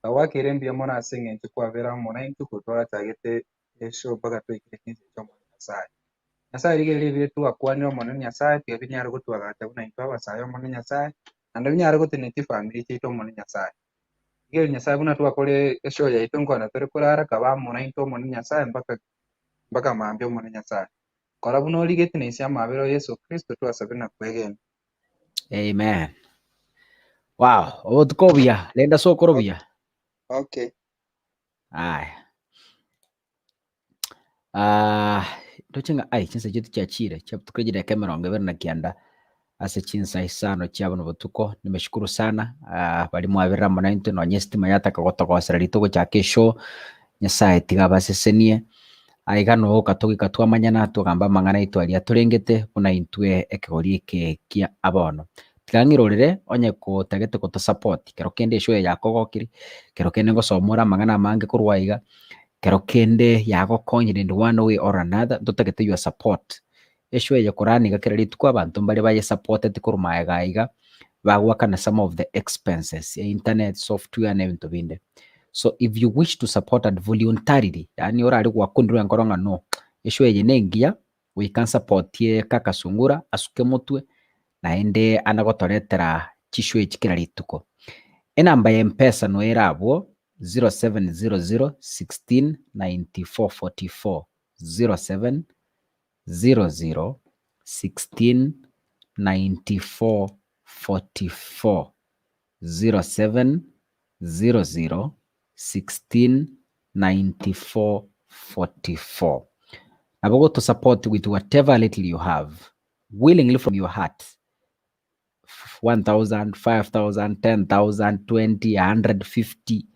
awakire mbia mona asinge ntukwa vera mona intukutwara tagete esho baga twikire kinzi chomo nyasaye nyasaye rigere vile tu akwanyo monene nyasaye pia binyara gutwaga tabuna intwa sayo monene nyasaye ando binyara gutineti family chito monene nyasaye igere nyasaye buna tu akore esho ya itungo na tore kurara kaba mona into monene nyasaye mpaka mambio monene nyasaye kora buno ligete nesia mabero Yesu Kristo tu asabina kwegeni. Amen. Wow, otukobia, lenda sokorobia. Okay. Ndochenga chinsa chitu chachire, chaputukejida kamera ongebera na kianda. ase chinsa isano chiabo no botuko. Nimeshukuru sana bali mwabira mona into no nyestima yataka gotogosera ritugo cha kesho Nyasaye tiga basesenie aiga no katogi katwa manyana tugamba mangana itwaria turengete buna intwe ekegori ke kia abono tigangirorere onye ko tagete ko to support kero kende show yako gokiri kero kende gosomora mangana mange kurwaiga kero kende yago konyire in one way or another ndotagete your support esho ya Qur'ani gakira ritukwa abantu mbali baye supported kurumaega iga bagwaka na some of the expenses internet software na ebintu binde. So if you wish to support at voluntarily, yani orari gwakundira ngoronga no esho ye nengia we can support ye kaka sungura asuke mutwe na ende anagotoretera chisho ekikira rituko. Enamba ya M-Pesa no erabo 0700 16 9444 0700 16 9444 0700 16 9444. About to support with whatever little you have, willingly from your heart. 1,000, 5,000, 10,000, 20, 150,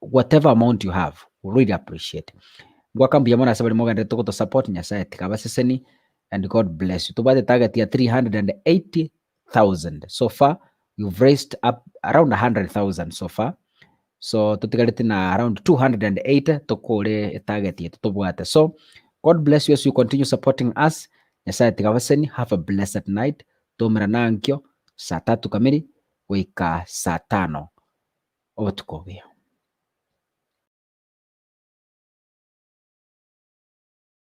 whatever amount you have, we really appreciate. Mwakambi yamona sabali moga ndeto to support Nyasaye tikabaseseni and God bless you. Tubate target ya 380,000. So far, you've raised up around 100,000 so far. So tutigalete na around 208 tokole target yetu tubwate. So God bless you as you continue supporting us. Nyasaye tikabaseni, have a blessed night. Tomera nankyo saa 3 kamili wika saa 5 otukobia.